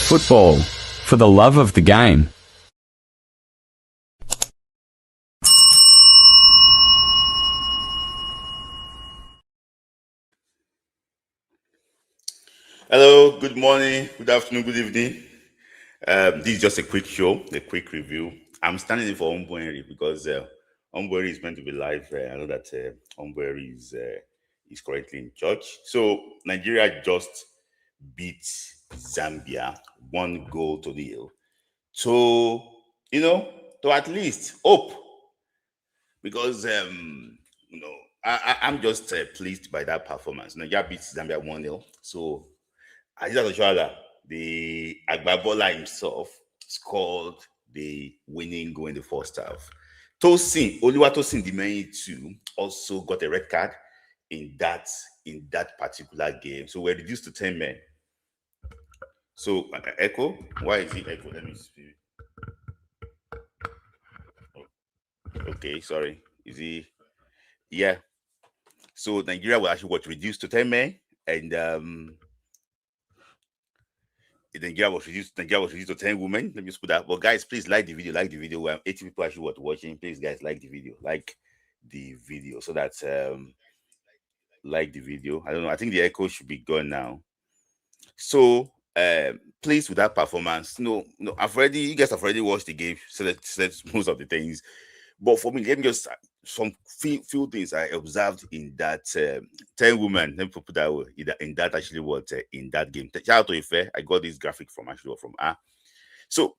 Football. For the love of the game. Hello, good morning, good afternoon, good evening. This is just a quick show, a quick review. I'm standing in for Ombueri because Ombueri is meant to be live. I know that Ombueri is currently in church. So Nigeria just beat Zambia 1-0. So, to at least hope because I'm just pleased by that performance. Nigeria beat Zambia 1-0. So Aziz Oshoala, the Agbabola himself, scored the winning goal in the first half. Oluwatosin Dimeyin too also got a red card in that particular game. So we're reduced to 10 men. So Echo, why is it Echo? Let me see. Okay, sorry. Is he? Yeah. So Nigeria was actually reduced to 10 men, and Nigeria was reduced to 10 women. Let me just put that. But guys, please like the video. Like the video. 80 people actually watching. Please, guys, like the video. Like the video so that like the video. I don't know. I think the echo should be gone now. So pleased with that performance. No, you guys have already watched the game, so that's most of the things. But for me, let me just some few things I observed in that 10 women. Let me put that way, in that actually what in that game. Shout out to Ife. I got this graphic from So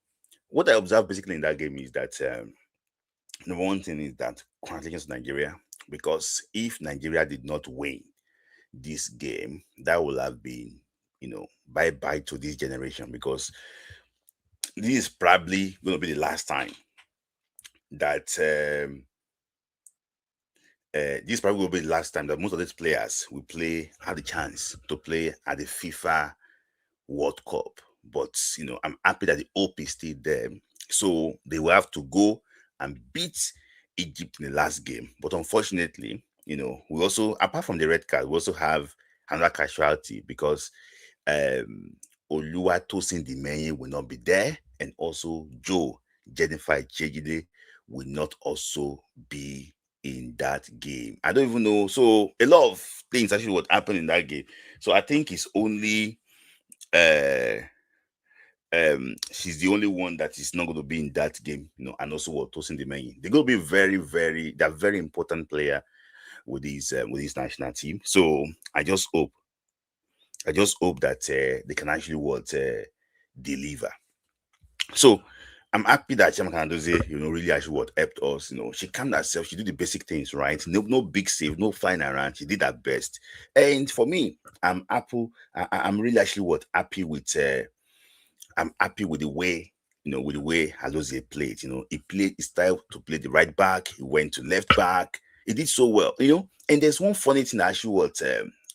what I observed basically in that game is that the one thing is that congratulations to Nigeria, because if Nigeria did not win this game, that would have been bye bye to this generation, because this is probably going to be the last time that this probably will be the last time that most of these players will have the chance to play at the FIFA World Cup. But I'm happy that the hope is still there. So they will have to go and beat Egypt in the last game. But unfortunately, we also, apart from the red card, we also have another casualty, because Oluwatosin Dimeyin will not be there, and also Jennifer Ejegide will not also be in that game. I don't even know. So a lot of things actually what happened in that game. So I think it's only she's the only one that is not going to be in that game, and also what Tosin Dimeyin. They're going to be they're very important player with this national team. So I just hope that they can actually deliver. So I'm happy that Chama Kanadozie, really actually helped us. She calmed herself. She did the basic things right. No big save, no flying around. She did her best. And for me, I'm really actually happy with. I'm happy with the way Alozie played. He played his style to play the right back. He went to left back. He did so well. And there's one funny thing that actually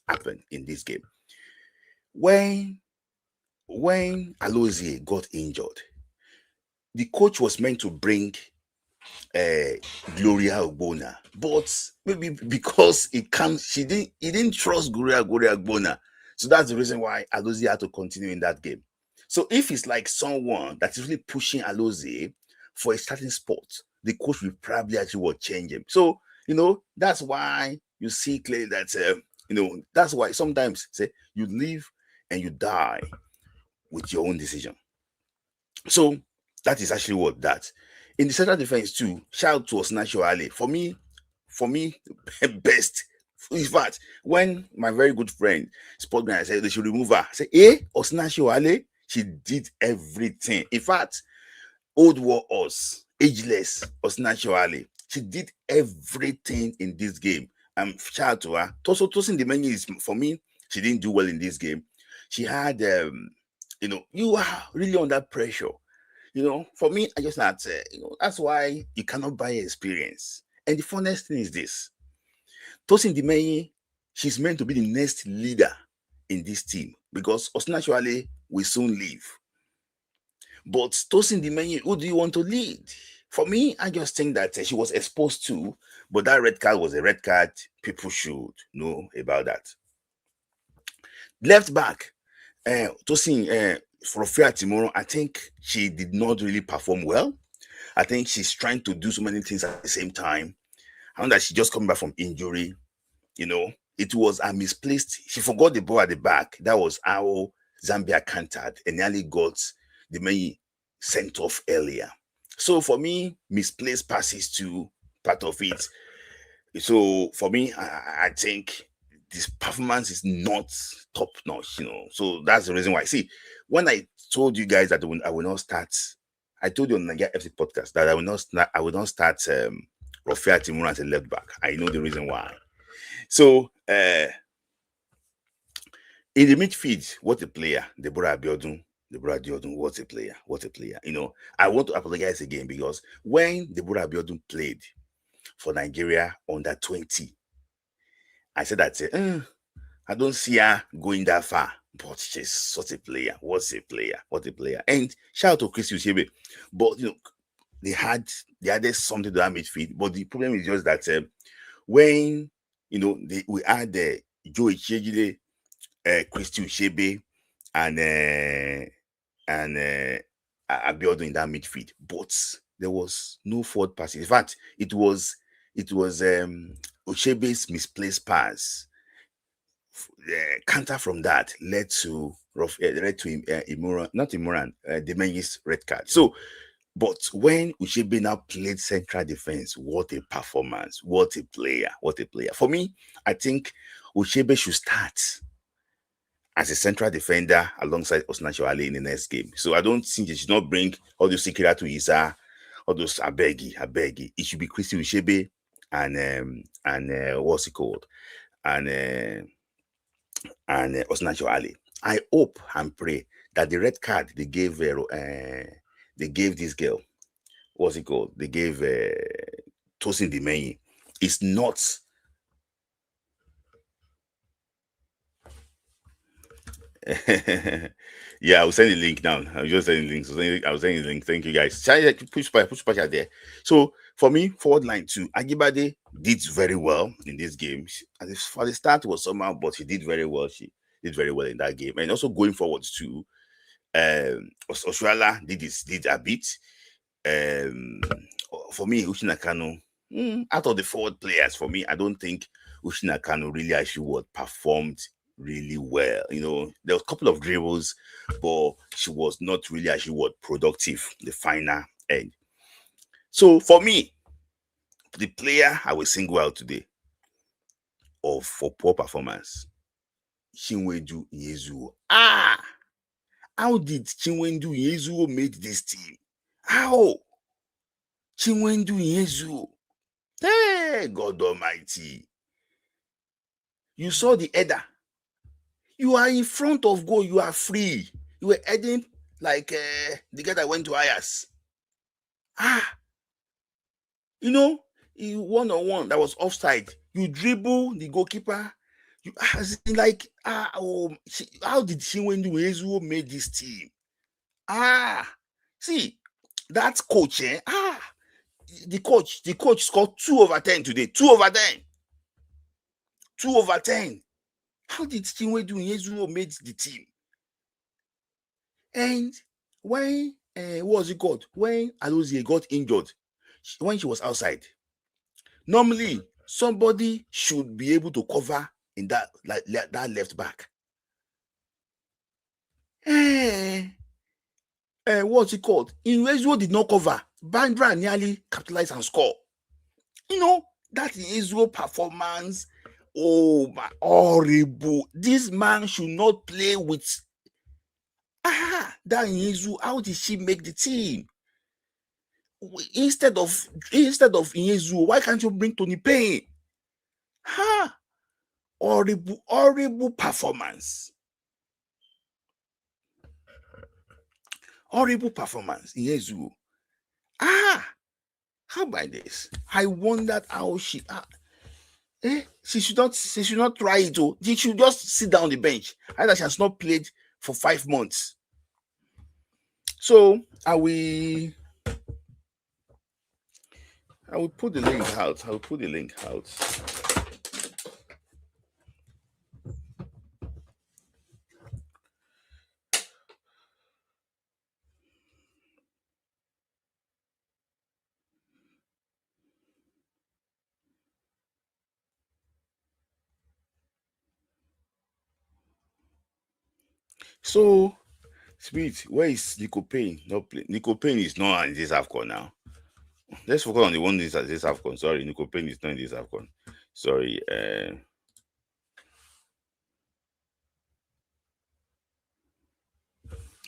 happened in this game. When Alozie got injured, the coach was meant to bring Gloria Ogbonna, but maybe because he didn't trust Gloria Ogbonna. So that's the reason why Alozie had to continue in that game. So if it's like someone that is really pushing Alozie for a starting spot, the coach will probably actually change him. So that's why you see clearly that that's why sometimes say you live and you die with your own decision. So that is actually that. In the central defense too, shout out to Osinachi Ali. For me, best. In fact, when my very good friend sport guy said they should remove her, I said, Osinachi Ali, she did everything. In fact, old war us, ageless Osinachi Ali, she did everything in this game. Shout out to her. Tosin Dimeyin is, for me, she didn't do well in this game. She had you are really under pressure. For me, I just not that's why you cannot buy experience. And the funniest thing is this: Tosin Dimeyin, she's meant to be the next leader in this team, because Osinachi will soon leave. But Tosin Dimeyin, who do you want to lead? For me, I just think that she was exposed to, but that red card was a red card. People should know about that. Left back, Tosin, for Rofia Timoro, I think she did not really perform well. I think she's trying to do so many things at the same time. And that she just coming back from injury, you know, it was a misplaced. She forgot the ball at the back. That was how Zambia countered and nearly got the main sent off earlier. So for me, misplaced passes to part of it. So for me, I think this performance is not top notch, you know. So that's the reason why. See, when I told you guys that I will not start, I told you on Nigeria FC podcast that I will not start Rofia Timur as a left back. I know the reason why. So in the midfield, what a player, Deborah Abiodun, what a player, what a player. You know, I want to apologize again because when Deborah Abiodun played for Nigeria under 20, I said that I don't see her going that far, but she's such a player. What a player, what a player. And shout out to Chris Ushebe. But you know, they added something to that midfield. But the problem is just that when you know we had Joe Ichejide, Christy Ushebe, and Abiodun in that midfield, but there was no forward passing. In fact, it was Ushebe's misplaced pass. Counter from that led to Imran, not Imran, Demenyi's red card. So, but when Ushebe now played central defense, what a performance! What a player! What a player! For me, I think Ushebe should start as a central defender alongside Osinachi Ali in the next game. So I don't think they should not bring all those Sikira to Isa, all those Abegi. It should be Christy Ushebe and what's it called? And Osinachi Ali. I hope and pray that the red card they gave this girl, what's it called? They gave Tosin Dimeyi is not. Yeah, I'll send the link now. I'll just send the link. I'll send the link. Thank you guys. Push out there. So for me, forward line 2, Agibade did very well in this game. For the start was somehow, but she did very well. She did very well in that game. And also going forward too, Oshuala did a bit. For me, Uchenna Kanu, out of the forward players, for me, I don't think Uchenna Kanu really actually performed really well. You know, there was a couple of dribbles, but she was not really actually productive the final end. So for me, the player I will single out today for poor performance, Chinwendu Nyezuo. How did Chinwendu Nyezuo make this team? How? Chinwendu Nyezuo. Hey, God Almighty. You saw the header. You are in front of goal. You are free. You were heading like the guy that went to Ayas. You know, one-on-one that was offside. You dribble the goalkeeper. You like, how did Chinwendu Nyezuo make this team? See, that coach, the coach scored 2/10 today. 2/10. 2/10. How did Chinwendu Nyezuo made the team? And when what was it called? When Alozie got injured, when she was outside, normally somebody should be able to cover in that that left back. What's it called? Nyezuo did not cover. Bandra nearly capitalized and score. You know, that Nyezuo performance. Oh my, horrible. This man should not play with that Nyezuo. How did she make the team? Instead of Nyezuo, why can't you bring Tony Payne? Horrible performance. Horrible performance, Nyezuo. How about this? I wondered how she should not try it. She should just sit down on the bench. Either she has not played for 5 months. So I will put the link out. So, Spirit, where is Nico Payne? Not play. Nico Payne is not in this AFCON now. Let's focus on the one this AFCON. Sorry, Nico Payne is not in this AFCON. Sorry.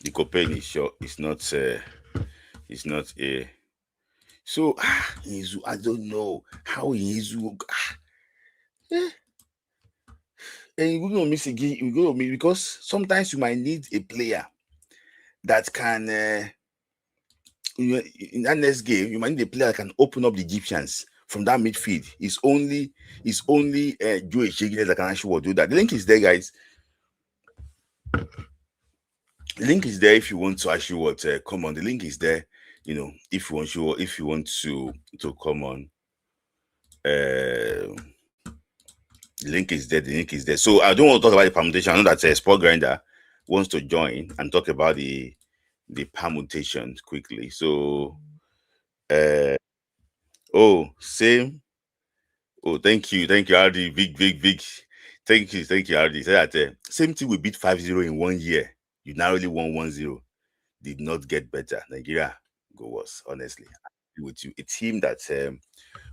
Nico Payne is sure it's not. It's not a. So Izu, I don't know how Izu. And we're gonna miss again. We're gonna miss because sometimes you might need a player that can. In that next game, you might need a player that can open up the Egyptians from that midfield. It's only Joe Echegile that can actually do that. The link is there, guys. The link is there if you want to actually come on. The link is there. You know, if you want to come on. The link is there. The link is there. So I don't want to talk about the permutation. I know that Sport Grinder wants to join and talk about the permutation quickly. So, same. Oh, thank you, RD. Big. Thank you, RD. Say that same thing we beat 5-0 in 1 year. You narrowly won 1-0. Did not get better. Nigeria go worse. Honestly, I agree with you. A team that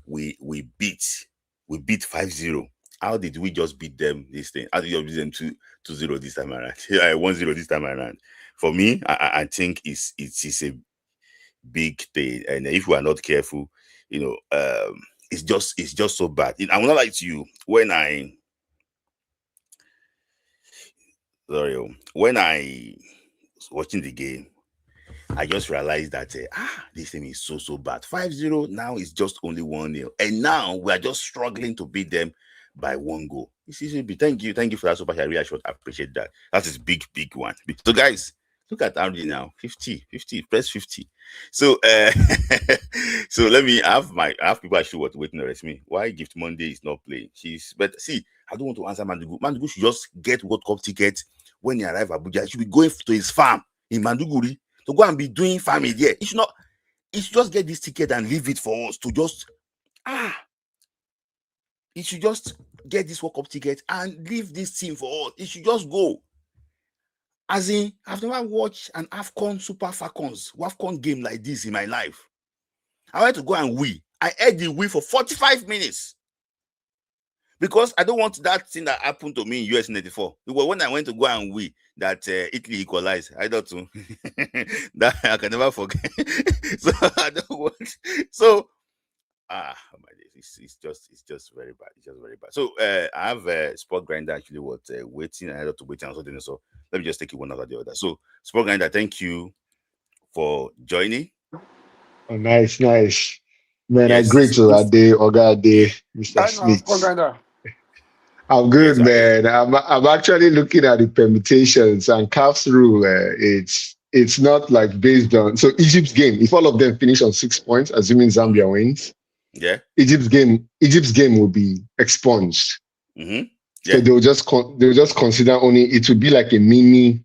we beat 5-0. How did we just beat them this thing? How did you beat them 2-0 this time around? 1-0 this time around. For me, I think it is a big thing. And if we are not careful, you know, it's just so bad. I will not lie to you. When I was watching the game, I just realized that this thing is so bad. 5-0 now is just only 1-0, and now we are just struggling to beat them by 1 goal. Thank you for that super chat. I really appreciate that. That is big one. So guys, look at RD now. 50, press 50. So so let me have people actually waiting to arrest me. Why Gift Monday is not playing? But see, I don't want to answer Mandugu. Mandugu should just get World Cup ticket when he arrives Abuja. He should be going to his farm in Manduguri to go and be doing farming there. He should just get this ticket and leave it for us to just he should just get this World Cup ticket and leave this team for us. He should just go. As in, I've never watched an AFCON Super Falcons WAFCON game like this in my life. I went to go and wee. I heard the wee for 45 minutes. Because I don't want that thing that happened to me in US 94. Because when I went to go and wee, that Italy equalized. I don't know. That I can never forget. So I don't want. So oh my days, it's just very bad. It's just very bad. So I have a Sport Grinder actually waiting. I had to wait and something. So let me just take it one after the other. So Sport Grinder, thank you for joining. Oh, nice. Man, yes. I agree to Oga Ade, Mr. Smith. I'm good, yes, man. I'm actually looking at the permutations and CAF's rule. It's not like based on Egypt's game. If all of them finish on 6 points, assuming Zambia wins, Egypt's game will be expunged. Mm-hmm. So they'll just consider only it will be like a mini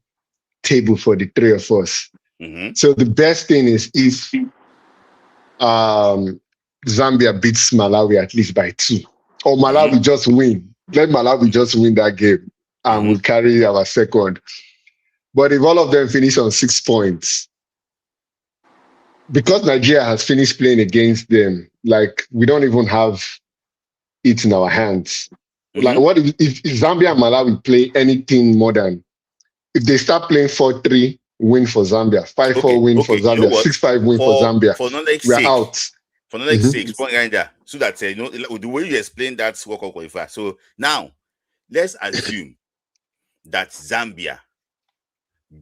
table for the three of us. Mm-hmm. So the best thing is if Zambia beats Malawi at least by 2, or Malawi just win. Let Malawi just win that game, and we'll carry our second. But if all of them finish on 6 points, because Nigeria has finished playing against them, like we don't even have it in our hands. Like, what if Zambia and Malawi play anything more than if they start playing 4-3 win for Zambia, 5-4 win for Zambia, you know 6-5 win for Zambia, we're out. For the next 6 point grinder, so that the way you explain that World Cup qualifier. So now let's assume that Zambia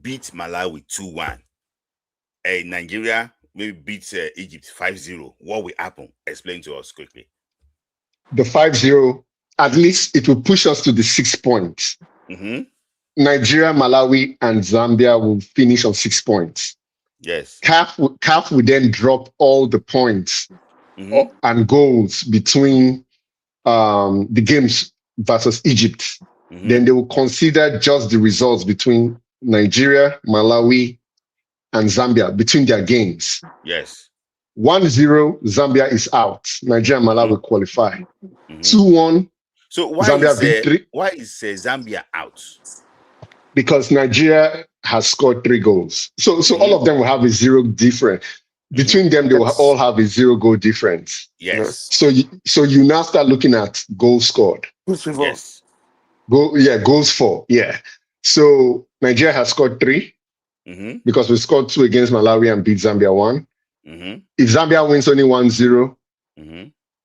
beat Malawi 2-1, and Nigeria maybe beats Egypt 5-0. What will happen? Explain to us quickly. The 5-0, at least it will push us to the 6 points. Mm-hmm. Nigeria, Malawi, and Zambia will finish on 6 points. Yes. CAF will then drop all the points and goals between the games versus Egypt. Then they will consider just the results between Nigeria, Malawi, and Zambia between their games. Yes. 1-0, Zambia is out. Nigeria and Malawi qualify. 2-1. So why Zambia is Zambia out? because Nigeria has scored 3 goals. So all of them will have a 0 difference. Between them, they will all have a 0 goal difference. Yes. So you now start looking at goals scored. Yes. Goals for. Yeah. So Nigeria has scored 3 because we scored 2 against Malawi and beat Zambia 1. If Zambia wins only 1-0,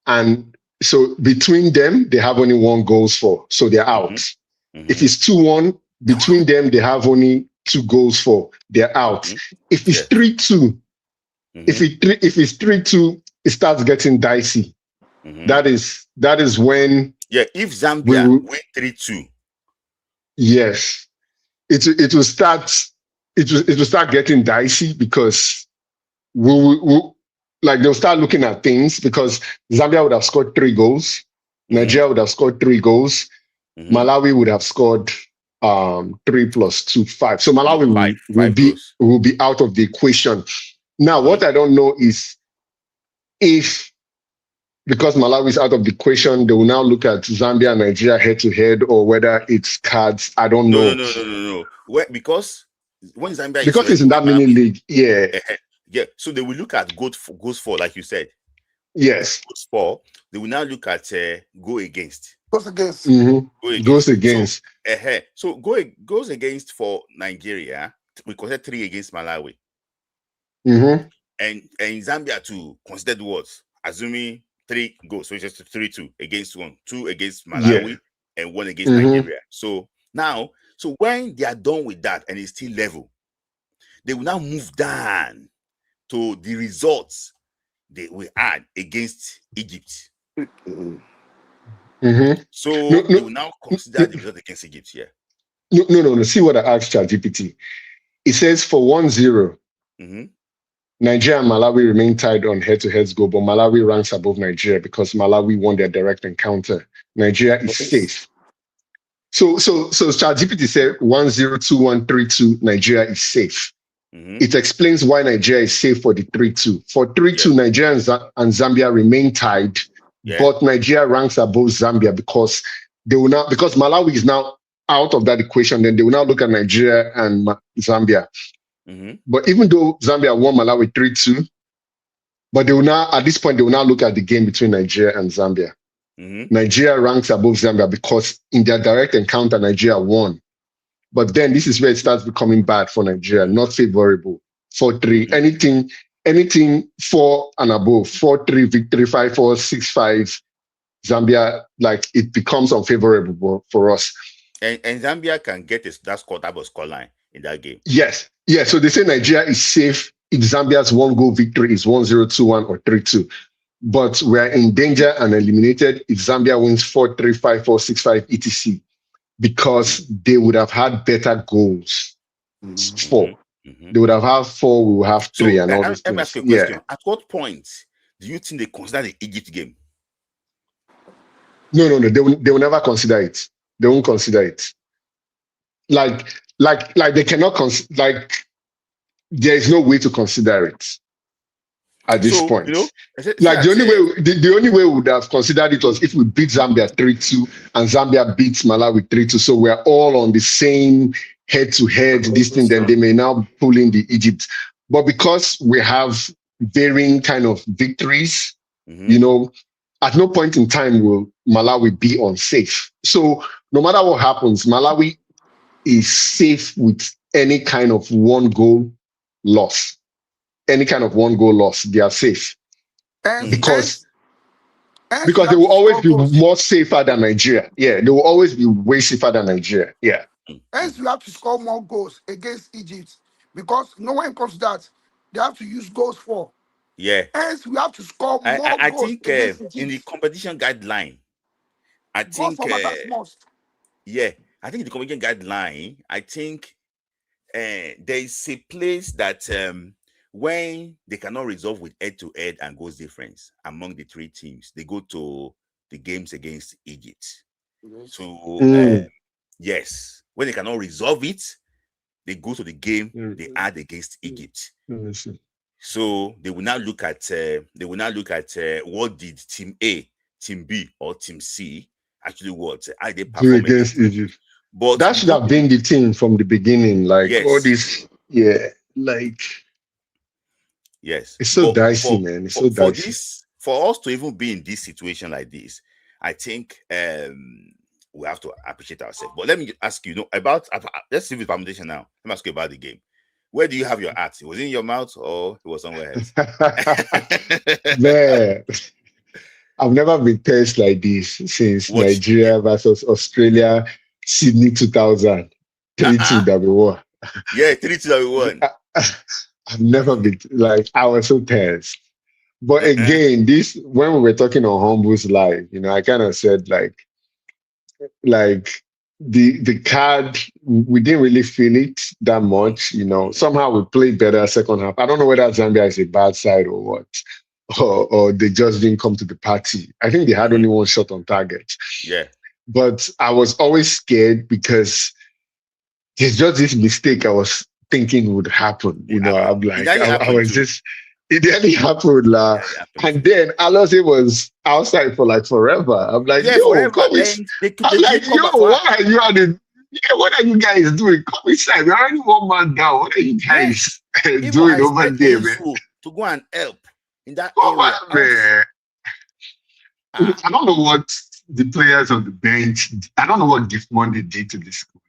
and so between them, they have only 1 goals for, so they're out. If it's 2-1, between them, they have only 2 goals for, they're out. If it's 3-2, if it's 3-2, it starts getting dicey. That is when if Zambia win 3-2. Yes. It will start getting dicey because they'll start looking at things because Zambia would have scored 3 goals, Nigeria would have scored 3 goals, Malawi would have scored 3 + 2, 5. So Malawi will be out of the equation. Now, what I don't know is if, because Malawi is out of the equation, they will now look at Zambia and Nigeria head-to-head, or whether it's cards. I don't know. No. Because when Zambia it's in that mini league, so they will look at goals for, like you said. Yes. Goals for. They will now look at go against. Goals against. Goals against. So goals against for Nigeria, we consider 3 against Malawi. And Zambia to consider what? Assuming 3 goals, so it's just 3-2 against 1, 2 against Malawi, and 1 against Nigeria. So now, when they are done with that and it's still level, they will now move down to the results they will add against Egypt. So they will now consider the result against Egypt. No. See what I asked ChatGPT. It says for 1-0, Nigeria and Malawi remain tied on head-to-head goal, but Malawi ranks above Nigeria because Malawi won their direct encounter. Nigeria is safe. So ChatGPT said 1-0, 2-1, 3-2, Nigeria is safe. It explains why Nigeria is safe for the 3-2. For 3-2, Nigeria and Zambia remain tied, but Nigeria ranks above Zambia because Malawi is now out of that equation. Then they will now look at Nigeria and Zambia. But even though Zambia won Malawi 3-2, but they will now, at this point, they will now look at the game between Nigeria and Zambia. Nigeria ranks above Zambia because in their direct encounter, Nigeria won. But then this is where it starts becoming bad for Nigeria, not favorable. 4-3, anything 4 and above, 4-3 victory, 5-4, 6-5, Zambia, it becomes unfavorable for us. And Zambia can get that scoreline in that game. Yes. So they say Nigeria is safe if Zambia's 1-goal victory is 1-0, 2-1, or 3-2. But we're in danger and eliminated if Zambia wins 4-3, 5-4, 6-5, etc. Because they would have had better goals. 4. They would have had 4, we will have 3, and all these things. Let me ask you a question. At what point do you think they consider the Egypt game? No. They will never consider it. They won't consider it. Like they cannot there is no way to consider it at this point. The only way we would have considered it was if we beat Zambia 3-2 and Zambia beats Malawi 3-2. So we're all on the same head-to-head this thing, then they may now pull in the Egypt. But because we have varying kind of victories, at no point in time will Malawi be unsafe. So no matter what happens, Malawi is safe with any kind of 1-goal loss. Any kind of 1-goal loss, they are safe. Because they will always be more safer than Nigeria. Yeah, they will always be way safer than Nigeria. Yeah. Hence, you have to score more goals against Egypt because no one comes to that. They have to use goals for. Yeah. Hence, we have to score more goals. I think in the competition guideline, I think the competition guideline, I think there is a place that when they cannot resolve with head-to-head and goals difference among the 3 teams, they go to the games against Egypt. So yes, when they cannot resolve it, they go to the game they had against Egypt. So they will now look at what did team A, team B, or team C actually what? How they perform against Egypt. But that should have been the thing from the beginning. Like all yes, this, yeah, like yes. it's so But dicey, man. It's so for dicey. this, for us to even be in this situation like this, I think we have to appreciate ourselves. But let me ask you, about let's see the permutation now. Let me ask you about the game. Where do you have your heart? Was it in your mouth or it was somewhere else? Man, I've never been tensed like this since Watch. Nigeria versus Australia, Sydney 2000, 3-2 that we won. Yeah, 3-2 that we won. I've never been like, I was so tense. But again, this when we were talking on Humble's Live, I kind of said like the card, we didn't really feel it that much. Somehow we played better second half. I don't know whether Zambia is a bad side or what, or they just didn't come to the party. I think they had only one shot on target. Yeah. But I was always scared because there's just this mistake I was thinking would happen. I'm like, I was just, it didn't happen. And then Alose was outside for like forever. I'm like, yo, forever. come inside. I'm like, yo, what are you what are you guys doing? Come inside. We're already one man down. What are you guys doing over there, man? To go and help in that area. Man. I don't know what the players on the bench, I don't know what Gift Monday did to this coach.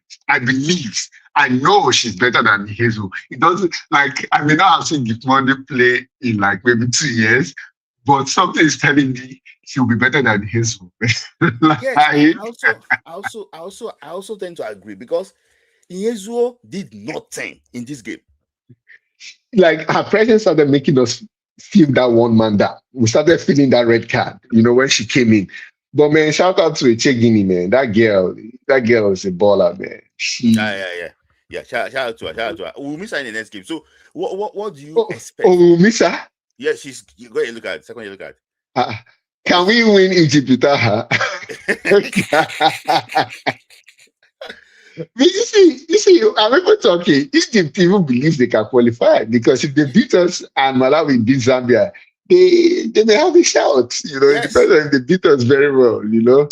I know she's better than Hazel. It doesn't, like, I may not have seen Gift Monday play in like maybe 2 years, but something is telling me she'll be better than Hazel. Yes, I also tend to agree because Hazel did nothing in this game. Like, her presence started making us feel that one man down. We started feeling that red card, when she came in. But man, shout out to Echegini, man. That girl is a baller, man. Yeah. Shout out to her. We'll miss her in the next game. So what do you expect? Oh, we'll miss her? Yeah, go ahead and look at it. Second, you look at it. Can we win Egypt without her? You see, I'm even talking. Egypt even believes they can qualify because if they beat us and Malawi beat Zambia, they may have a shout. It depends on if they beat us very well.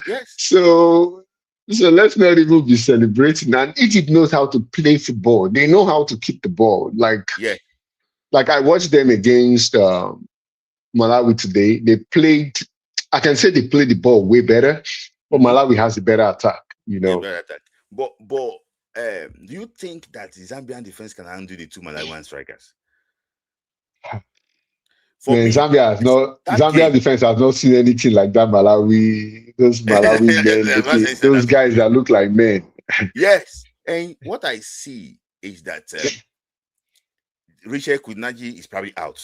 Yes. So let's not even be celebrating. And Egypt knows how to play football. They know how to keep the ball. Like I watched them against Malawi today. They played. I can say they played the ball way better, but Malawi has a better attack. Better attack. But do you think that the Zambian defense can handle the two Malawian strikers? Zambia defense has not seen anything like that. Those Malawi men, those guys that look like men. Yes, and what I see is that Richard Kudnaji is probably out.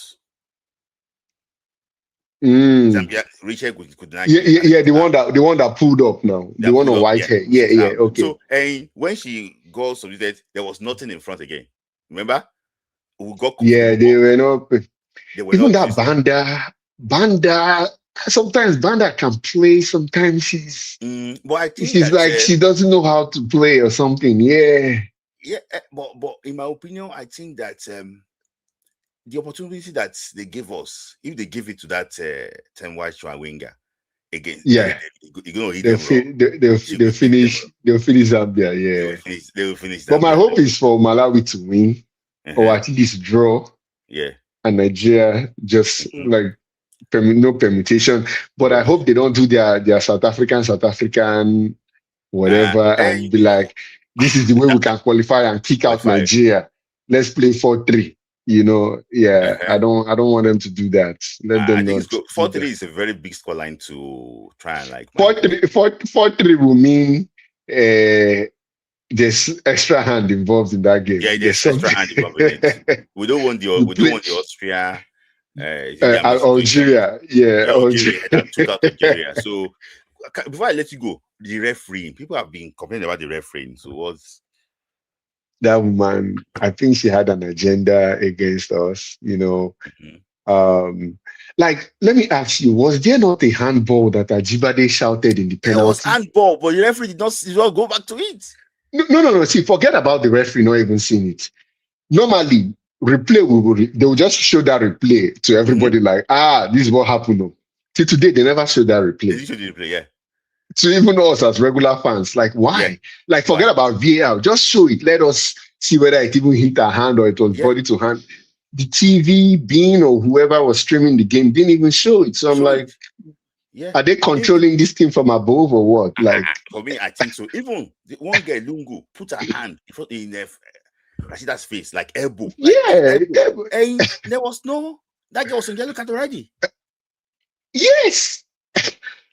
Zambia, Richard Kudnaji. Yeah, the one that pulled up now, the one on white hair. Yeah, okay. So, and when she got submitted, there was nothing in front again. Remember? They were not. Even that Banda, sometimes Banda can play, sometimes she's like she doesn't know how to play or something. Yeah, but in my opinion, I think that the opportunity that they gave us, if they give it to that 10 white winger again, they're gonna hit them. They'll finish Zambia. Yeah, they will finish. But my hope is for Malawi to win or at least draw. Yeah. And Nigeria just like no permutation. But I hope they don't do their South African whatever and be like, this is the way we can qualify and kick out Nigeria. Let's play 4-3. I don't want them to do that. Let them not. 4-3 is a very big scoreline to try and like. 4-3 will mean there's extra hand involved in that game. Yeah, there's extra hand involved in it. We don't want the Austria, Algeria. Algeria. So before I let you go, the referee. People have been complaining about the refereeing. So what's that woman? I think she had an agenda against us. Like, let me ask you: was there not a handball that Ajibade shouted in the penalty? There was handball, but the referee did not go back to it. No. See, forget about the referee not even seeing it. Normally, replay they will just show that replay to everybody. Like, this is what happened. Till today, they never showed that replay. They showed the replay, yeah. to even us as regular fans. Like, Yeah. why? Like, Why? forget about VAR. Just show it. Let us see whether it even hit our hand or it was Yeah. body to hand. The TV, Bean, or whoever was streaming the game didn't even show it. So I'm Show like, it. Yeah. are they controlling this thing from above or what? Like, For me, I think so. Even the one girl, Lungu, put her hand in Rashida's face, like elbow, yeah, elbow. And there was no, that girl was on yellow card already. yes.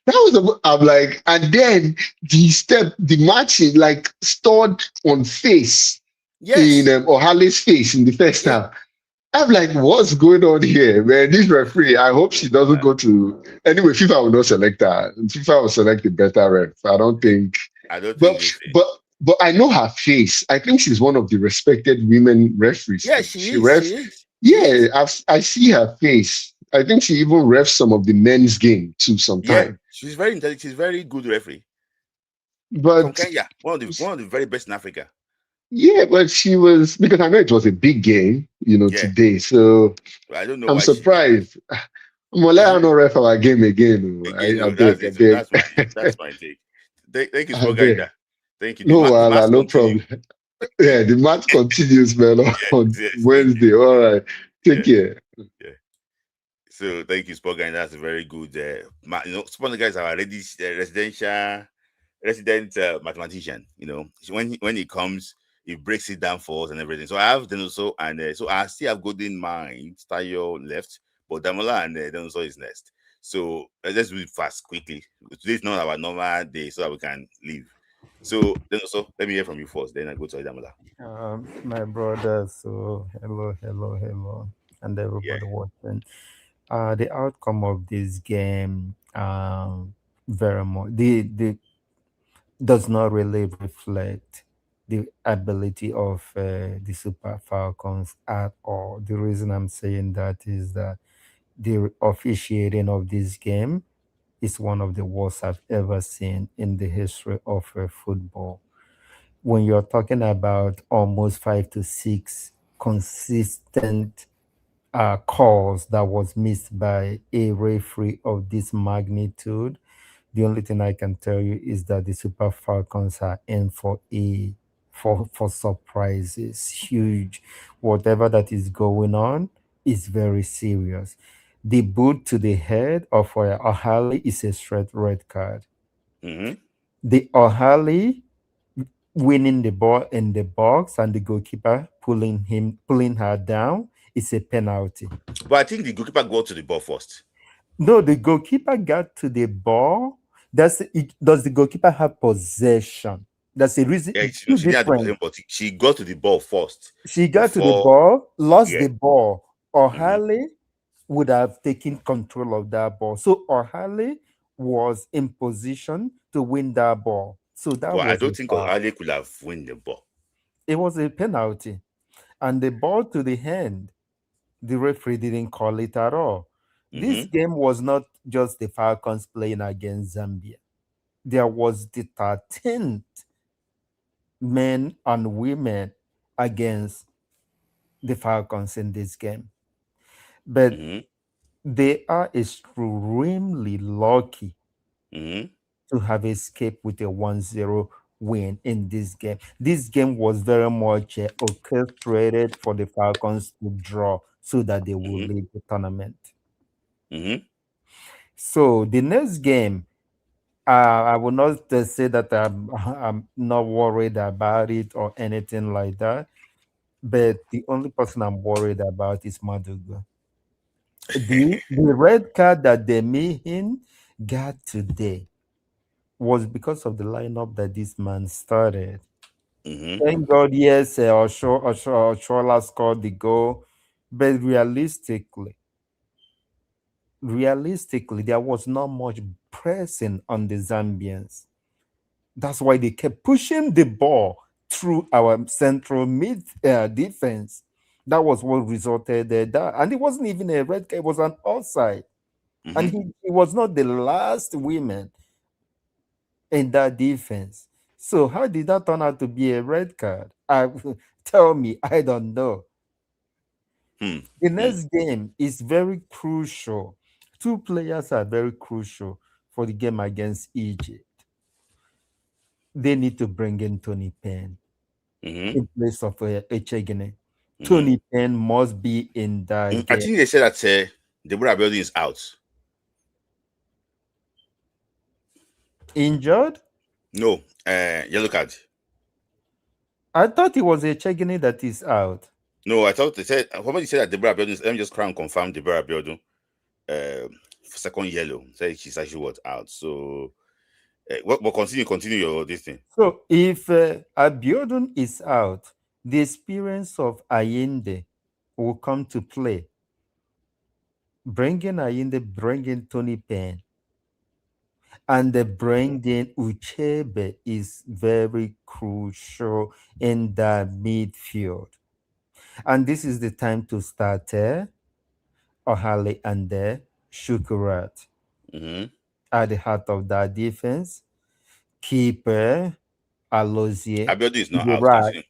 That was I'm like, and then the match is like stored on face in Yes. Ohale's face in the first Yeah. half. I'm like, what's going on here, man? This referee, I hope she doesn't go to anyway. FIFA will not select her. FIFA will select a better ref. I don't think, I don't think but this. but but I know her face. I think she's one of the respected women referees. Yeah, Too. she She is. She refs, is. She yeah. is. I see her face. I think she even refs some of the men's game too Yeah, sometimes. she's very intelligent. She's very good referee from But Kenya. One of the very best in Africa. yeah, but she was because I know it was a big game, Yeah, today. So but I don't know I'm why she. surprised. I'm gonna let her Uh-huh. not ref our game again. Oh. Again, I no, that's beg, I it. So beg, that's my take. Thank you, I Sport beg. Guider. Thank you. The, No, the match no continue. problem. Yeah, the match continues, man, on Yes, yes. Thank you. Wednesday. All right, take Yeah, care. yeah. So thank you, Sport Guider. That's a very good. Sport Guider is our resident mathematician. When he comes, he breaks it down for us and everything. So I have Denoso, and so I still have Golden Mind, Tayo left, but Damola and Denoso is next. So let's do it fast, quickly. Today is not our normal day, so that we can leave. So Denoso, let me hear from you first. Then I go to Damola. My brother, so hello, hello, hello, and Yeah. everybody watching. The outcome of this game, very much the does not really reflect the ability of the Super Falcons at all. The reason I'm saying that is that the officiating of this game is one of the worst I've ever seen in the history of football. When you're talking about almost 5 to 6 consistent calls that was missed by a referee of this magnitude, the only thing I can tell you is that the Super Falcons are in for surprises, huge. Whatever that is going on is very serious. The boot to the head of Ohali is a straight red card. Mm-hmm. The Ohali winning the ball in the box and the goalkeeper pulling her down is a penalty. But I think the goalkeeper got to the ball first. No, the goalkeeper got to the ball. Does the goalkeeper have possession? That's a reason. Yeah, Two she didn't have the different. possession, but she got to the ball first She got to the before. ball, lost Yeah. the ball. Or Mm-hmm. Harley would have taken control of that ball. So O'Harley was in position to win that ball. So that But I was a don't think foul. Ali could have won the ball. It was a penalty. And the ball to the hand, the referee didn't call it at all. This Mm-hmm. game was not just the Falcons playing against Zambia. There was the 13th men and women against the Falcons in this game. But Mm-hmm. they are extremely lucky Mm-hmm. to have escaped with a 1-0 win in this game. This game was very much orchestrated for the Falcons to draw so that they will Mm-hmm. lead the tournament. Mm-hmm. So the next game, I will not say that I'm not worried about it or anything like that. But the only person I'm worried about is Madugu. The red card that the Mehin got today was because of the lineup that this man started. Mm-hmm. Thank God, yes, Oshola scored the goal, but realistically, there was not much pressing on the Zambians. That's why they kept pushing the ball through our central mid defense. That was what resulted there. And it wasn't even a red card, it was an offside. And Mm-hmm. he was not the last woman in that defense. So how did that turn out to be a red card? Tell me, I don't know. The Mm-hmm. next game is very crucial. Two players are very crucial for the game against Egypt. they need to bring in Tony Penn Mm-hmm. in place of Echegene. Mm-hmm. Tony Penn must be in that I game. think they said that Deborah Building is out. Injured? No, yellow card. I thought it was Echegene that is out. No, I thought they said somebody said that Deborah Building. Let me just try and confirm Deborah Building. Second yellow. Said she's actually what out. So, what continue your this thing. So if Abiodun is out, the experience of Allende will come to play. Bringing Allende, bringing Tony Penn, and the bringing Uchebe is very crucial in the midfield. And this is the time to start Ohale and Shukurat Mm-hmm. at the heart of that defense. Keeper Alozie Abiodun is to not the out. right.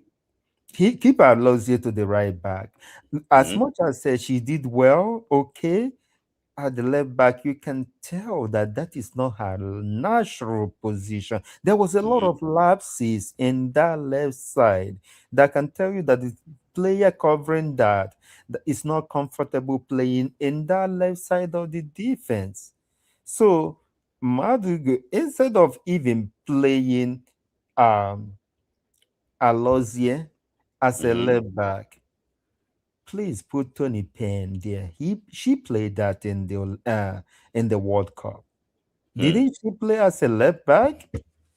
Continue. Keep Alozie to the right back. As Mm-hmm. much as she did well, okay, at the left back, you can tell that that is not her natural position. There was a lot Mm-hmm. of lapses in that left side that can tell you that the player covering that is not comfortable playing in that left side of the defense. So Madugu, instead of even playing um Alozie as a Mm-hmm. left back, please put Tony Penn there. She played that in the World Cup. Hmm. Didn't she play as a left back?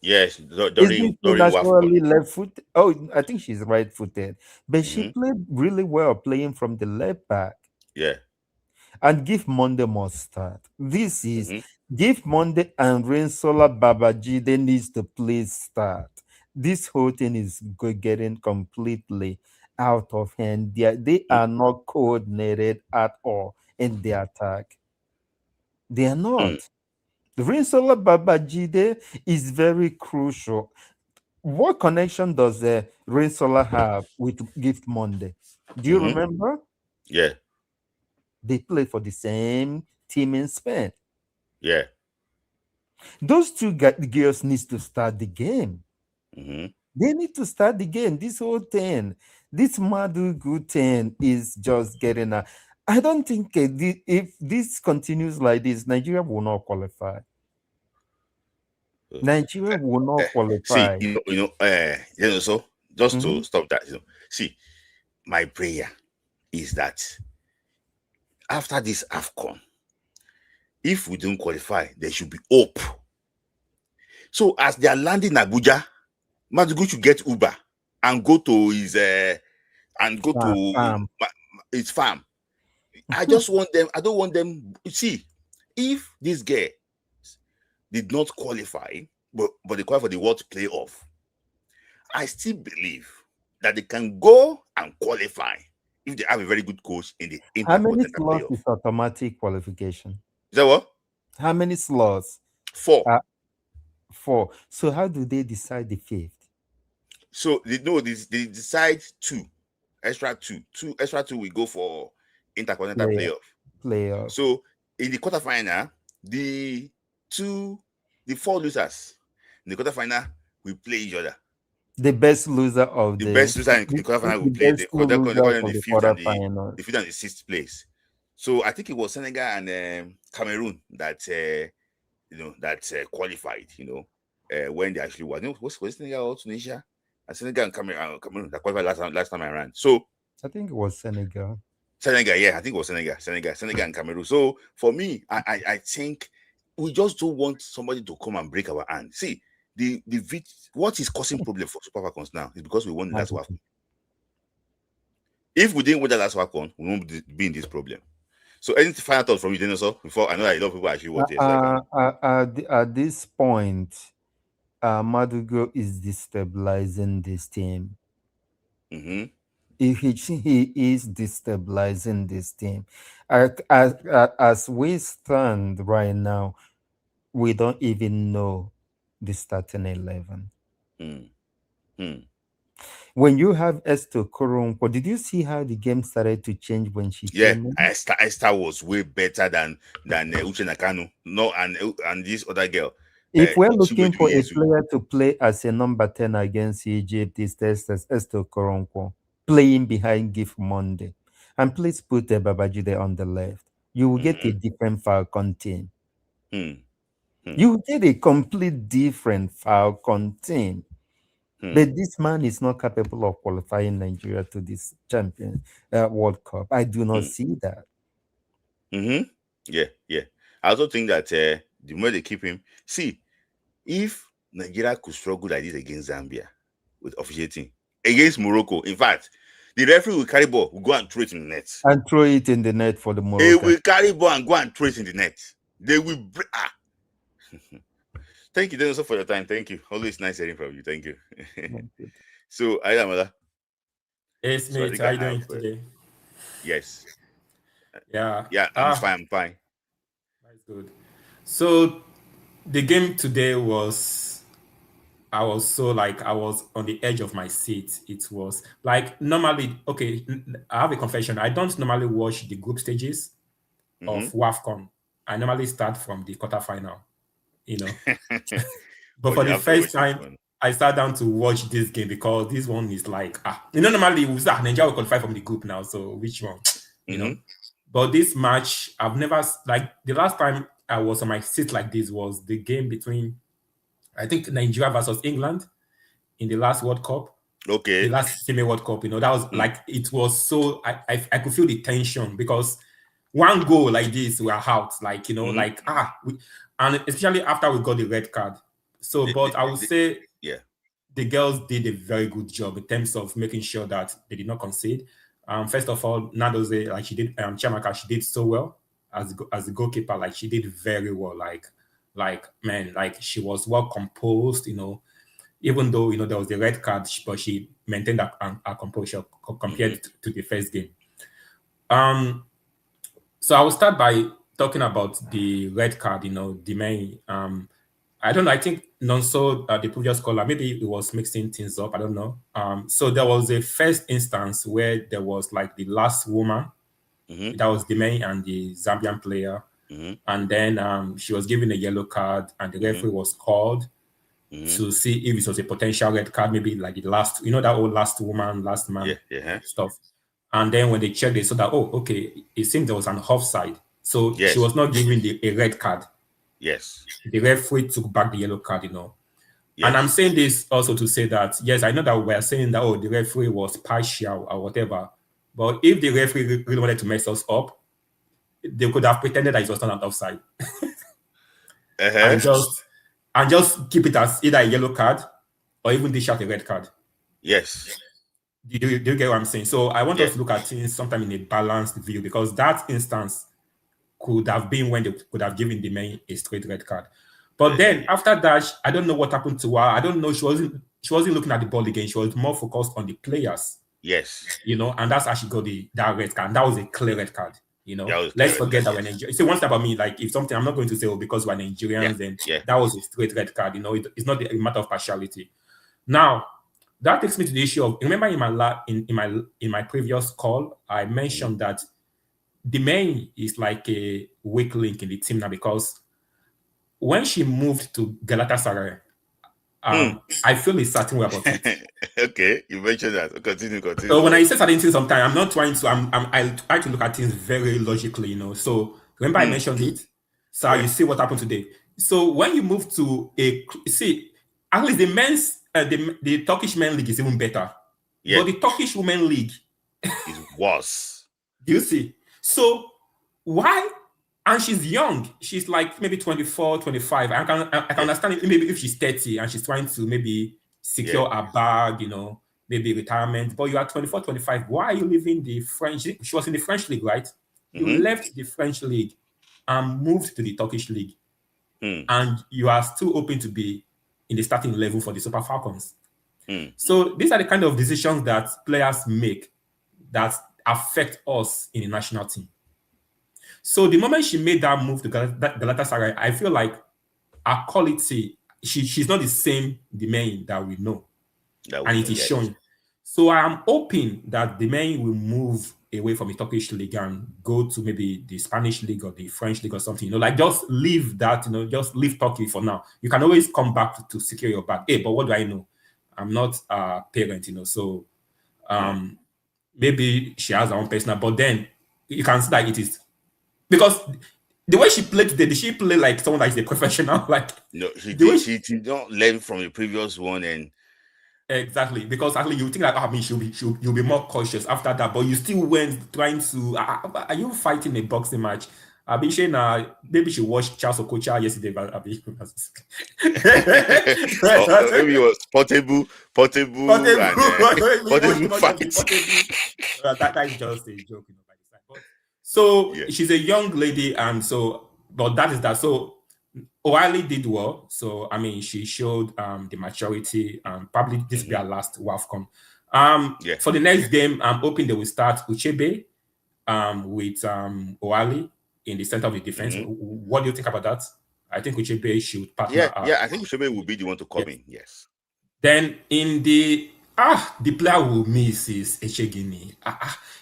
Yes, Isn't she during WAFCON. naturally left footed? Oh, I think she's right footed. But she Mm-hmm. played really well playing from the left back. Yeah. And Give Monday must start. This is Mm-hmm. Give Monday and Rinsola Babaji. They needs to please start. This whole thing is getting completely out of hand. They are not coordinated at all in the attack. They are Mm-hmm. not. Rinsola Babajide is very crucial. What connection does Rinsola have with Gift Monday? Do you Mm-hmm. remember? Yeah. They play for the same team in Spain. Yeah. Those two girls needs to start the game. Mm-hmm. They need to start the game. This whole thing, this Madugu thing is just getting a. I don't think if this continues like this, Nigeria will not qualify. Nigeria will not See, qualify. so just to Mhm. stop that, see, my prayer is that after this AFCON, if we don't qualify, there should be hope. So as they are landing Abuja, Madugu should get Uber and go to his Farm. his farm. I just want them. I don't want them. See, if this girl did not qualify, but they qualify for the World Playoff, I still believe that they can go and qualify if they have a very good coach in the How many Intercontinental slots Playoff. is automatic qualification? Is that what? How many slots? 4. 4. So how do they decide the fifth? So they decide 2 extra 2 extra 2 we go for Intercontinental Playoff. So in the quarterfinal, the 4 losers in the quarterfinal will play each other. The best loser of The best loser in the quarterfinal will play. They call them the fifth and the 6th place. So I think it was Senegal and Cameroon that qualified. When they actually won. Was Senegal or Tunisia? And Senegal and Cameroon that qualified last time around. So I think it was Senegal. Senegal, yeah, I think it was Senegal and Cameroon. So for me, I think we just don't want somebody to come and break our hand. See, what is causing problem for Super Falcons now is because we won the last WAFCON. If we didn't win the last WAFCON, we won't be in this problem. So any final thoughts from you, Dinosaur? Before I know that a lot of people actually watch this. At this point, Madugo is destabilizing this team. Mm-hmm. He is destabilizing this team. As we stand right now, we don't even know the starting 11. When you have Esther Koronko, did you see how the game started to change when she came in? Esther was way better than Uche Nakano. No, and this other girl. If we're looking for a player to play as a number 10 against Egypt, it's Esther Koronkwo playing behind Gift Monday. And please put Babajide on the left. You will get a different Falcon team. You will get a complete different Falcon team. But this man is not capable of qualifying Nigeria to this champion World Cup. I do not see that. Yeah. I also think that the more they keep him, see, if Nigeria could struggle like this against Zambia with officiating, against Morocco, in fact, the referee will carry ball, will go and throw it in the net. And throw it in the net for the Morocco. They will carry ball and go and throw it in the net. They will break. Thank you, Dennis, for your time. Thank you. Always nice hearing from you. Thank you. So, Ayamala. Yes, mate. How are you doing today? Yes. Yeah. I'm fine. That's good. So, the game today I was on the edge of my seat. It was like normally, okay, I have a confession. I don't normally watch the group stages of WAFCON. I normally start from the quarterfinal, But for the first time, I sat down to watch this game because this one is like, normally Nigeria will qualify from the group now. So which one, But this match, I've never, like the last time I was on my seat like this was the game between, I think, Nigeria versus England in the last World Cup. Okay. The last female World Cup, that was like, it was so, I could feel the tension because one goal like this, we are out, like, and especially after we got the red card. So, I would say, the girls did a very good job in terms of making sure that they did not concede. First of all, Nadoze, like she did, Chiamaka, she did so well as the goalkeeper. Like she did very well. Like she was well composed. Even though there was the red card, but she maintained her composure compared to the first game. So I will start by talking about the red card. The main. I don't know. I think Nonso, the previous caller, maybe it was mixing things up. I don't know. So there was a first instance where there was like the last woman. That was the main and the Zambian player. And then she was given a yellow card and the referee was called to see if it was a potential red card, maybe like the last, that old last woman, last man stuff. And then when they checked, they saw that, it seemed there was an offside. So she was not given a red card. Yes. The referee took back the yellow card, Yes. And I'm saying this also to say that, yes, I know that we're saying that, the referee was partial or whatever. But if the referee really wanted to mess us up, they could have pretended that it was not an offside. And just keep it as either a yellow card or even dish out a red card. Yes. Do you get what I'm saying? So I want us to look at things sometime in a balanced view because that instance could have been when they could have given the man a straight red card. But then after that, I don't know what happened to her. I don't know. She wasn't looking at the ball again. She was more focused on the players. Yes. And that's how she got that red card. And that was a clear red card. Let's forget that we're Nigerians. See, one step about me, like if something, I'm not going to say, because we're Nigerians, then that was a straight red card. It's not a matter of partiality. Now, that takes me to the issue of, remember in my previous call, I mentioned that the main is like a weak link in the team now because when she moved to Galatasaray, I feel a certain way about it. Okay, you mentioned that. Continue. So when I say certain things, sometimes I'm not trying to. I try to look at things very logically, So remember I mentioned it. So you see what happened today. So when you move to at least the men's the Turkish men league is even better. Yeah. But the Turkish women league is worse. Do you see? So why? And she's young. She's like maybe 24, 25. I can understand it. Maybe if she's 30 and she's trying to maybe secure a bag, maybe retirement. But you are 24, 25. Why are you leaving the French? She was in the French league, right? You left the French league and moved to the Turkish league. And you are still hoping to be in the starting level for the Super Falcons. So these are the kind of decisions that players make that affect us in the national team. So the moment she made that move to Galatasaray, I feel like her quality, she's not the same main that we know. And it is showing. So I am hoping that the main will move away from the Turkish league and go to maybe the Spanish league or the French league or something, like just leave that, just leave Turkey for now. You can always come back to secure your bag. Hey, but what do I know? I'm not a parent, so maybe she has her own personal, but then you can see that it is because the way she played today, did she play like someone that is a professional? Like no, she did not learn from the previous one, and exactly, because actually you think like, I mean, you'll be more cautious after that, but you still went trying to. Are you fighting a boxing match? I've been saying maybe she watched Charles Okocha yesterday, but maybe it was portable fight. That is just a joke, by the side. But, so she's a young lady, and so, but that is that. So O'Reilly did well. So I mean, she showed the maturity. Probably this will be our last WAFCON. For the next game, I'm hoping they will start Uchebe with O'Reilly in the center of the defense. What do you think about that? I think Uchebe should partner. I think Uchebe will be the one to come in. Yes. Then in the player we'll miss is Echegini.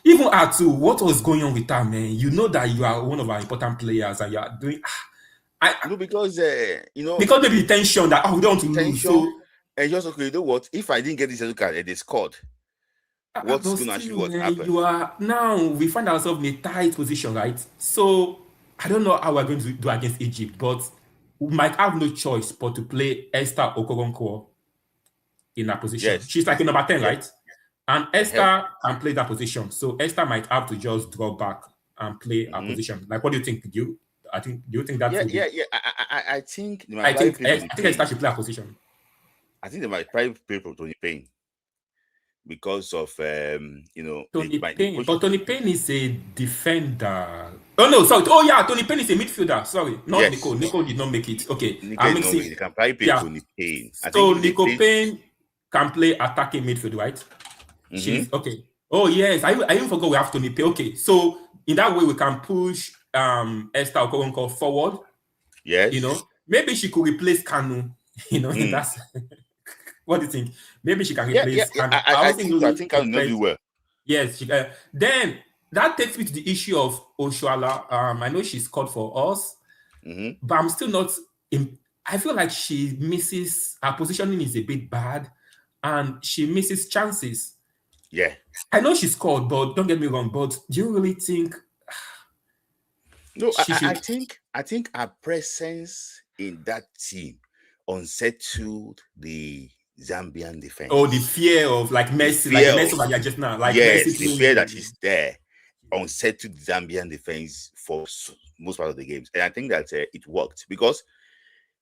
Even R2, what was going on with her, man? You know that you are one of our important players and you are doing. No, because because maybe tension that we don't want to lose. So and just okay, you know what? If I didn't get this yellow card and they scored, what's going to actually happen? You are now we find ourselves in a tight position, right? So I don't know how we're going to do against Egypt, but we might have no choice but to play Esther Okoronkwo in that position. Yes. She's like a number 10, right? And Esther can play that position. So Esther might have to just draw back and play a position. Like, what do you think? Do you think that? I think Esther should play a position. I think they might try to play for Tony Payne because of Tony Payne. But Tony Payne is a defender. Oh no, sorry. Oh yeah, Tony Payne is a midfielder. Sorry, not Nico. Nico did not make it. Okay, I'm mixing. They can play Tony Payne. So Nico Payne can play attacking midfield, right? She's okay. Oh yes, I even forgot we have Tony Payne. Okay, so in that way we can push Esther Okoronkwo forward. Yes. Maybe she could replace Kanu. That's what do you think? Maybe she can replace Kanu. I think Kanu will do well. Yes, she can. Then that takes me to the issue of Oshuala. I know she scored for us, but I'm still not. I feel like she misses her positioning is a bit bad, and she misses chances. Yeah, I know she scored, but don't get me wrong. But do you really think? No, I think her presence in that team unsettled the Zambian defense. Oh, the fear of like Messi, like just now, like yes, the fear that is there unsettled the Zambian defense for most part of the games, and I think that it worked because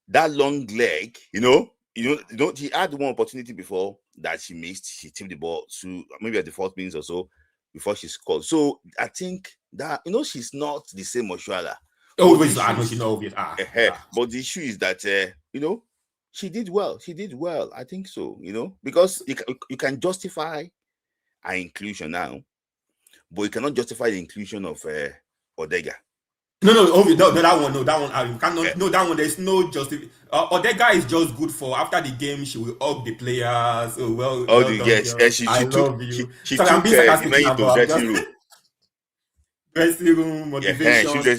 that long leg, she had one opportunity before that she missed. She tipped the ball to maybe at the 4th minute or so before she scored. So I think that she's not the same Oshuala. Always, I know she's not obvious. But the issue is that she did well. She did well. I think so. Because you can justify her inclusion now, but you cannot justify the inclusion of Odega. No, that one. You cannot. No, that one. There's no justification. Odega is just good for after the game. She will hug the players. Oh well. She took you. She took the dressing room motivation. She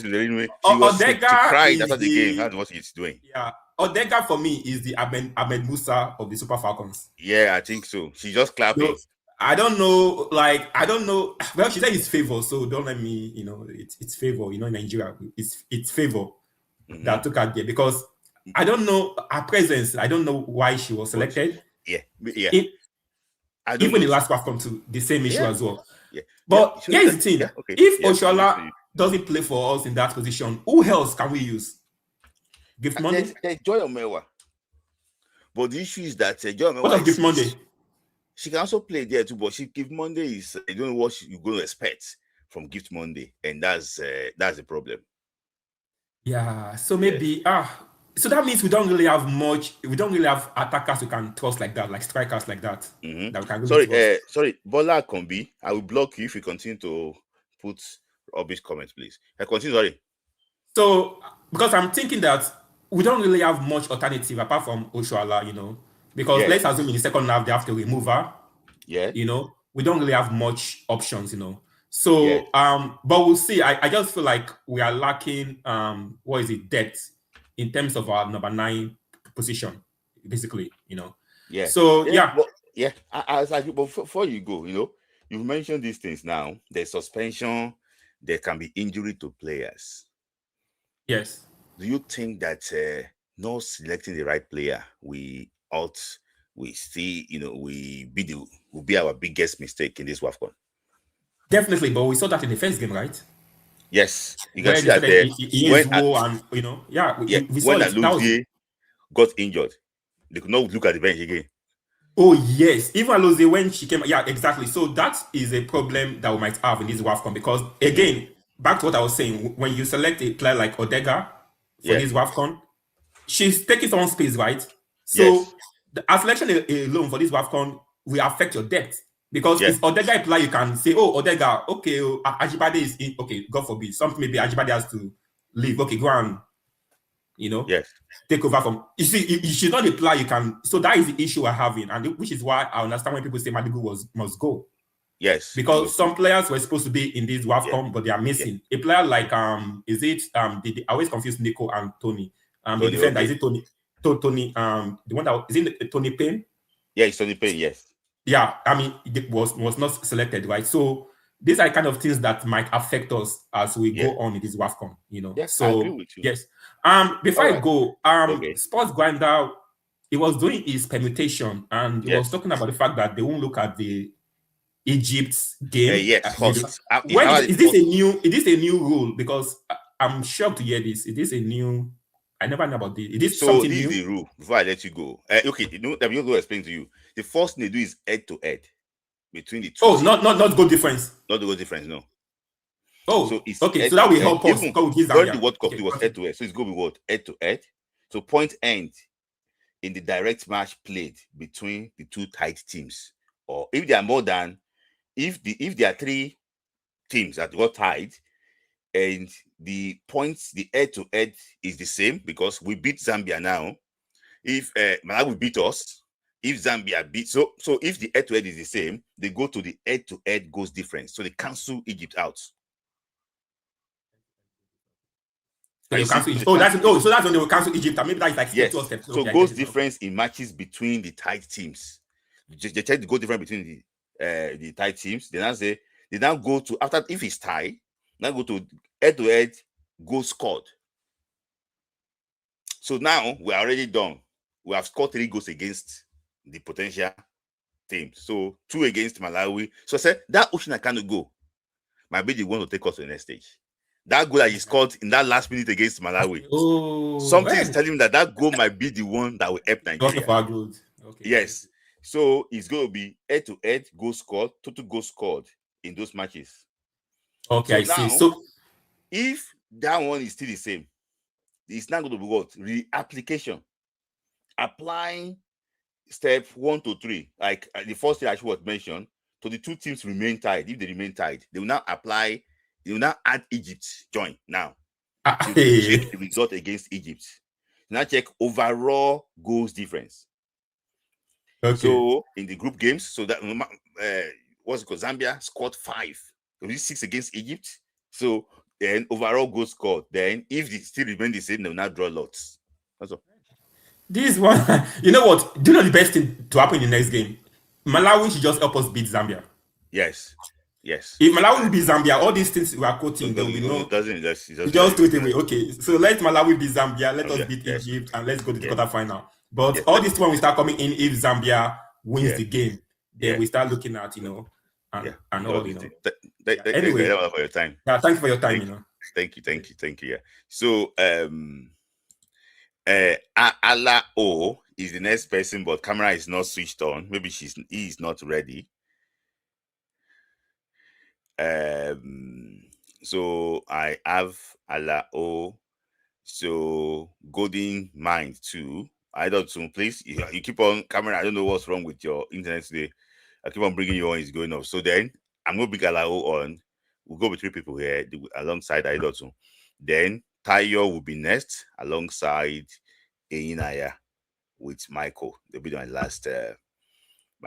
cried after the game. That's what she's doing. Yeah, Odega for me is the Ahmed Musa of the Super Falcons. Yeah, I think so. She's just clapping. No, I don't know. Well, she said it's favor, so don't let me. It's favor. In Nigeria, it's favor that took her there because I don't know her presence. I don't know why she was selected. Yeah. Even the last WAFCON to the same issue as well. Yeah. But here's the thing: if Oshuala doesn't play for us in that position, who else can we use? Gift Monday? There's Joy Omewa. But the issue is that Joy Omewa. What of Gift Monday? She can also play there too, but Gift Monday is I don't know what you're going to expect from Gift Monday, and that's the problem. Yeah. So maybe so that means we don't really have much. We don't really have attackers who can trust like that, like strikers like that. That we can sorry, Bola Kombi. I will block you if you continue to put rubbish comments, please. Continue. Sorry. So because I'm thinking that we don't really have much alternative apart from Oshuala, because let's assume in the second half they have to remove her. Yeah. We don't really have much options, So, but we'll see. I just feel like we are lacking depth in terms of our number 9 position, basically, Yeah. So As before you go, you've mentioned these things now. There's suspension, there can be injury to players. Yes. Do you think that not selecting the right player, we see, will be our biggest mistake in this WAFCON? Definitely, but we saw that in the first game, right? Yes, you can see that there. When Aluzie got injured, they could not look at the bench again. Oh yes, even Aluzie when she came, yeah, exactly. So that is a problem that we might have in this WAFCON because again, back to what I was saying, when you select a player like Odega for this WAFCON, she's taking some space, right? So our selection alone for this WAFCON will affect your depth. Because if Odega player, you can say, oh, Odega, okay, Ajibade is in, okay, God forbid. Something maybe Ajibade has to leave. Okay, go on, take over from. You see, if she's not a player, you can. So that is the issue we're having, and which is why I understand when people say Madibu must go. Yes. Because some players were supposed to be in this WAFCON, but they are missing. A player like I always confuse Nico and Tony. The defender, is it Tony? Tony, the one that is it Tony Payne? Yeah, it's Tony Payne, yes. Yeah, I mean, it was not selected, right? So these are kind of things that might affect us as we go on in this WAFCON, Yes, so I agree with you. Yes. Before I go, Sports Grinder, he was doing his permutation and he was talking about the fact that they won't look at the Egypt's game. Is this a new rule? Because I'm shocked to hear this. It is a new. I never know about this. It is something new. So this is the rule. Before I let you go, okay, I'm going to explain to you. The first thing they do is head-to-head between the two. Oh, not goal difference. Not the goal difference, no. Oh, so it's okay. So that will help us. During the World Cup, it was head-to-head. So it's going to be what? Head-to-head. So point end in the direct match played between the two tied teams, or if there are more than, if there are 3 teams that got tied, and the points, the head-to-head is the same because we beat Zambia now. If Malawi beat us, if Zambia beat, so if the head-to-head is the same, they go to the head-to-head goals difference. So they cancel Egypt out. So that's when they will cancel Egypt. And maybe that is like step 2 or step 3. So goals difference in matches between the tied teams. They check the goal difference between the tied teams. They now go to, after, if it's tied, now go to head-to-head goals scored. So now we're already done. We have scored 3 goals against the potential team. So 2 against Malawi. So I said that Ocean cannot go. Might be the one to take us to the next stage. That goal that he scored in that last minute against Malawi. Something is telling me that goal might be the one that will help Nigeria. Okay. Yes. So it's going to be head-to-head goals scored, total goals scored in those matches. Okay, so I see. So if that one is still the same, it's not going to be what? Reapplication. Applying step 1 to 3, like the first thing I should mention, so the 2 teams remain tied. If they remain tied, they will now apply, they will now add Egypt join now. To check the result against Egypt. Now check overall goals difference. Okay. So in the group games, so that what's it called? Zambia scored 5. So 6 against Egypt. So then overall goals scored. Then if they still remain the same, they will now draw lots. That's all. This one, you know what? Do you know the best thing to happen in the next game? Malawi should just help us beat Zambia. Yes. If Malawi beat Zambia, all these things we are quoting, there will be no. Just do it away. Okay, so let Malawi beat Zambia, let us beat Egypt, and let's go to the quarterfinal. But all this when we start coming in, if Zambia wins the game, then we start looking at and all. Thank anyway, you for your time. Yeah, thank you for your time. Thank you. Yeah. So Ala O is the next person, but camera is not switched on. Maybe he is not ready. So I have Ala O. So Golden Mind too. I don't know. Please, you keep on camera. I don't know what's wrong with your internet today. I keep on bringing you on. It's going off. So then I'm gonna bring Ala O on. We'll go with 3 people here alongside Idotu. Then Tayo will be next alongside Einaya with Michael. They'll be my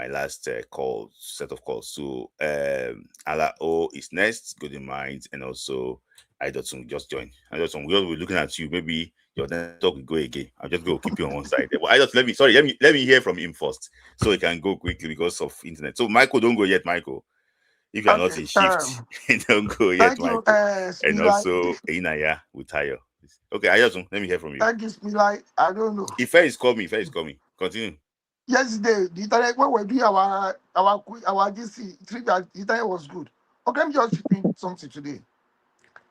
last call, set of calls. So Ala O is next, Good in Minds, and also Idotun just joined. Idotun, we're looking at you. Maybe your network will go again. I'm just going to keep you on one side. But Idotun, let me hear from him first, so he can go quickly because of internet. So Michael, don't go yet, Michael. If you're not in shift, don't go yet, Thank you, Michael. And Smilai. also Inaya with Tayo. Okay, Idotun, let me hear from you. Thank you, Smilai. I don't know. If Fair is coming, Continue. Yesterday, the internet when we do our GC trivia, the internet was good. Okay, let me just explain something today.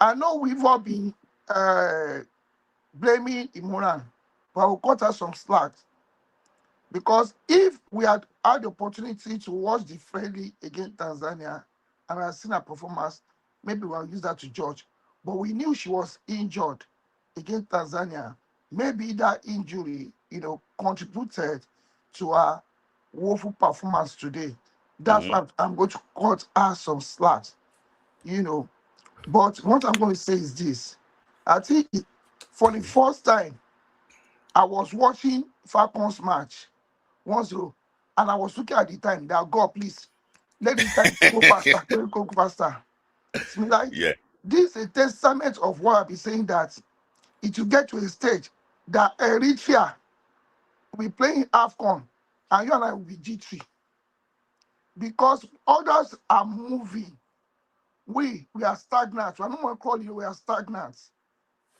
I know we've all been blaming Imran, but we'll cut us some slack. Because if we had the opportunity to watch the friendly against Tanzania and I seen her performance, maybe we'll use that to judge. But we knew she was injured against Tanzania. Maybe that injury, contributed to her woeful performance today. That's why I'm going to cut her some slack. But what I'm going to say is this. I think for the first time, I was watching Falcons match 1-0, and I was looking at the time that, God, please, let this time go faster, go faster. Yeah. This is a testament of what I've been saying, that it will get to a stage that Eritrea will be playing AFCON, and you and I will be G3. Because others are moving. We are stagnant. I don't want to call it, we are stagnant.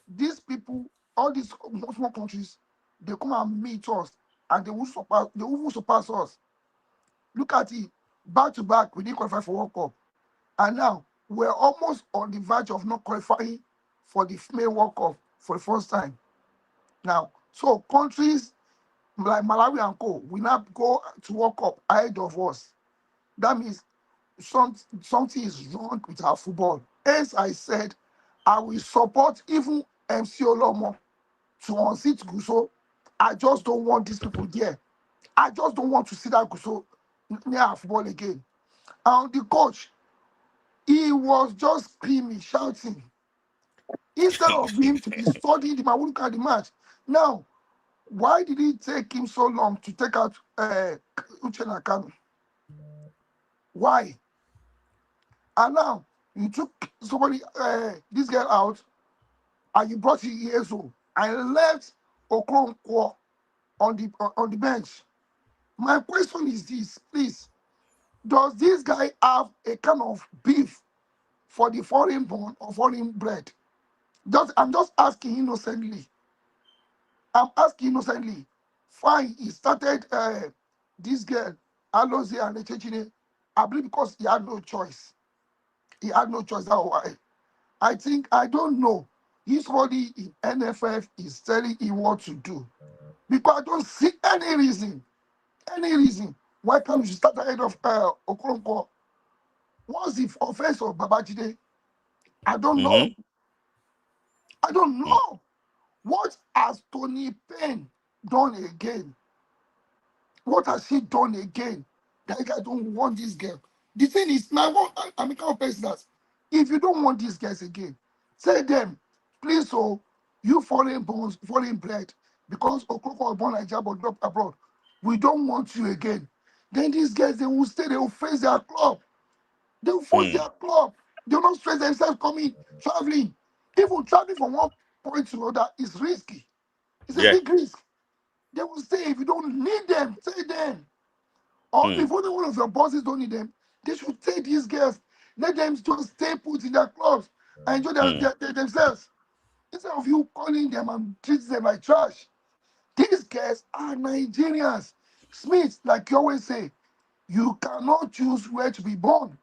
These people, all these small countries, they come and meet us, and they will surpass us. Look at it, back to back, we didn't qualify for World Cup. And now we're almost on the verge of not qualifying for the female World Cup for the first time. Now, so countries like Malawi and Co. will not go to World Cup ahead of us. That means something is wrong with our football. As I said, I will support even MC Olomo to unseat Guso. I just don't want these people there. I just don't want to see that Guso near our football again. And the coach, he was just screaming, shouting. Instead of him to be studying the man, look at the match. Now, why did it take him so long to take out Uchenna Kanu? Why? And now you took somebody, this girl out, and you brought Yezo and left Okonkwo on the bench. My question is this, please. Does this guy have a kind of beef for the foreign born or foreign bred? I'm just asking innocently. Fine, he started this girl, Alozie and Echechine, I believe because he had no choice. That's why. I don't know. If somebody in NFF is telling him what to do. Because I don't see any reason why can't you start ahead of Okonkwo. What's the offense of Babajide? I don't know. I don't know. What has Tony Payne done again? What has he done again? That I don't want this girl. The thing is, now I'm a kind of person that if you don't want these guys again, say them, please, so you foreign bred, because Okonkwo was born Nigeria but grew up abroad. We don't want you again. Then these guys, they will stay, they will face their club. They will force their club. They will not stress themselves coming, traveling. Even traveling from one point to another is risky. It's a big risk. They will say, if you don't need them, say them. Or if only one of your bosses don't need them, they should take these girls. Let them just stay put in their clubs and enjoy themselves. Instead of you calling them and treating them like trash. These girls are Nigerians. Smith, like you always say, you cannot choose where to be born.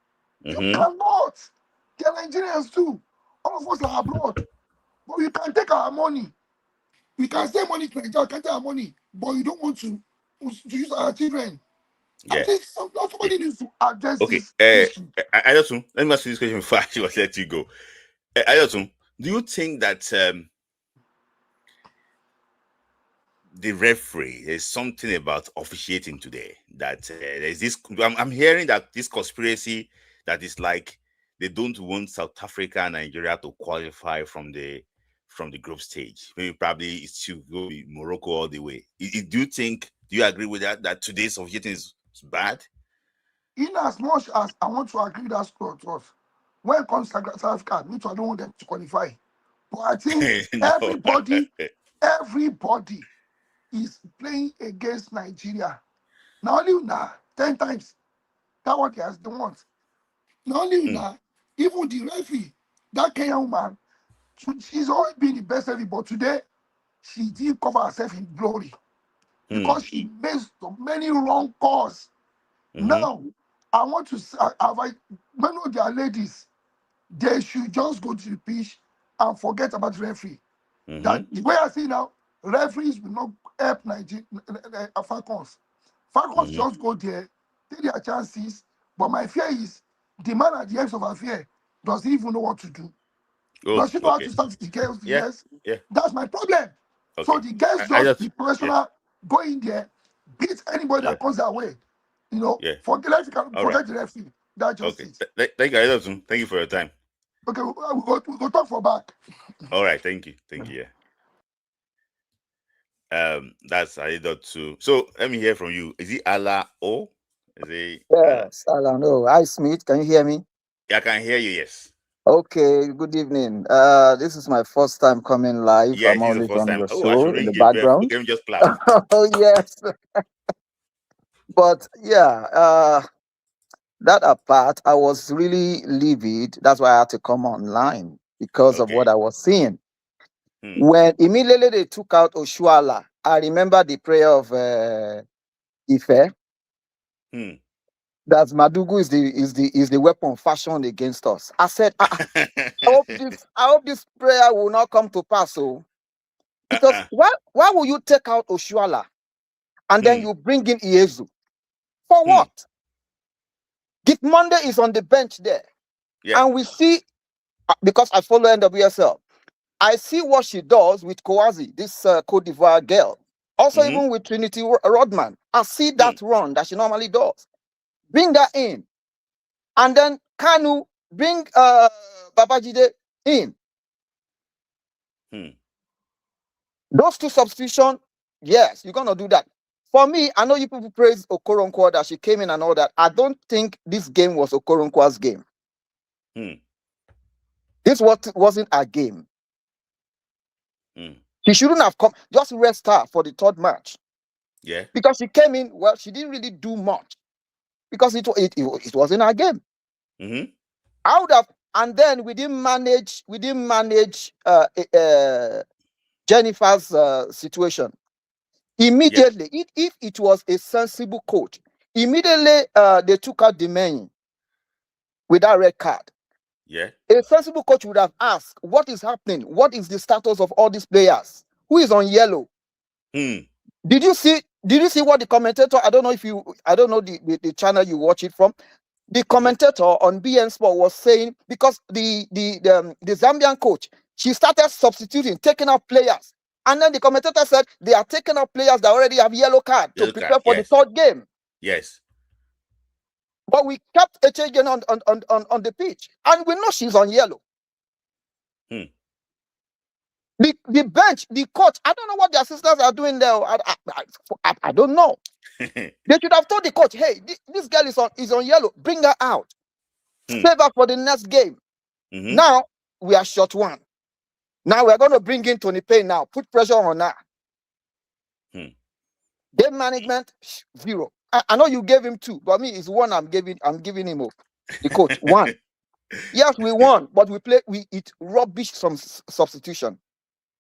You cannot. They're Nigerians too. All of us are abroad. But you can take our money. We can send money to Nigeria, can take our money, but you don't want to use our children. Yeah. I think somebody needs to address this issue. Ayosun, let me ask you this question before I was let you go. Ayosun, do you think that the referee, there's something about officiating today that there's this? I'm hearing that this conspiracy that is like they don't want South Africa and Nigeria to qualify from the group stage. Maybe probably it should go Morocco all the way. Do you agree with that? That today's officiating is It's bad. In as much as I want to agree that score to us, when it comes to South Africa, me too, I don't want them to qualify. But I think No. everybody is playing against Nigeria. Not only now, 10 times. That's what they want. Not only now, even the referee, that Kenyan woman, she's always been the best referee, but today she didn't cover herself in glory because she made so many wrong calls. Now, I want to many of their ladies, they should just go to the pitch and forget about referee. That the way I see now, referees will not help Nigeria Falcons. Falcons just go there, take their chances. But my fear is the man at the end of our fear doesn't even know what to do. Does he know how to start the girls? Yes. That's my problem. Okay. So the girls just be professional, go in there, beat anybody that comes their way. You know, forget the referee. That's just it. Thank you. Thank you for your time. Okay, we'll go talk for back. All right, thank you. That's Adedotu. So let me hear from you. Is it Allah O? Yes, Alan O. Hi, Smith. Can you hear me? Yeah, I can hear you. Yes. Okay. Good evening. This is my first time coming live. Yeah, I'm always on your show in the background. Let me just clap. Oh yes. But yeah, that apart, I was really livid. That's why I had to come online because of what I was seeing. When immediately they took out Oshuala, I remember the prayer of Ife. That Madugu is the weapon fashioned against us. I said, I hope this prayer will not come to pass. So, because why will you take out Oshuala and then you bring in Iezu? For what? Git Monday is on the bench there, and we see, because I follow NWSL, I see what she does with Kouazi, this Cote d'Ivoire girl. Also, even with Trinity Rodman, I see that run that she normally does. Bring that in. And then Kanu, bring Babajide in. Those two substitutions, yes, you're going to do that. For me, I know you people praise Okoronkwo that she came in and all that. I don't think this game was Okoronkwo's game. This wasn't a game. She shouldn't have come. Just rest her for the third match. Yeah. Because she came in, well, she didn't really do much. Because it wasn't our game. I would have, and then we didn't manage Jennifer's situation. Immediately, if it was a sensible coach, immediately they took out the man with that red card. Yeah. A sensible coach would have asked, what is happening? What is the status of all these players? Who is on yellow? Did you see what the commentator, I don't know the channel you watch it from. The commentator on BN Sport was saying, because the Zambian coach, she started substituting, taking out players. And then the commentator said they are taking out players that already have yellow card to prepare for the third game. Yes. But we kept Echegen on the pitch. And we know she's on yellow. The bench, the coach, I don't know what the assistants are doing there. I don't know. They should have told the coach, hey, this girl is on yellow. Bring her out. Save her for the next game. Now, we are short one. Now, we're going to bring in Tony Payne now. Put pressure on her. Game management, 0. I know you gave him 2, but me, it's 1 I'm giving him up. The coach, 1. Yes, we won, but it rubbish some substitution.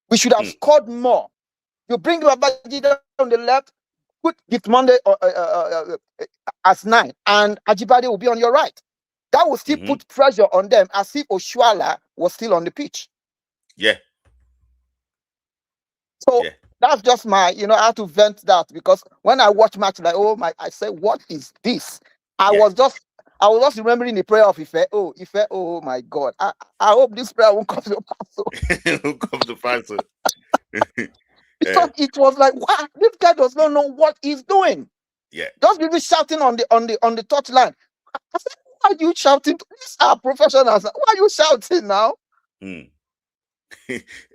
We should have scored more. You bring Babajide on the left, put Gitmonde as 9, and Ajibade will be on your right. That will still put pressure on them as if Oshuala was still on the pitch. Yeah. So that's just my, I have to vent that, because when I watch match, like, I say, what is this? I was just remembering the prayer of Ife. Ife, oh my God. I hope this prayer won't come to pass. Won't come to pass. Because it was like, wow, this guy does not know what he's doing. Yeah. Just be shouting on the touchline. I said, why are you shouting? These are professionals. Why are you shouting now?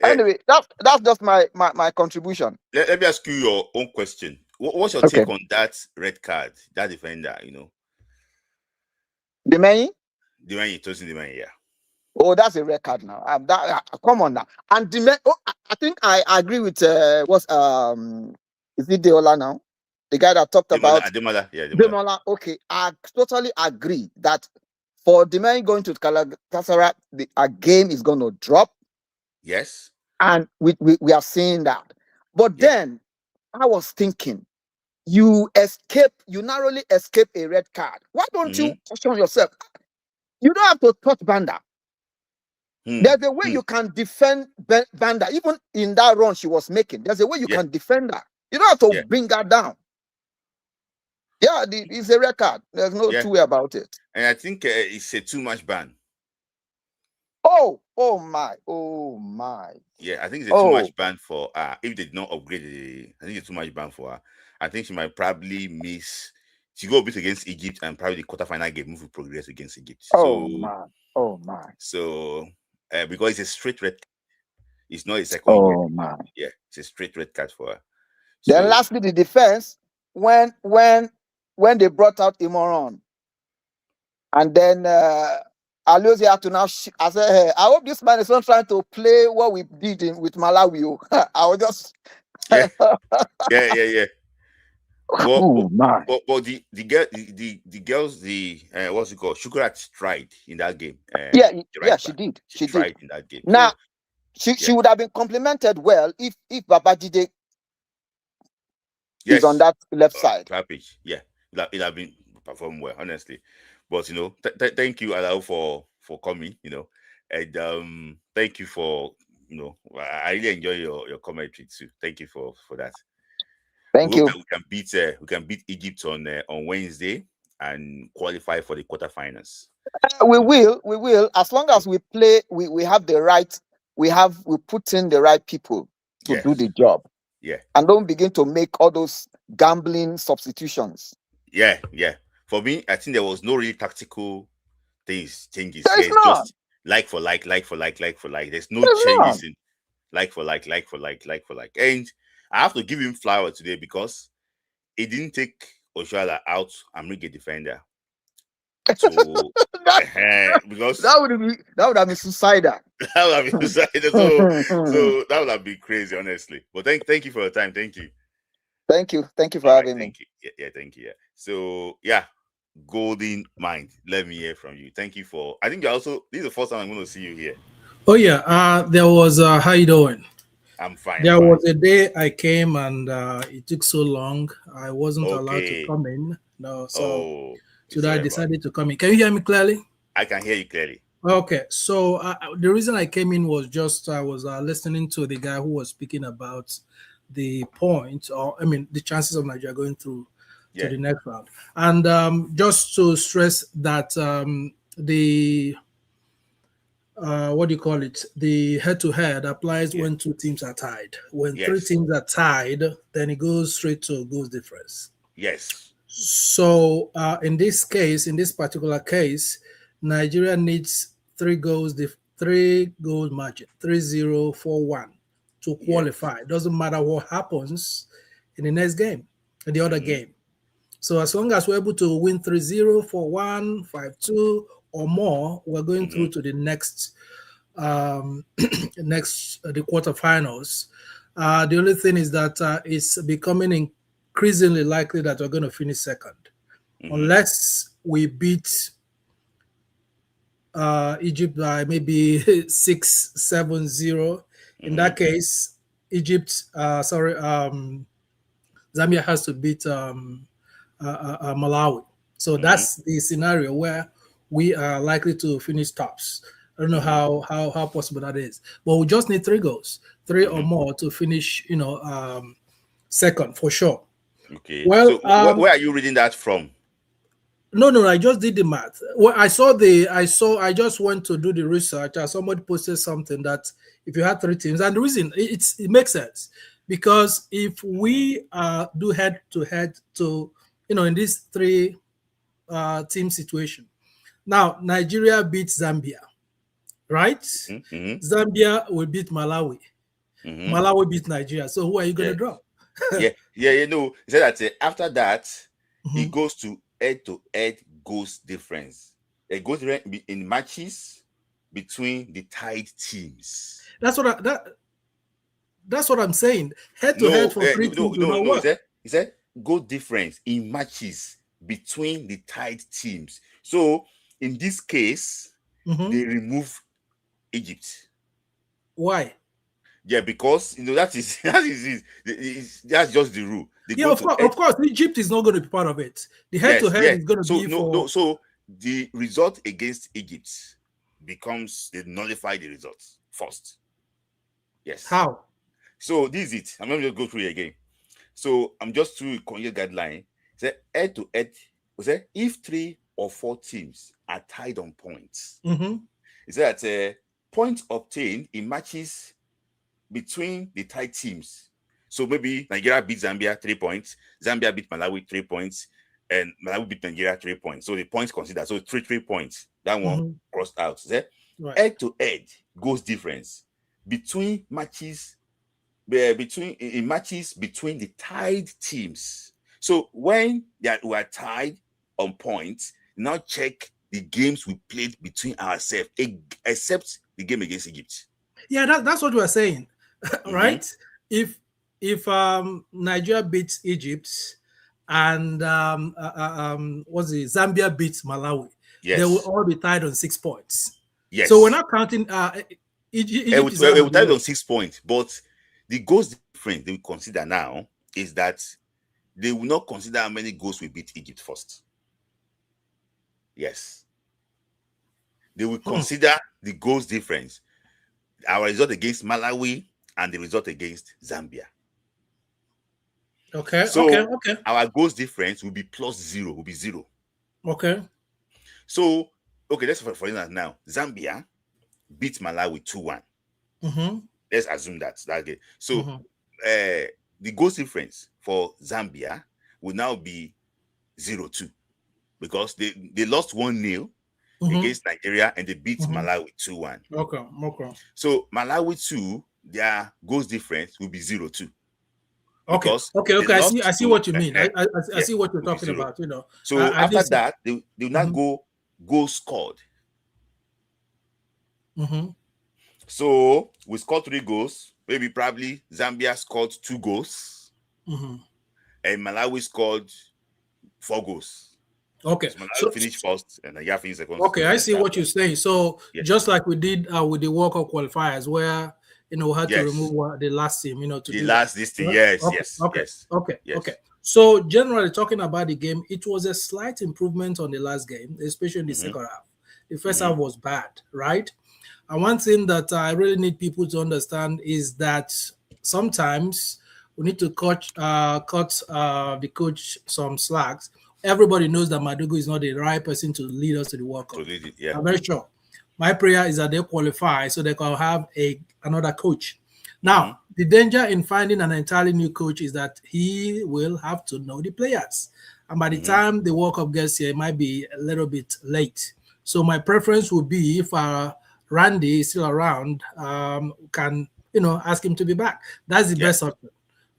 Anyway, that's just my contribution. Let me ask you your own question. What's your take on that red card? That defender, you know, the man tossing the man, yeah. Oh, that's a red card now. Come on now. And the man, I think I agree with what's is it Deola now? The guy that talked about Demola, yeah, Demola. Okay, I totally agree that for the man going to Galatasaray, a game is going to drop. Yes. And we are seeing that. But then I was thinking, you narrowly escape a red card. Why don't you question yourself? You don't have to touch Banda. There's a way you can defend Banda, even in that run she was making. There's a way you can defend her. You don't have to bring her down. Yeah, it's a record. There's no two way about it. And I think it's a too much ban. Oh my. Yeah, I think it's a too much ban for if they did not upgrade I think it's too much ban for her. I think she might probably miss. She go a bit against Egypt and probably the quarterfinal game move will progress against Egypt. Oh my. So because it's a straight red, it's not a second. Oh my. Yeah, it's a straight red card for her. Then lastly, the defense when they brought out Imoran, and then Alozie had to now. I said, hey, I hope this man is not trying to play what we did with Malawi. I was just yeah. Oh my! But the girls, what's it called? Shukrat tried in that game. She did. She tried did in that game. Now, she would have been complimented well if Babajide is on that left side. Package. Yeah, it have been performed well, honestly. But you know, thank you, Alao, for coming. You know, and thank you for I really enjoy your commentary too. Thank you for that. Thank you. We can beat Egypt on Wednesday and qualify for the quarterfinals. We will. As long as we play, we have the right. We put in the right people to do the job. Yeah. And don't begin to make all those gambling substitutions. Yeah. For me, I think there was no really tactical changes. There's it's just like for like. There's no changes in like for like. And I have to give him flower today because he didn't take Oshoala out and make a defender. So because that would have been suicidal. That would have been suicidal. So that would have been crazy, honestly. But thank you for your time. Thank you. Thank you for having me. Yeah, thank you. Yeah. So Golden Mind. Let me hear from you. Thank you for. I think this is the first time I'm going to see you here. Oh yeah. There was how you doing? I'm fine. There was a day I came and it took so long. I wasn't allowed to come in. No, so today I decided to come in. Can you hear me clearly? I can hear you clearly. Okay, so the reason I came in was just I was listening to the guy who was speaking about the point, the chances of Nigeria going through to the next round, and just to stress that the the head-to-head applies when two teams are tied. When three teams are tied, then it goes straight to goals difference. Yes. So in this particular case, Nigeria needs 3 goals margin, 3-0, 4-1 to qualify. Doesn't matter what happens in the next game, in the other game. So as long as we're able to win 3-0, 4-1, 5-2 or more, we're going through to the next the quarterfinals. The only thing is that it's becoming increasingly likely that we're going to finish second, unless we beat Egypt by maybe 6-7-0. In that case, Zambia has to beat Malawi. So that's the scenario where we are likely to finish tops. I don't know how possible that is, but we just need 3 goals, 3 or more to finish, second for sure. Okay. Well, so where are you reading that from? No, I just did the math. Well, I just went to do the research, and somebody posted something that if you had 3 teams, and the reason it makes sense, because if we do head to head to, in this 3 team situation, now Nigeria beats Zambia, right? Zambia will beat Malawi. Malawi beat Nigeria. So who are you going to drop? You know, he said that after that, it goes to head-to-head goals difference. It goes in matches between the tied teams. That's what I'm saying. Head-to-head for three teams will not work. He said goal difference in matches between the tied teams. So in this case, they remove Egypt. Why? Yeah, because that's just the rule. Of course, Egypt is not going to be part of it. The head-to-head is going to be so the result against Egypt becomes they nullify the results first. Yes. How? So this is it. I'm not going to go through it again. So I'm just through Konye's guideline. Say head-to-head. Say if 3 or 4 teams are tied on points, it said that points obtained in matches between the tied teams. So maybe Nigeria beat Zambia 3 points, Zambia beat Malawi 3 points, and Malawi beat Nigeria 3 points. So the points considered. So 3 points. That one crossed out. Head-to-head goes difference between matches between the tied teams. So when we are tied on points, now check the games we played between ourselves, except the game against Egypt. Yeah, that's what we are saying, right? If Nigeria beats Egypt and Zambia beats Malawi, they will all be tied on 6 points. Yes. So we're not counting Egypt. We're tied on 6 points, but the goals difference they will consider now is that they will not consider how many goals we beat Egypt first. Yes. They will consider the goals difference, our result against Malawi and the result against Zambia. Okay. So our goals difference will be +0, will be 0. Okay. So, let's for instance now, Zambia beat Malawi 2-1. Let's assume that's game. So the goals difference for Zambia will now be 0-2 because they lost 1-0 against Nigeria and they beat Malawi 2-1. Okay. So Malawi 2, their goals difference will be 0-2. Okay. I see what you mean. I see what you're talking about. So after that, they will not go goals scored. So we scored 3 goals. Maybe probably Zambia scored 2 goals, and Malawi scored 4 goals. Okay, so Malawi finished first, and Nigeria finished second. Okay, I see what you're saying. So just like we did with the World Cup qualifiers, where we had to remove the last team, to the last this thing. Yes. Okay. So generally talking about the game, it was a slight improvement on the last game, especially in the second half. The first half was bad, right? And one thing that I really need people to understand is that sometimes we need to cut the coach some slacks. Everybody knows that Madugu is not the right person to lead us to the World Cup. I'm very sure. My prayer is that they qualify so they can have another coach. Now, the danger in finding an entirely new coach is that he will have to know the players. And by the time the World Cup gets here, it might be a little bit late. So my preference would be if Randy is still around, can ask him to be back. That's the best option,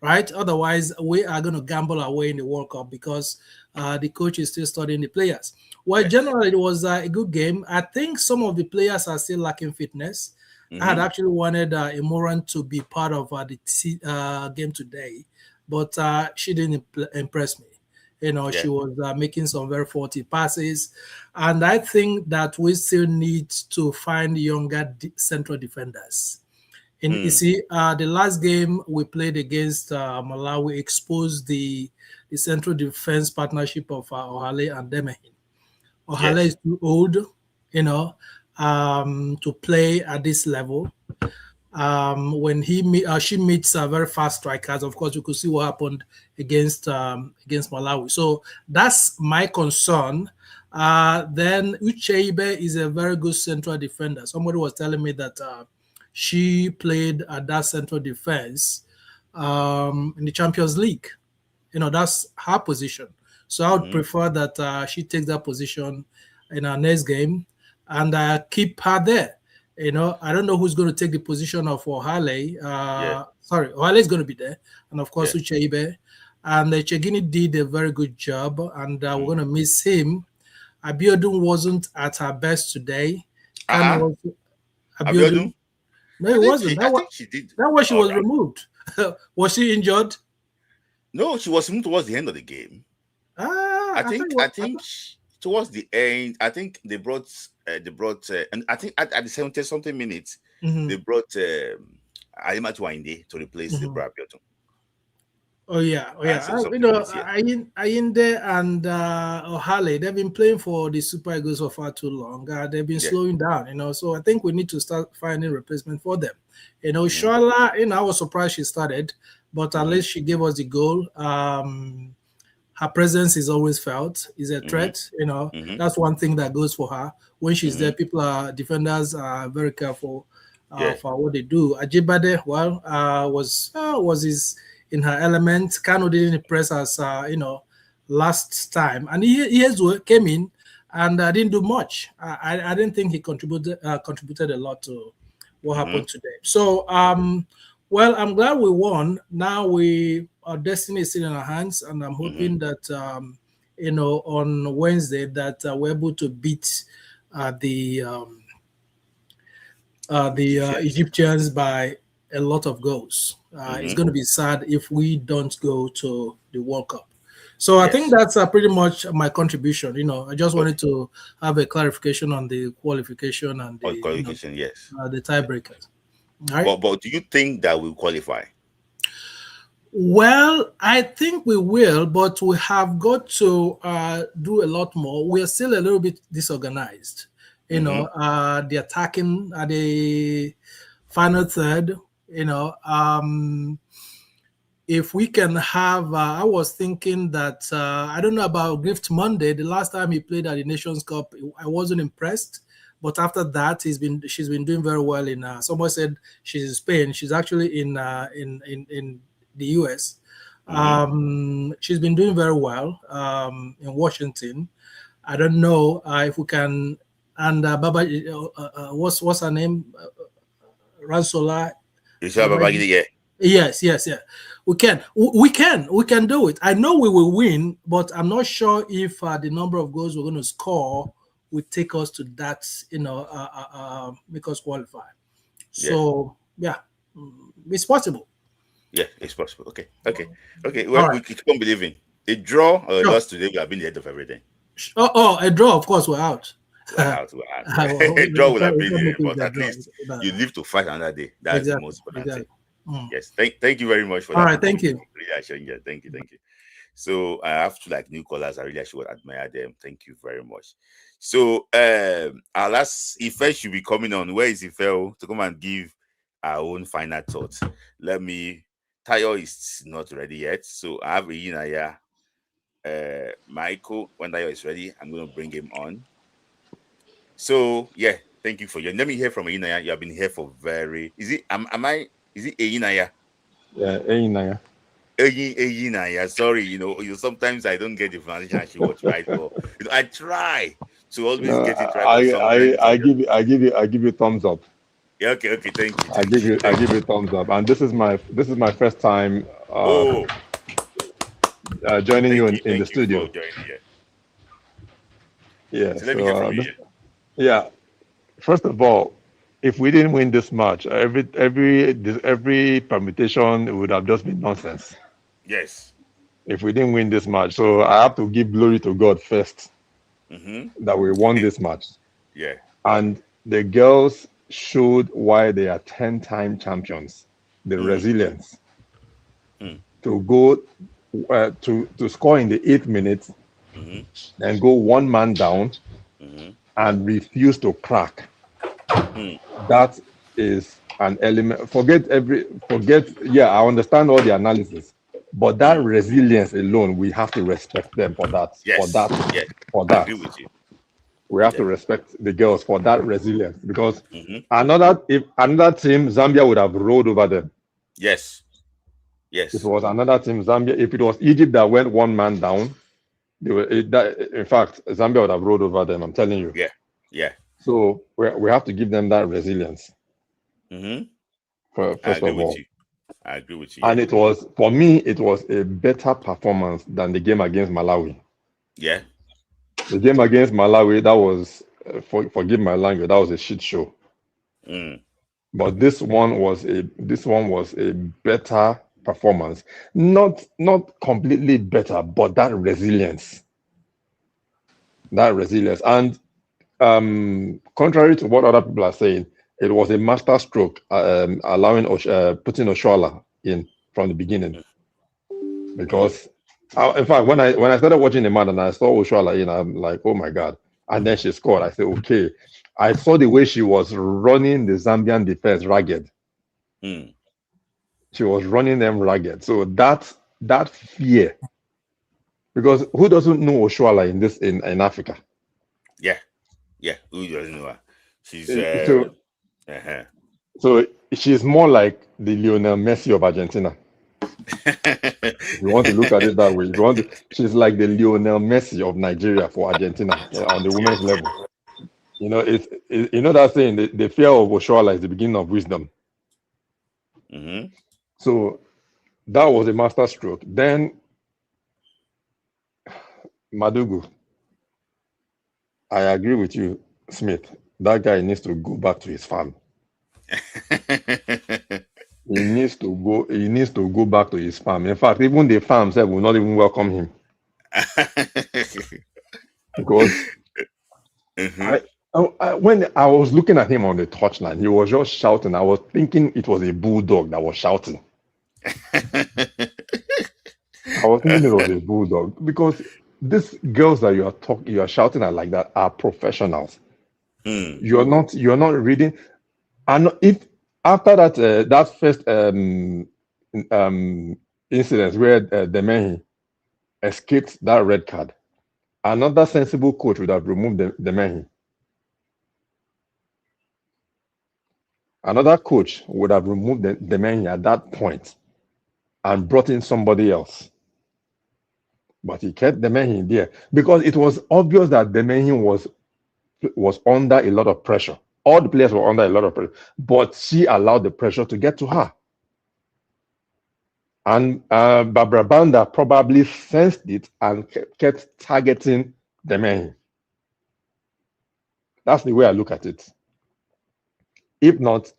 right? Otherwise, we are going to gamble away in the World Cup because the coach is still studying the players. Well, generally, it was a good game. I think some of the players are still lacking fitness. I had actually wanted Imoran to be part of the game today, but she didn't impress me. She was making some very faulty passes. And I think that we still need to find younger central defenders. You see, the last game we played against Malawi exposed the central defense partnership of Ohale and Demehin. Ohale is too old, to play at this level. When she meets very fast strikers, of course, you could see what happened against Malawi. So that's my concern. Then Ucheibe is a very good central defender. Somebody was telling me that she played at that central defense in the Champions League. That's her position. So I would prefer that she takes that position in our next game and keep her there. I don't know who's going to take the position of Ohale. sorry, Ohale is going to be there, and of course Ucheibe. And Chegini did a very good job, and we're going to miss him. Abiodun wasn't at her best today. Abiodun? No, it wasn't. I think she did. That was she was removed. Was she injured? No, she was removed towards the end of the game. I think towards the end, I think they brought, and I think at the 70 something minutes, they brought Alimatu Ainde to replace the Abiodun. Oh yeah. Ayinde and Ohale, they've been playing for the Super Eagles for far too long. They've been slowing down, so I think we need to start finding replacement for them. Shola, I was surprised she started, but at least she gave us the goal. Her presence is always felt, is a threat. That's one thing that goes for her. When she's there, defenders are very careful for what they do. Ajibade, was in her element. Kano didn't impress us, last time, and he came in and didn't do much. I didn't think he contributed a lot to what happened today. So, well, I'm glad we won. Now our destiny is still in our hands, and I'm hoping that on Wednesday that we're able to beat the Egyptians by a lot of goals. It's going to be sad if we don't go to the World Cup. So I think that's pretty much my contribution. I just wanted to have a clarification on the qualification and the the tiebreakers. All right. But do you think that we'll qualify? Well, I think we will, but we have got to do a lot more. We are still a little bit disorganized. The attacking at the final third. If we can have, I was thinking that I don't know about Grift Monday. The last time he played at the Nations Cup, I wasn't impressed. But after that, she's been doing very well in. Someone said she's in Spain. She's actually in the US. She's been doing very well in Washington. I don't know if we can. And Baba, what's her name? Ransola. Yes. We can do it. I know we will win, but I'm not sure if the number of goals we're going to score will take us to that, make us qualify. So it's possible. Yeah, it's possible. Okay. Well, we keep on believing. A draw or a loss today will have been the end of everything. A draw, of course, we're out. We're out. A draw will have been there, but at least you live to fight another day. That's the most important thing. Yes. Thank you very much for that. All right, thank you. Thank you. So I have two new callers. I really should admire them. Thank you very much. So our last Ife should be coming on. Where is Ife to come and give our own final thoughts? Tayo is not ready yet, so I have Iyinaya. Michael, when Tayo is ready, I'm going to bring him on. So thank you for you. Let me hear from Iyinaya. You have been here for is it Iyinaya? Yeah, Iyinaya. Iyinaya. Sorry, sometimes I don't get the pronunciation she was right, but I try to always get it right. I give you thumbs up. Yeah, okay, thank you. I give you thumbs up, and this is my first time joining you in the studio. Yeah. So let me hear from you. Yeah. First of all, if we didn't win this match, every permutation would have just been nonsense. Yes. If we didn't win this match, so I have to give glory to God first that we won this match. Yeah. And the girls showed why they are 10-time champions. The resilience to go to score in the 8th minute and go one man down and refuse to crack. That is an element. I understand all the analysis, but that resilience alone, we have to respect them for that. Yes. For that. I agree with you. We have to respect the girls for that resilience, because if another team, Zambia would have rolled over them. Yes. If it was another team, Zambia, if it was Egypt that went one man down, in fact, Zambia would have rolled over them. I'm telling you. Yeah. So we have to give them that resilience. I First agree of all. with you. I agree with you. And it was, for me, it was a better performance than the game against Malawi. Yeah. The game against Malawi, that was, forgive my language, that was a shit show. But this one was a better performance. Not completely better, but that resilience. And contrary to what other people are saying, it was a master stroke, allowing putting Oshoala in from the beginning. Because in fact, when I started watching the match and I saw Oshoala in, I'm like, oh my God. And then she scored. I said, okay. I saw the way she was running the Zambian defense ragged. She was running them ragged. So that fear, because who doesn't know Oshoala in Africa? Yeah. Who doesn't know her? She's so she's more like the Lionel Messi of Argentina. If you want to look at it that way, she's like the Lionel Messi of Nigeria for Argentina on the women's level. You know, you know that saying, the fear of Oshoala is the beginning of wisdom. So that was a master stroke. Then Madugu, I agree with you, Smith. That guy needs to go back to his farm. He needs to go back to his farm. In fact, even the farm said will not even welcome him. Because when I was looking at him on the touchline, he was just shouting. I was thinking it was a bulldog that was shouting. I was thinking it was a bulldog, because these girls that you are shouting at like that are professionals. You're not reading. And if after that first incident where Demehi escaped that red card, another sensible coach would have removed Demehi. Another coach would have removed Demehi at that point and brought in somebody else. But he kept Demehi there because it was obvious that Demehi was under a lot of pressure. All the players were under a lot of pressure, but she allowed the pressure to get to her. And Barbara Banda probably sensed it and kept targeting Demehi. That's the way I look at it. If not,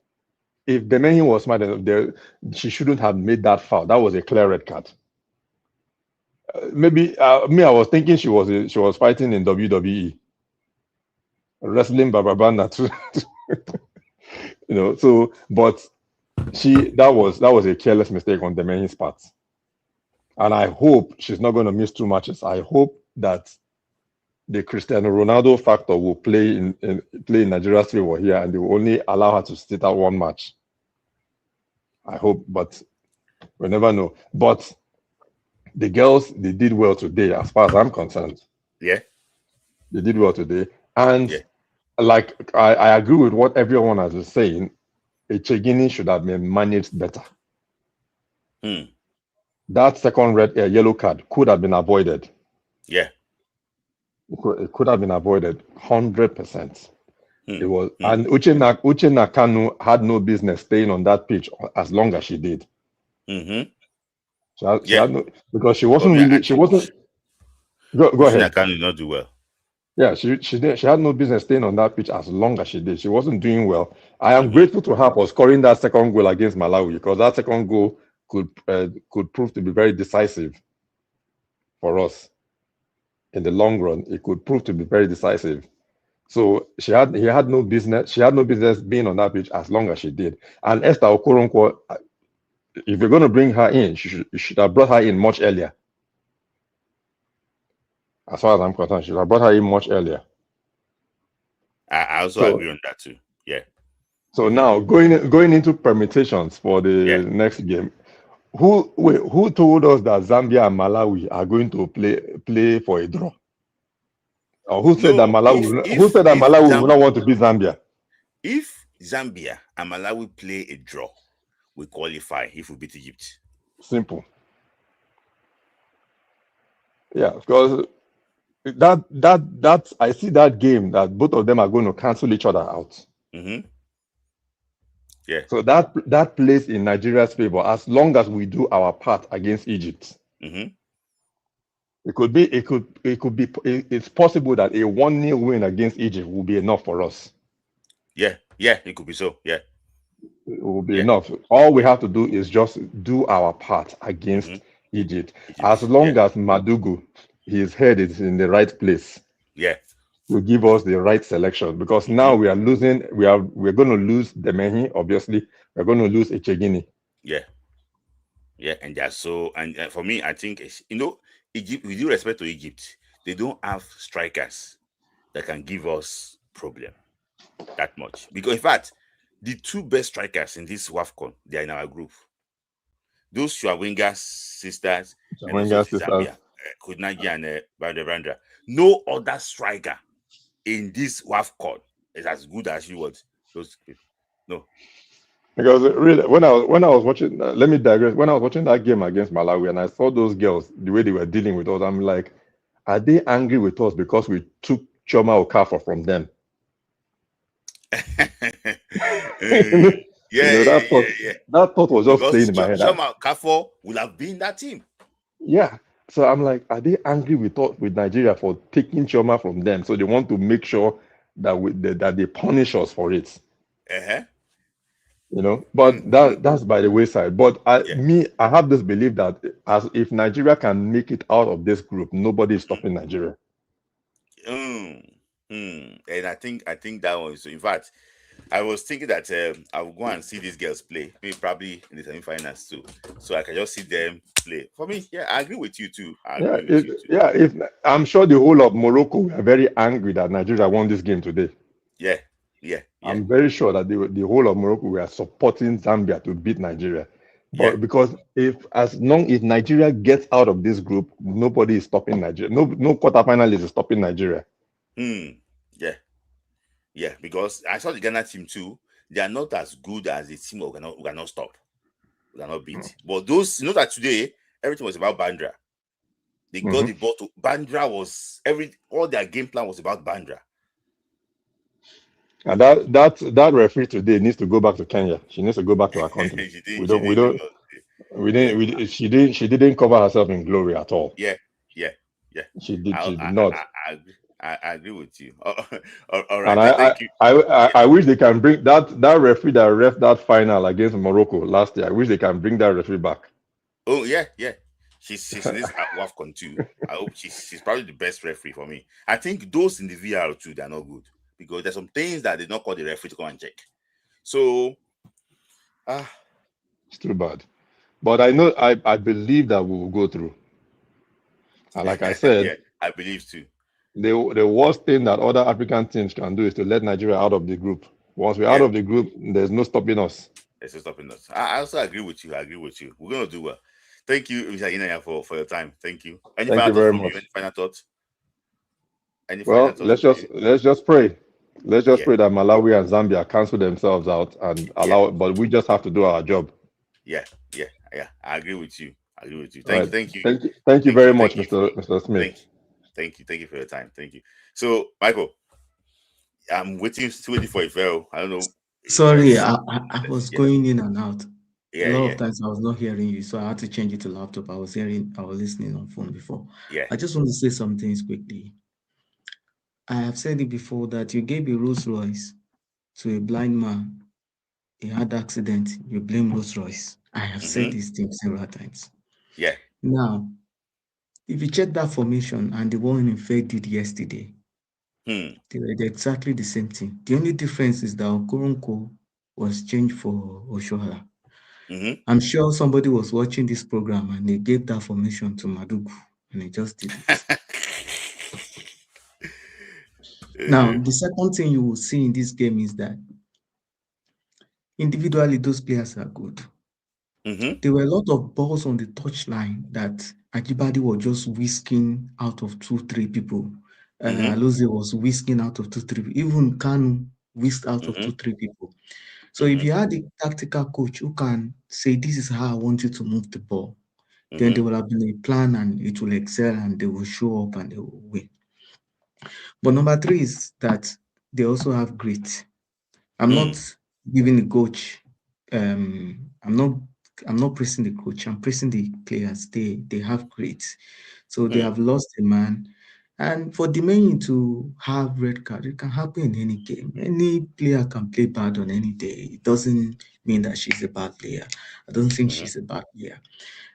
if Demehi was smart enough, she shouldn't have made that foul. That was a clear red card. Maybe I was thinking she was fighting in WWE, wrestling Barbara Banda too. You know, so but that was a careless mistake on Demehi's part. And I hope she's not going to miss 2 matches. I hope that the Cristiano Ronaldo factor will play in Nigeria's favor here, and they will only allow her to sit out 1 match. I hope, but we never know. But the girls, they did well today, as far as I'm concerned. Yeah. They did well today. And like I agree with what everyone has been saying, Echegini should have been managed better. That second yellow card could have been avoided. Yeah. It could have been avoided 100%. It was, and Uchenna Kanu had no business staying on that pitch as long as she did. She had no, because she wasn't really. She wasn't. Go ahead. Kanu did not do well. Yeah, she had no business staying on that pitch as long as she did. She wasn't doing well. I am grateful to her for scoring that second goal against Malawi, because that second goal could prove to be very decisive for us. In the long run, it could prove to be very decisive. So he had no business being on that pitch as long as she did. And Esther Okoronkwo, if you're going to bring her in, you should have brought her in much earlier. As far as I'm concerned, she should have brought her in much earlier. I also agree on that too. Yeah. So now going into permutations for the next game, who told us that Zambia and Malawi are going to play for a draw? Or who said that Malawi will not want to beat Zambia? If Zambia and Malawi play a draw, we qualify if we beat Egypt. Simple. Yeah, because that I see that game that both of them are going to cancel each other out. Yeah. So that plays in Nigeria's favor as long as we do our part against Egypt. It's possible that a 1-0 win against Egypt will be enough for us. Yeah, it could be so. Yeah. It will be enough. All we have to do is just do our part against Egypt. As long as Madugu, his head is in the right place. Yeah. To give us the right selection, because now we are losing. We're going to lose Demehi. Obviously, we're going to lose Echegini. Yeah. And that's so. And for me, I think Egypt. With due respect to Egypt, they don't have strikers that can give us problem that much. Because in fact, the two best strikers in this WAFCON, they are in our group. Those Shawinga sisters and also Zambia, Kudnaji and Bandra. No other striker in this WAFCON is as good as you was. Those people. No. Because really, when I was watching, let me digress. When I was watching that game against Malawi and I saw those girls, the way they were dealing with us, I'm like, are they angry with us because we took Choma Okafor from them? That thought was just playing in my head. Choma Okafor would have been that team. Yeah. So I'm like, are they angry with Nigeria for taking Choma from them? So they want to make sure that they punish us for it. But that's by the wayside. But I have this belief that if Nigeria can make it out of this group, nobody is stopping Nigeria. And I think that one. So in fact, I was thinking that I will go and see these girls play, maybe probably in the semi-finals too, so I can just see them play. For me, I agree with you too. If I'm sure the whole of Morocco are very angry that Nigeria won this game today. Yeah. I'm very sure that the whole of Morocco were supporting Zambia to beat Nigeria. But because if Nigeria gets out of this group, nobody is stopping Nigeria. No quarterfinalist is stopping Nigeria. Yeah, because I saw the Ghana team too. They are not as good as the team who cannot stop. We cannot beat. But those, that today, everything was about Bandra. They got the ball to Bandra. All their game plan was about Bandra. And that referee today needs to go back to Kenya. She needs to go back to her country. She didn't cover herself in glory at all. Yeah. She did not. I agree with you. All right. And I wish they can bring that referee that ref that final against Morocco last year. I wish they can bring that referee back. Oh yeah. She's in this at WAFCON too. I hope she's probably the best referee for me. I think those in the VR too, they're not good because there's some things that they don't call the referee to come and check. So it's too bad. But I believe that we will go through. And like I said, I believe too. The worst thing that other African teams can do is to let Nigeria out of the group. Once we're out of the group, there's no stopping us. There's no stopping us. I also agree with you. We're going to do well. Thank you, Mr. Inaya, for your time. Thank you. Thank you very much. Any final thoughts? Let's just pray. Let's just pray that Malawi and Zambia cancel themselves out and allow. But we just have to do our job. Yeah. I agree with you. Thank you. Thank you very much, Mr. Smith. Thank you for your time. Thank you. So, Michael, I'm still waiting for a fail. I don't know. Sorry, I was going in and out. A lot of times I was not hearing you, so I had to change it to laptop. I was listening on phone before. I just want to say some things quickly. I have said it before that you gave a Rolls Royce to a blind man. He had an accident. You blame Rolls Royce. I have said these things several times. Yeah. Now, if you check that formation and the one in Fair did yesterday, they were exactly the same thing. The only difference is that Okoronko was changed for Oshoala. I'm sure somebody was watching this program and they gave that formation to Madugu and he just did it. Now, the second thing you will see in this game is that individually, those players are good. There were a lot of balls on the touchline that Ajibade was just whisking out of 2-3 people. Alozie was whisking out of 2-3 people. Even Kanu whisked out of 2-3 people. So if you had a tactical coach who can say, this is how I want you to move the ball, then there will have been a plan and it will excel and they will show up and they will win. But number 3 is that they also have grit. I'm not giving the coach I'm not praising the coach. I'm praising the players. They have great. So they have lost a man. And for the men to have red card, it can happen in any game. Any player can play bad on any day. It doesn't mean that she's a bad player. I don't think she's a bad player.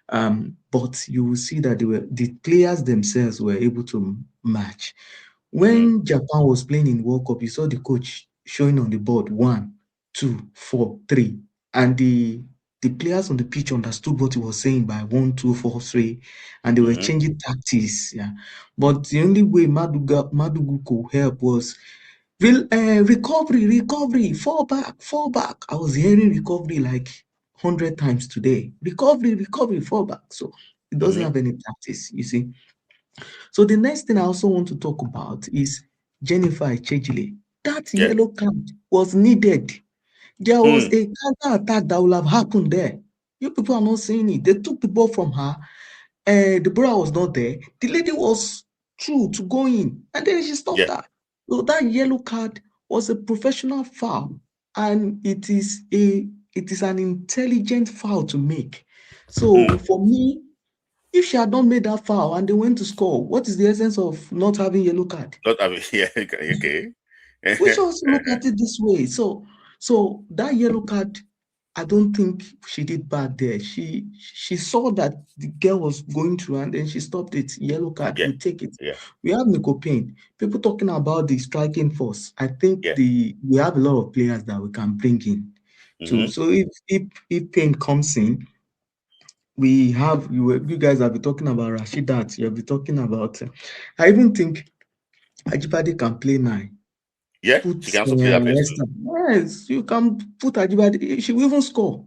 But you will see that the players themselves were able to match. When Japan was playing in World Cup, you saw the coach showing on the board 1, 2, 4, 3, and the players on the pitch understood what he was saying by 1, 2, 4, 3, and they were changing tactics. Yeah, but the only way Madugu could help was recovery, fall back. I was hearing recovery like 100 times today. Recovery, fall back. So it doesn't have any practice, you see. So the next thing I also want to talk about is Jennifer Echejile. That yellow card was needed. There was a counter attack that would have happened there. You people are not seeing it. They took the ball from her. The ball was not there. The lady was true to go in, and then she stopped that. So that yellow card was a professional foul, and it is an intelligent foul to make. So for me, if she had not made that foul and they went to score, what is the essence of not having yellow card? Not having, yeah, okay. We should also look at it this way. So that yellow card, I don't think she did bad there. She saw that the girl was going through and then she stopped it. Yellow card, we take it. We have Nico Payne. People talking about the striking force. I think we have a lot of players that we can bring in too. So if Payne comes in, we have you guys have been talking about Rashidat. You have been talking about. I even think Ajibade can play 9. Yeah, she can also play that place too. Yes, you can put Ajibade. She will even score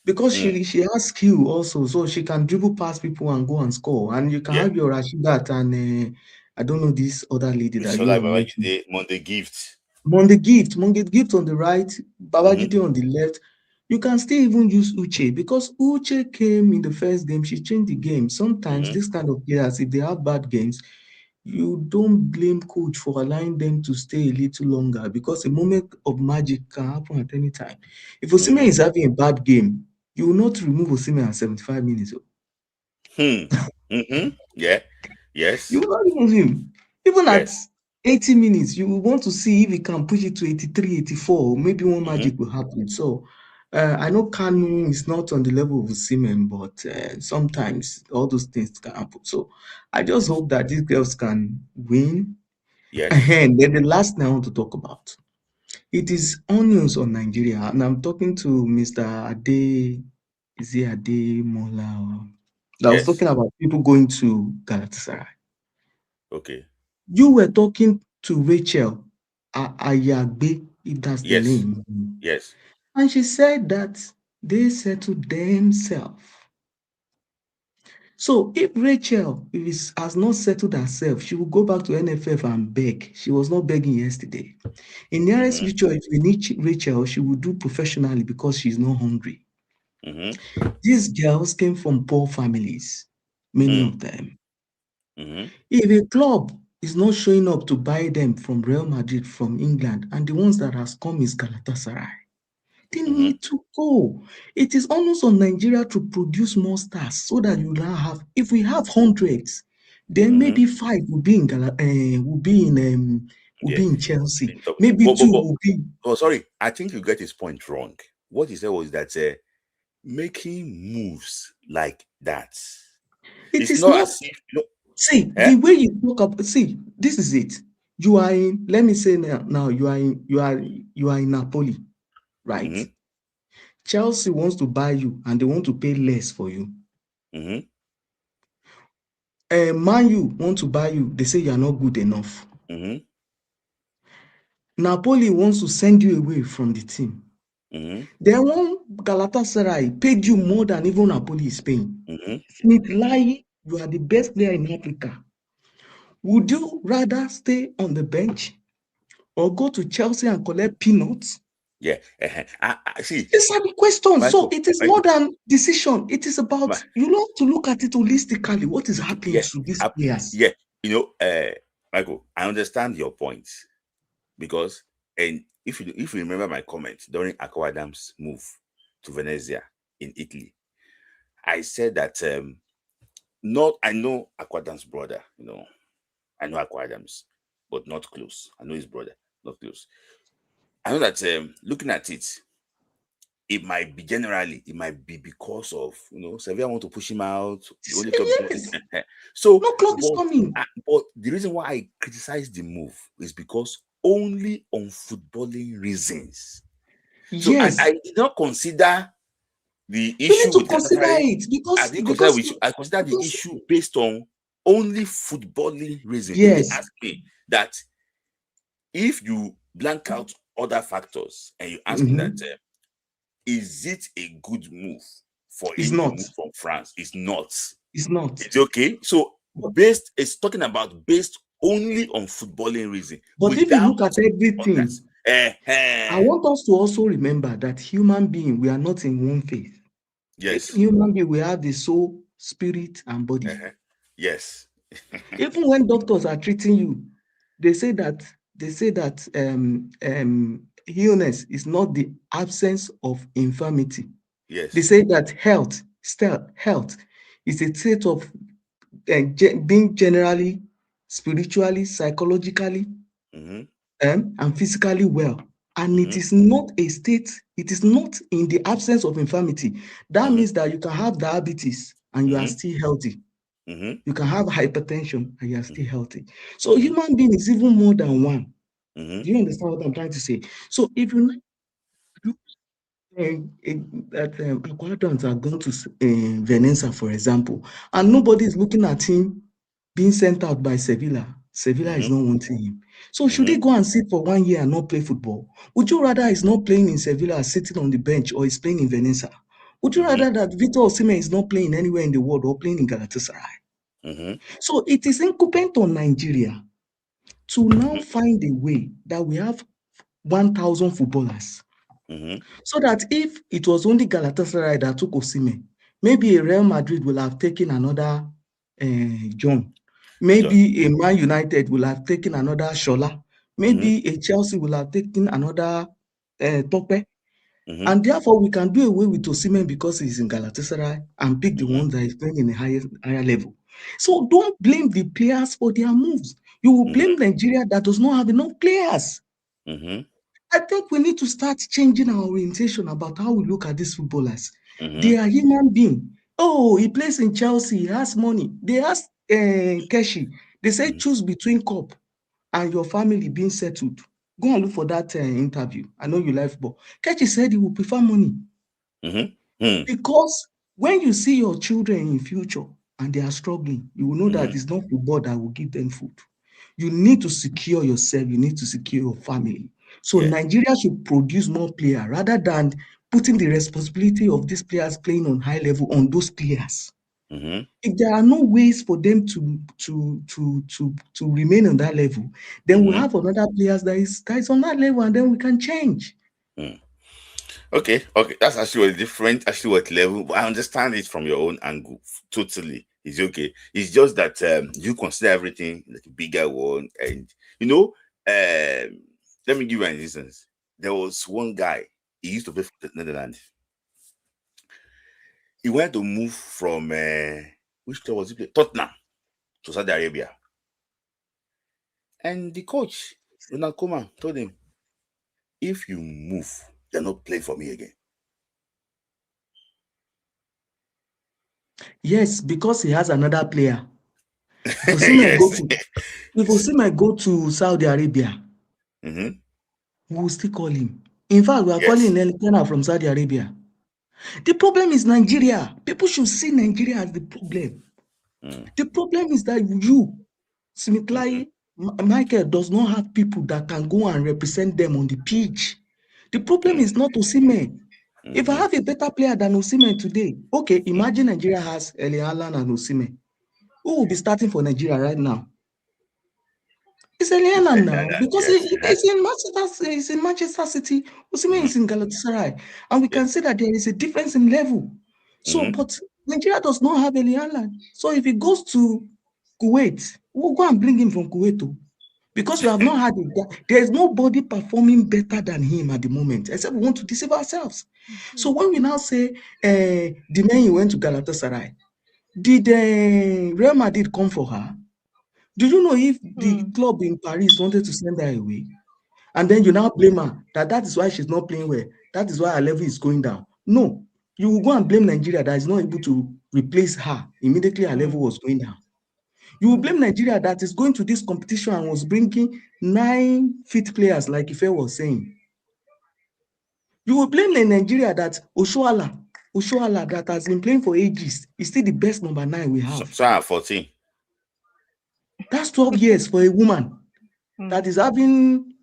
because she has skill also, so she can dribble past people and go and score. And you can have your Rashidat and I don't know this other lady that you mentioned. Monday Gift on the right, Babajide on the left. You can still even use Uche because Uche came in the first game. She changed the game. Sometimes this kind of players, if they have bad games, you don't blame coach for allowing them to stay a little longer because a moment of magic can happen at any time. If Osimhen is having a bad game, you will not remove Osimhen at 75 minutes. Yeah. Yes. You will not remove him. Even at 80 minutes, you will want to see if he can push it to 83, 84. Maybe one magic will happen. So I know Kanu is not on the level of Osimhen, but sometimes all those things can happen. So I just hope that these girls can win. Yes. And then the last thing I want to talk about, it is onions on Nigeria. And I'm talking to Mr. Ade, is he Ade Mola? I was talking about people going to Galatasaray. Okay. You were talking to Rachel Ayagbe, if that's the name. Yes. And she said that they settled themselves. So if Rachel has not settled herself, she will go back to NFF and beg. She was not begging yesterday. In nearest future, if we need Rachel, she will do professionally because she's not hungry. These girls came from poor families, many of them. If a club is not showing up to buy them from Real Madrid, from England, and the ones that has come is Galatasaray, they need to go. It is almost on Nigeria to produce more stars so that you now have, if we have hundreds, then maybe 5 will be in Chelsea. Maybe 2 will be. Oh, sorry. I think you get his point wrong. What he said was that making moves like that. It is not as if, see, the way you talk about, see, this is it. You are in, let me say now you are in Napoli, right? Chelsea wants to buy you and they want to pay less for you. Man U want to buy you, they say you are not good enough. Napoli wants to send you away from the team. Then one Galatasaray paid you more than even Napoli is paying. Smith Lai, you are the best player in Africa. Would you rather stay on the bench or go to Chelsea and collect peanuts? Yeah, I see. These are the questions. So it is more than decision. It is about, you have to look at it holistically. What is happening to these players? Yeah, Michael, I understand your point because, and if you remember my comment during Akwa Adams' move, to Venezia in Italy. I said that I know Aquadam's brother, I know Aquadam's, but not close. I know his brother, not close. I know that looking at it, it might be because of Sevilla want to push him out. The only club Yes. so No club is coming. But the reason why I criticize the move is because only on footballing reasons. So Yes. I did not consider the You issue need to with consider Galatasaray. it because I consider the issue based on only footballing reasons. Yes. If they ask me that, if you blank out other factors and you ask me that, is it a good move for him to move from France? It's not. It's not. It's okay. So it's talking about based only on footballing reason. But if you look at everything, others, I want us to also remember that human being, we are not in one faith. Yes. Human being, we have the soul, spirit, and body. Yes. Even when doctors are treating you, they say that illness is not the absence of infirmity. Yes. They say that health is a state of being generally, spiritually, psychologically, and physically well. And it is not a state, it is not in the absence of infirmity. That means that you can have diabetes and you are still healthy. You can have hypertension and you are still healthy. So human being is even more than one. Do you understand what I'm trying to say? So if you that Aquadams are going to Venezia, for example, and nobody is looking at him being sent out by Sevilla. Sevilla is not wanting him. So should he go and sit for 1 year and not play football? Would you rather he's not playing in Sevilla, sitting on the bench, or he's playing in Venezia? Would you rather that Victor Osimhen is not playing anywhere in the world or playing in Galatasaray? So it is incumbent on Nigeria to now find a way that we have 1,000 footballers. So that if it was only Galatasaray that took Osimhen, maybe a Real Madrid will have taken another John. Maybe a Man United will have taken another Shola. Maybe a Chelsea will have taken another Tope. And therefore, we can do away with Osimhen because he's in Galatasaray and pick the one that is playing in a higher level. So don't blame the players for their moves. You will blame Nigeria that does not have enough players. I think we need to start changing our orientation about how we look at these footballers. They are human beings. Oh, he plays in Chelsea, he has money. They asked Keshi, they say choose between Cup and your family being settled. Go and look for that interview. I know you like football. Keshi said he would prefer money. Because when you see your children in future and they are struggling, you will know that it's not football that will give them food. You need to secure yourself. You need to secure your family. So Nigeria should produce more players rather than putting the responsibility of these players playing on high level on those players. If there are no ways for them to remain on that level, then we'll have another players that is on that level, and then we can change. Okay, that's actually different. Actually, what level? But I understand it from your own angle totally. It's okay. It's just that you consider everything like a bigger one, and let me give you an instance. There was one guy. He used to play for the Netherlands. He went to move from which club was he playing? Tottenham to Saudi Arabia, and the coach Ronald Koeman told him, "If you move, you're not playing for me again." Yes, because he has another player. If Osimhen go to Saudi Arabia, we will still call him. In fact, we are calling Elikana from Saudi Arabia. The problem is Nigeria. People should see Nigeria as the problem. The problem is that you, Smith-Lai, Michael, does not have people that can go and represent them on the pitch. The problem is not Osimhen. If I have a better player than Osimhen today, okay, imagine Nigeria has Erling Haaland and Osimhen. Who will be starting for Nigeria right now? It's Erling Haaland now, because he's in Manchester City. Osimhen is in Galatasaray, and we can see that there is a difference in level. So, but Nigeria does not have Erling Haaland. So if he goes to Kuwait, we'll go and bring him from Kuwait. Because we have not had it. There is nobody performing better than him at the moment, except we want to deceive ourselves. So when we now say the man you went to Galatasaray, did Real Madrid come for her? Do you know if the club in Paris wanted to send her away? And then you now blame her that is why she's not playing well. That is why her level is going down. No, you will go and blame Nigeria that is not able to replace her immediately her level was going down. You will blame Nigeria that is going to this competition and was bringing 9 fit players, like Ife was saying. You will blame Nigeria that Oshoala that has been playing for ages is still the best number 9 we have. So 14. That's 12 years for a woman that is having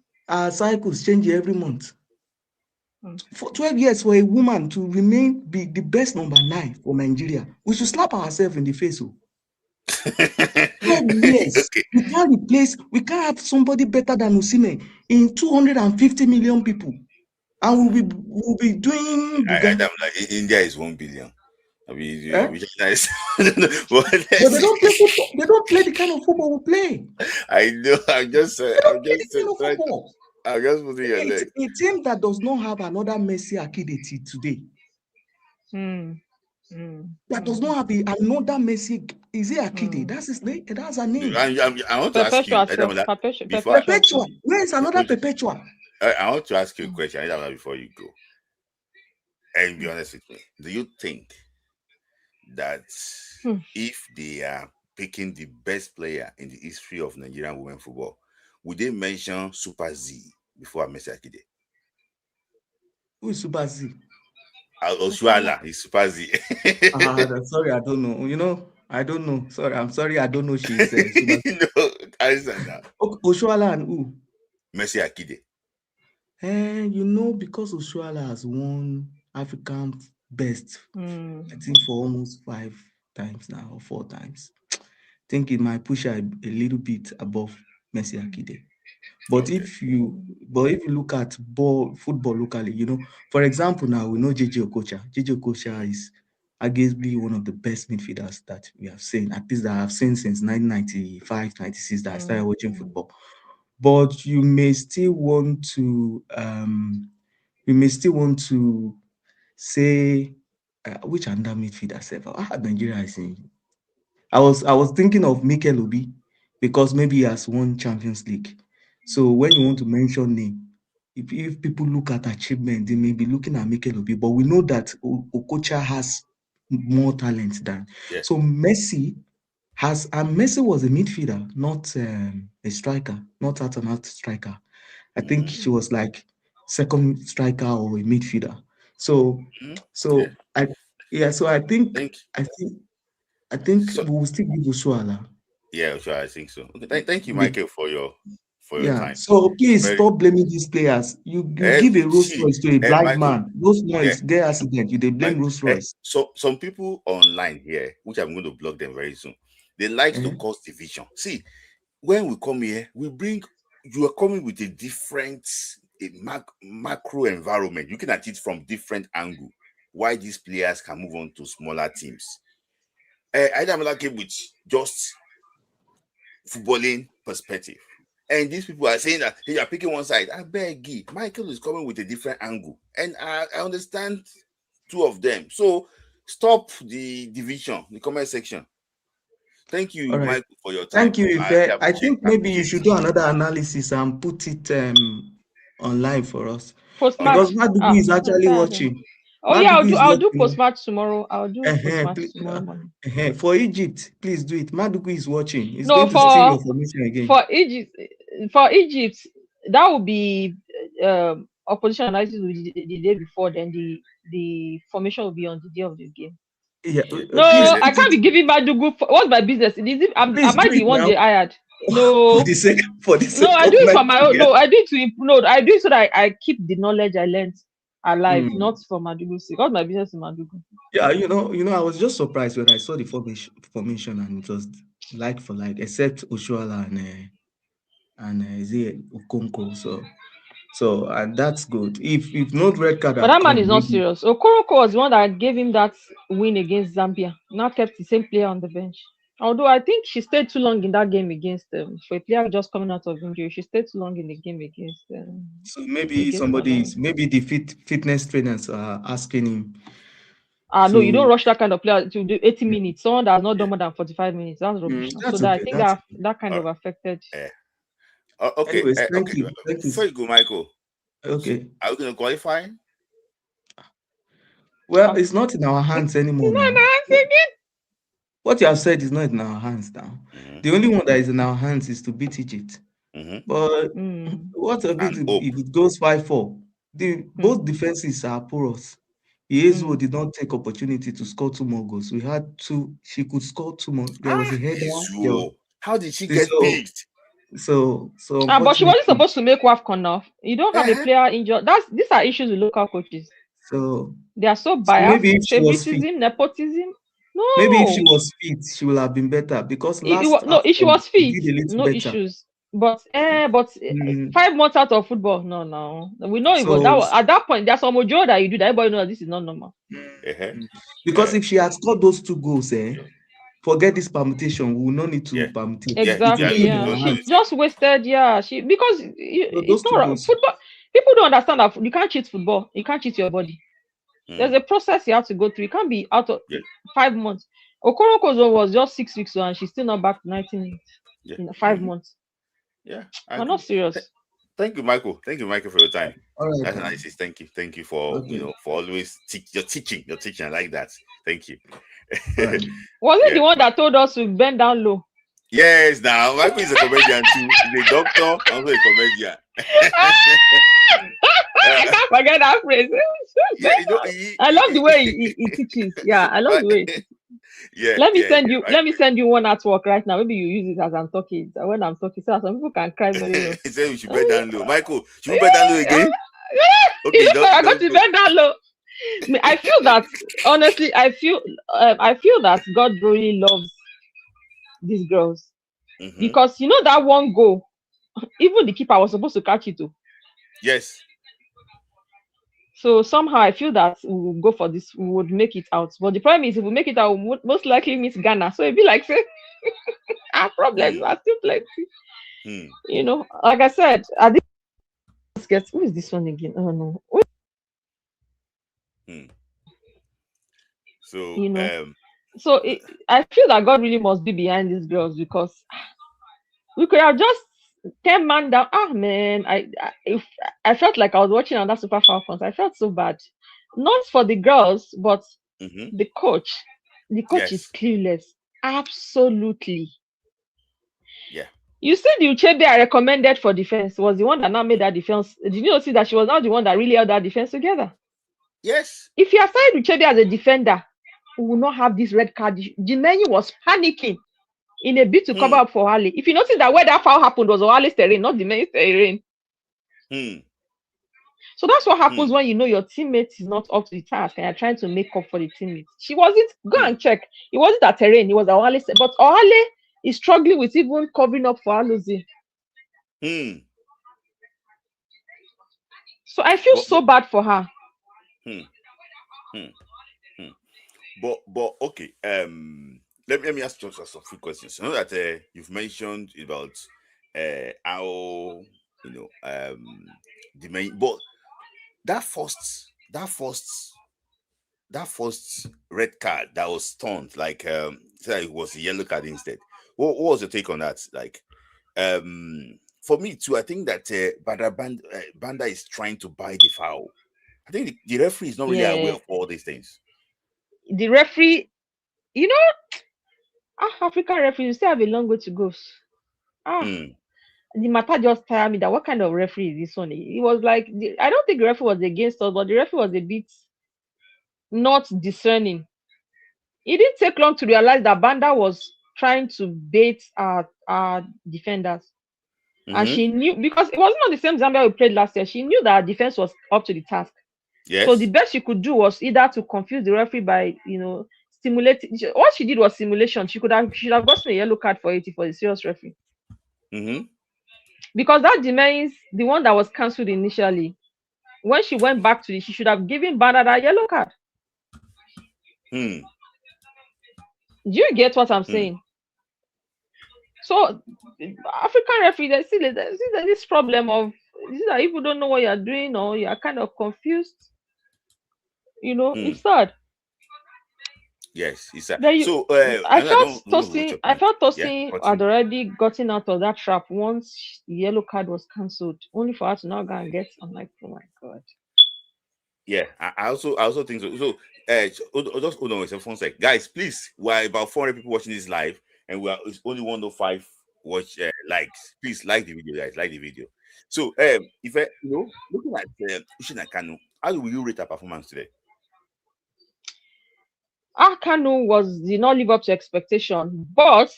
cycles changing every month. For 12 years for a woman to be the best number 9 for Nigeria, we should slap ourselves in the face. 12 years. Okay. We can't have somebody better than Osimhen in 250 million people. And we'll be doing India is 1 billion. I mean, nice. But they don't play the kind of football we play. I know. I'm just putting your leg. A team that does not have another Messi Akide today. That does not have another Messi. Is it Akide? That's his name. That's her name. I want to ask you. Perpetua. Where is another Perpetua? I want to ask you a question before you go. And be honest with me. Do you think that if they are picking the best player in the history of Nigerian women football, would they mention Super Z before Messi Akide? Who is Super Z? Oshuala is Super Z. Sorry, I don't know. I don't know. Sorry, I'm sorry, I don't know. She's Super Z. No, I said that. Oshuala and who? Messi Akide. Because Oshuala has won African best, I think for almost 5 times now or 4 times. I think it might push her a little bit above Messi Akide. But if you look at football locally, for example, now we know JJ Okocha. JJ Okocha is arguably one of the best midfielders that we have seen, at least that I have seen since 1995, 96 that I started watching football. But you may still want to say which under midfielder Nigeria is in. I was thinking of Mikel Obi because maybe he has won Champions League. So when you want to mention name, if people look at achievement, they may be looking at Mikel Obi. But we know that Okocha has more talent than. Yes. So Messi was a midfielder, not a striker, not out striker. I think she was like second striker or a midfielder. So I think we will still give Oshuala. Yeah, sure, I think so. Okay, thank you, Michael, for your time. So please stop blaming these players. You give a Rolls Royce to a blind man. Rolls Royce get accident. You blame Rolls Royce. So some people online here, which I'm going to block them very soon, they like to cause division. See, when we come here, you are coming with a different macro environment. You can at it from different angle. Why these players can move on to smaller teams. I don't like it with just footballing perspective. And these people are saying that they are picking one side. I beg you, Michael is coming with a different angle. And I understand 2 of them. So stop the division, the comment section. Thank you, Michael, for your time. Thank you, Ife. I think maybe you should do another analysis and put it online for us. Because Madugu is actually watching. I'll do post-match tomorrow. I'll do post-match tomorrow morning. For Egypt, please do it. Madugu is watching. He's going to steal your information again. For Egypt, that will be opposition analysis the day before. Then the formation will be on the day of the game. Yeah. No, I can't be giving Madugu. What's my business? Am I the one they hired? No. For the sake no, I do it for my own. No, I do it to improve. I do it so that I keep the knowledge I learned alive, not for Madugu's sake. What's my business in Madugu? Yeah, I was just surprised when I saw the formation and it was like for like, except Oshuala and Okonkwo. So and that's good. If not red card, but that man is not serious. Okonkwo was the one that gave him that win against Zambia. Now kept the same player on the bench. Although I think she stayed too long in that game against them. For a player just coming out of injury, she stayed too long in the game against them. So maybe maybe the fitness trainers are asking him. No, you don't rush that kind of player to do 80 minutes. Someone that has not done more than 45 minutes. That's rubbish. That's so okay, I think that kind of affected. Okay. Anyways, thank okay. you. Before you go, Michael. Okay. So are we going to qualify? Well, it's not in our hands anymore. It's not in our hands again. What you have said is not in our hands now. The only one that is in our hands is to beat Egypt. But what a bit if it goes 5-4? Both defenses are porous. Iezo did not take opportunity to score 2 more goals. We had 2. She could score 2 more. There was a header. How did she get picked? So but she wasn't supposed to make WAFCON now. You don't have a player injured. These are issues with local coaches. So they are so biased. Maybe if she was fit, nepotism. No. Maybe if she was fit, she would have been better because if she was fit, no better. issues. But 5 months out of football, no. We know it was at that point. There's some mojo that you do that everybody knows this is not normal. Because if she had scored those 2 goals, forget this permutation. We will not need to permutate. Exactly. She just wasted. Because it's not football. People don't understand that you can't cheat football. You can't cheat your body. There's a process you have to go through. You can't be out of 5 months. Okoroko's was just 6 weeks and she's still not back to 19 minutes in 5 months. I'm not serious. Thank you, Michael. Thank you, Michael, for your time. All right, that's nice. Thank you for for always your teaching. I like that. Thank you. Was it the one that told us to bend down low? Yes, now Michael is a comedian too. He's a doctor, also a comedian. I can't forget that phrase. I love the way he teaches. I love the way. Let me send you one at work right now. Maybe you use it as I'm talking. When I'm talking, so some people can cry very well. He said we should bend down low. Michael, should we bend down low again? Okay, I got to bend down low. I feel that honestly, I feel that God really loves these girls because you know that one goal, even the keeper was supposed to catch it too. Yes. So somehow I feel that we will go for this. We would make it out. But the problem is, if we make it out, we would most likely miss Ghana. So it'd be like, say, our problems are still plenty. You know, like I said, who is this one again? Oh no. So you know, I feel that God really must be behind these girls because we could have just 10 man down. Man, I felt like I was watching on that Super Falcons. I felt so bad, not for the girls, but the coach. The coach is clueless. Absolutely. Yeah. You said the Uchebe I recommended for defense was the one that now made that defense. Did you notice that she was not the one that really held that defense together? Yes. If you aside Uchebe as a defender, we will not have this red card. Jimenez was panicking in a bid to cover up for Harley. If you notice that where that foul happened was Harley's terrain, not the main terrain. So that's what happens when you know your teammate is not up to the task and you're trying to make up for the teammate. She wasn't. Go and check. It wasn't a terrain. It was Harley. But Harley is struggling with even covering up for Alozie. So I feel so bad for her. But okay. Let me ask you just some few questions. I know that you've mentioned about how the main, but that first red card that was stunned, like said it was a yellow card instead. What was your take on that? Like, for me too, I think that Banda is trying to buy the foul. I think the referee is not really aware of all these things. The referee, you know, African referees still have a long way to go. The matter just tired me that what kind of referee is this one? It was like, I don't think the referee was against us, but the referee was a bit not discerning. It didn't take long to realize that Banda was trying to bait our defenders. And she knew, because it wasn't on the same Zambia we played last year, she knew that our defense was up to the task. Yes. So the best she could do was either to confuse the referee by, stimulating. What she did was simulation. She should have gotten a yellow card for it for the serious referee. Because that demands the one that was cancelled initially. When she went back to it, she should have given Banda that yellow card. Do you get what I'm saying? So African referees, there's this problem of that people don't know what you're doing or you're kind of confused. It's sad. Yes, it's sad. Then So I I felt don't watch Tosin. your I point. felt Yeah, Tosin continue. had already gotten out of that trap once the yellow card was cancelled, only for her to now go and get. I'm like, oh my god. Yeah, I also think so. So just hold on a second, sec. Guys, please, we're about 400 people watching this live, and it's only 105 watch likes. Please like the video, guys. Like the video. So if looking at Ushin and Kanu, how will you rate her performance today? Kanu did not live up to expectation, but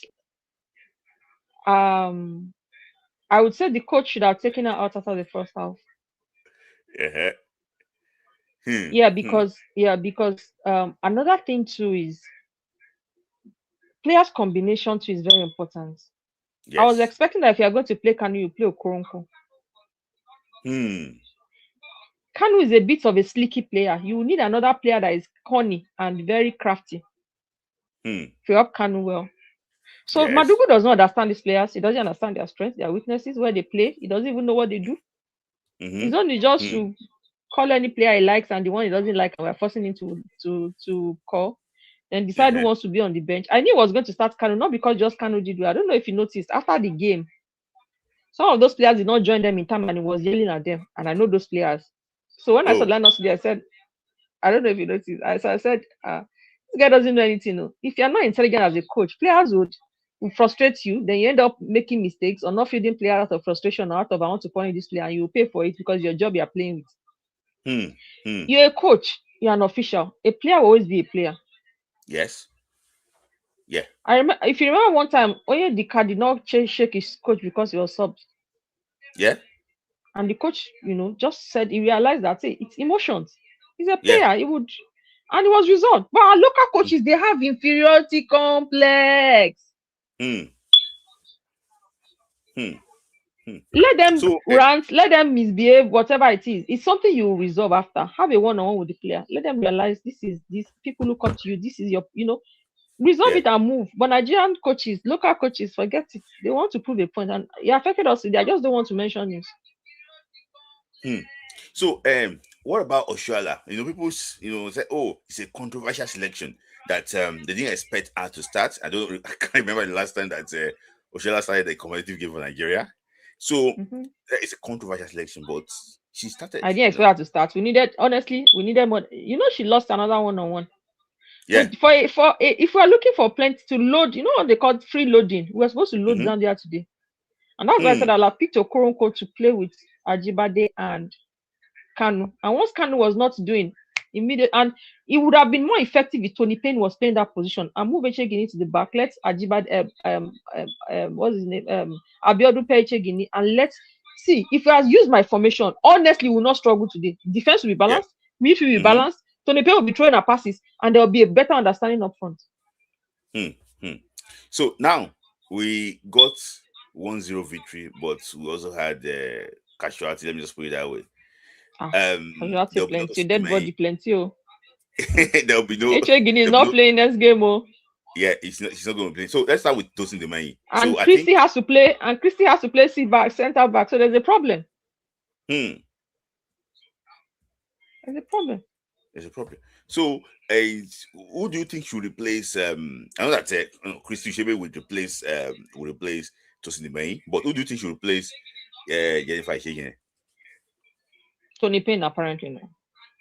I would say the coach should have taken her out after the first half. Uh-huh. Yeah, because another thing too is players combination too is very important. Yes. I was expecting that if you are going to play Kanu, you play Okoronkwo. Kanu is a bit of a slicky player. You need another player that is cunning and very crafty to help Kanu well. So Yes. Madugu does not understand these players. He doesn't understand their strengths, their weaknesses, where they play. He doesn't even know what they do. He's only just to call any player he likes and the one he doesn't like, and we're forcing him to call. Then decide who wants to be on the bench. I knew he was going to start Kanu, not because just Kanu did well. I don't know if you noticed after the game, some of those players did not join them in time and he was yelling at them. And I know those players. So when I saw lineups today, I said, I don't know if you noticed. I said, this guy doesn't know anything. No. If you're not intelligent as a coach, players would frustrate you. Then you end up making mistakes or not feeding players out of frustration or out of I want to point this player, and you pay for it because your job you're playing with. You're a coach. You're an official. A player will always be a player. Yes. Yeah. I remember. If you remember one time, Onyedika did not shake his coach because he was subbed. Yeah. And the coach, just said he realized that it's emotions. He's a player. Yeah. He would, and it was resolved. But our local coaches, they have inferiority complex. Let them rant, let them misbehave, whatever it is. It's something you will resolve after. Have a one-on-one with the player. Let them realize these people look up to you. This is your, resolve it and move. But Nigerian coaches, local coaches, forget it. They want to prove a point, and it affected us. They just don't want to mention this. So what about Oshuala? People say, oh, it's a controversial selection that they didn't expect her to start. I can't remember the last time that Oshuala started a competitive game for Nigeria. So it's a controversial selection, but she started. I didn't expect her to start. We needed more. She lost another one-on-one. Yeah. So if we are looking for plenty to load, what they call free loading. We were supposed to load Zambia today. And that's why I said I'll have picked Okoronkwo to play with Ajibade and Kanu. And once Kanu was not doing immediate, and it would have been more effective if Tony Payne was playing that position and move Echegini to the back. Let's Ajibade what's his name? Abiodun play Echegini, and let's see if I use my formation. Honestly, we will not struggle today. Defense will be balanced, midfield will be balanced, Tony Payne will be throwing our passes, and there will be a better understanding up front. So now we got 1-0 victory, but we also had casualty. Let me just put it that way. Casualty plenty, dead body plenty. There'll be no. Echegini is not playing next game. Yeah, she's not going to play. So let's start with Tosin Demanyi. And Christy has to play. And Christy has to play center back. So there's a problem. There's a problem. There's a problem. So, who do you think should replace? I know that Christy Shebe would replace Tosin Demanyi, but who do you think should replace Jennifer Echegini? Tony Payne, apparently no.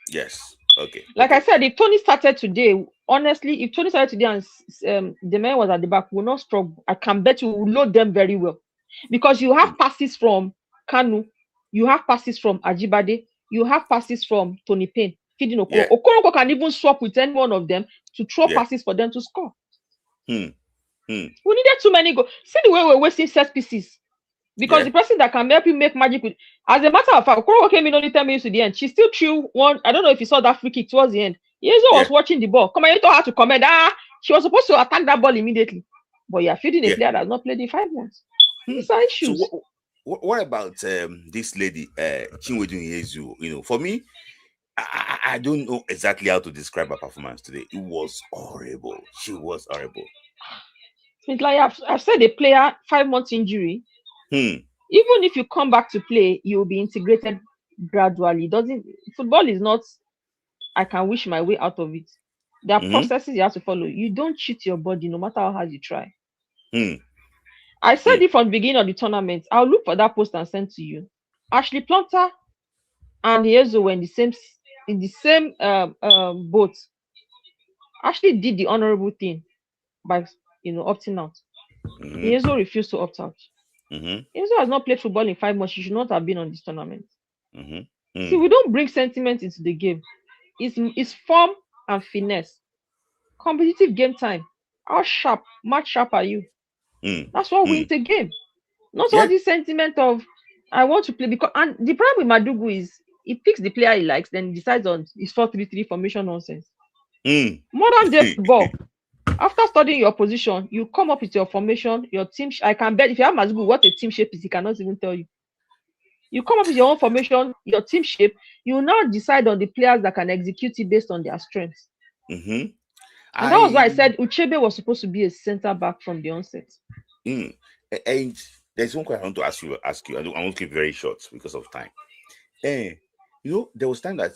Yes. Okay. Like I said, if Tony started today, honestly, if Tony started today and the man was at the back, we'll not struggle. I can bet you will load them very well. Because you have passes from Kanu, you have passes from Ajibade, you have passes from Tony Payne, feeding Okoro. Yeah. Okoro can even swap with any one of them to throw passes for them to score. We needed too many goals. See the way we're wasting set pieces. Because the person that can help you make magic with, as a matter of fact, Okoro came in only 10 minutes to the end. She still threw one. I don't know if you saw that free kick towards the end. Yezo was watching the ball. Come on, you told her to comment. She was supposed to attack that ball immediately. But you're feeding a player that has not played in 5 months. These are issues. So what about this lady, Chinwedu Nyezu? For me, I don't know exactly how to describe her performance today. It was horrible. She was horrible. It's like I've said a player 5 months injury. Even if you come back to play, you will be integrated gradually. Football is not I can wish my way out of it. There are processes you have to follow. You don't cheat your body no matter how hard you try. I said it from the beginning of the tournament. I'll look for that post and send to you. Ashley Plumter and Yezo were in the same boat. Ashley did the honorable thing by opting out. Yezo refused to opt out. Yezo has not played football in 5 months. She should not have been on this tournament. See, we don't bring sentiment into the game. It's form and finesse. Competitive game time. How much sharp are you? That's what wins the game. Not all this sentiment of I want to play and the problem with Madugu is he picks the player he likes, then he decides on his 4-3-3 formation nonsense. Modern day football. After studying your position, you come up with your formation, your team. I can bet if you have Madugu what a team shape is, he cannot even tell you. You come up with your own formation, your team shape. You now decide on the players that can execute it based on their strengths. And that was why I said Uchebe was supposed to be a center back from the onset. And there's one question I want to ask you. I want to keep it very short because of time. There was time that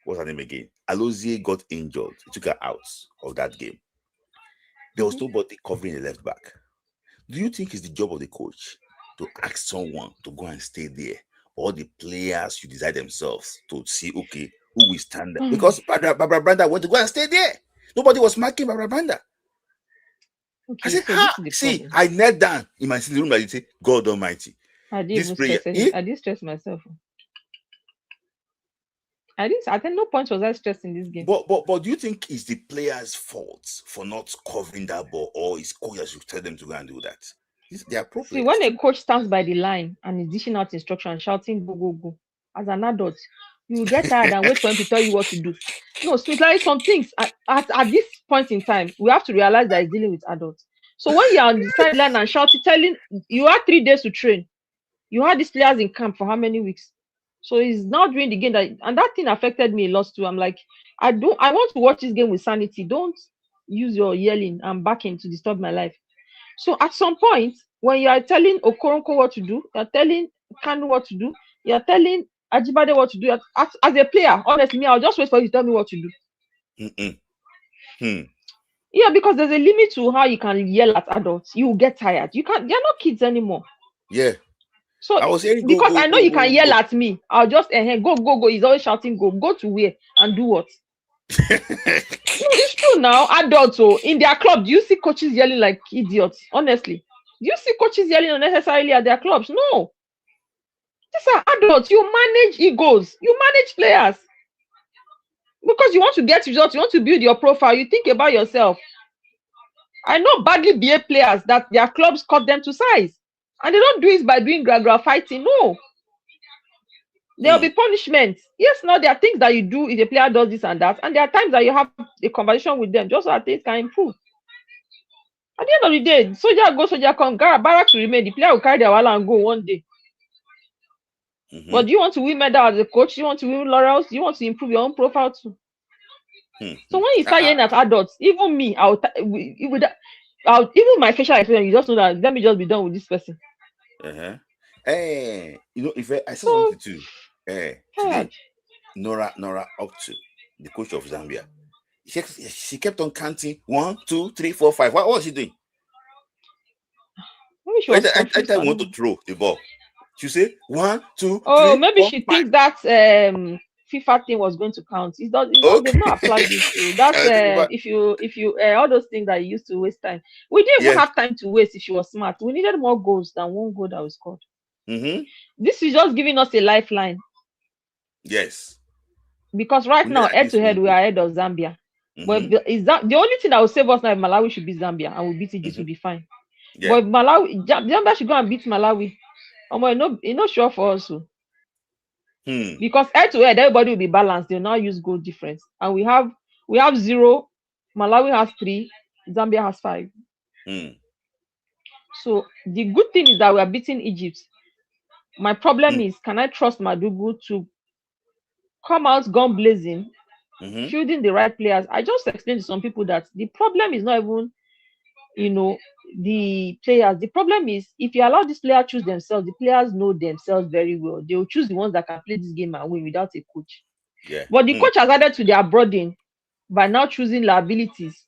what's her name again? Alozie got injured. He took her out of that game. There was nobody covering the left back. Do you think it's the job of the coach to ask someone to go and stay there, or the players should decide themselves to see, okay, who will stand there? Because Barbara Branda went to go and stay there. Nobody was marking Barbara Branda. I said, see, I knelt down in my sitting room and I say, God Almighty. I didn't stress myself. At no point was I stressed in this game. But do you think it's the players' fault for not covering that ball, or is coaches should tell them to go and do that? They are problems. See, when a coach stands by the line and is dishing out instructions, shouting go go go, as an adult, you will get tired and wait for him to tell you what to do. No, so it's like some things at this point in time, we have to realize that he's dealing with adults. So when you're on the sideline and shouting, telling you had 3 days to train, you had these players in camp for how many weeks? So he's now during the game and that thing affected me a lot too. I'm like, I want to watch this game with sanity. Don't use your yelling and backing to disturb my life. So at some point, when you are telling Okoronko what to do, you're telling Kanu what to do, you're telling Ajibade what to do. As a player, honestly, I'll just wait for you to tell me what to do. Yeah, because there's a limit to how you can yell at adults. You will get tired. They're not kids anymore. Yeah. So because I know you can yell at me, I'll just go. He's always shouting go. Go to where and do what? No, it's true now. Adults, in their club, do you see coaches yelling like idiots? Honestly, do you see coaches yelling unnecessarily at their clubs? No. These are adults. You manage egos. You manage players. Because you want to get results, you want to build your profile, you think about yourself. I know badly behaved players that their clubs cut them to size. And they don't do it by doing gra fighting. No. There will be punishment. Yes, now there are things that you do if a player does this and that. And there are times that you have a conversation with them just so that things can improve. At the end of the day, soldier go, soldier come, barracks will remain. The player will carry their wallet and go one day. But do you want to win medal as a coach? Do you want to win laurels? Do you want to improve your own profile too? So when you start yelling at adults, even me, even my facial expression, you just know that let me just be done with this person. If I said something to today, Nora Optu, the coach of Zambia, she kept on counting 1, 2, 3, 4, 5. What was she doing? I want to throw the ball. She say 1, 2. Oh, 3, maybe 4, she 5. thinks that FIFA thing was going to count. They've not applied this. That's if you all those things that you used to waste time. We didn't even have time to waste if she was smart. We needed more goals than one goal that was scored. This is just giving us a lifeline. Yes. Because right now, head to head, we are ahead of Zambia. But is that the only thing that will save us now? If Malawi should beat Zambia and we beat Egypt, will be fine. Yeah. But Zambia should go and beat Malawi. It's not sure for us. Because head to head, everybody will be balanced. They'll now use goal difference, and we have 0. Malawi has 3. Zambia has 5. So the good thing is that we are beating Egypt. My problem is, can I trust Madugu to come out gun blazing fielding the right players. I just explained to some people that the problem is not even, the players. The problem is if you allow these players choose themselves, the players know themselves very well. They will choose the ones that can play this game and win without a coach. Yeah. But the coach has added to their burden by now choosing liabilities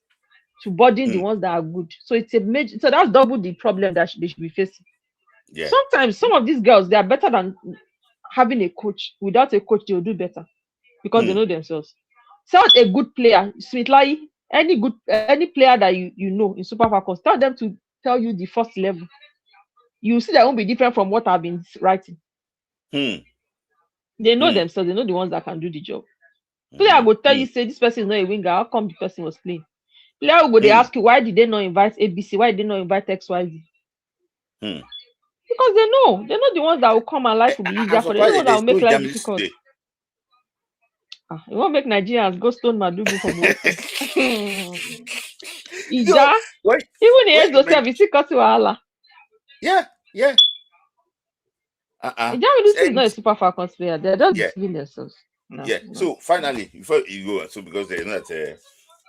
to burden the ones that are good. So it's a major. So that's double the problem that they should be facing. Yeah. Sometimes some of these girls, they are better than having a coach. Without a coach, they will do better because they know themselves. Tell a good player, Smitlai, any player that you know in Super Falcons, tell them to tell you the first level. You see that won't be different from what I've been writing. They know themselves. They know the ones that can do the job. Player will tell you, say this person is not a winger. How come the person was playing? Player will go, they ask you, why did they not invite ABC? Why did they not invite XYZ? Because they know the ones that will come and life will be easier for them. The ones that will make life difficult. It won't make Nigerians go stone Madugu from Ija. Even the age themselves, you see Kasi Wahala. Yeah. Ija is not a Super Falcons player. They're just deceiving themselves. No. So finally, before you go, so because they're not,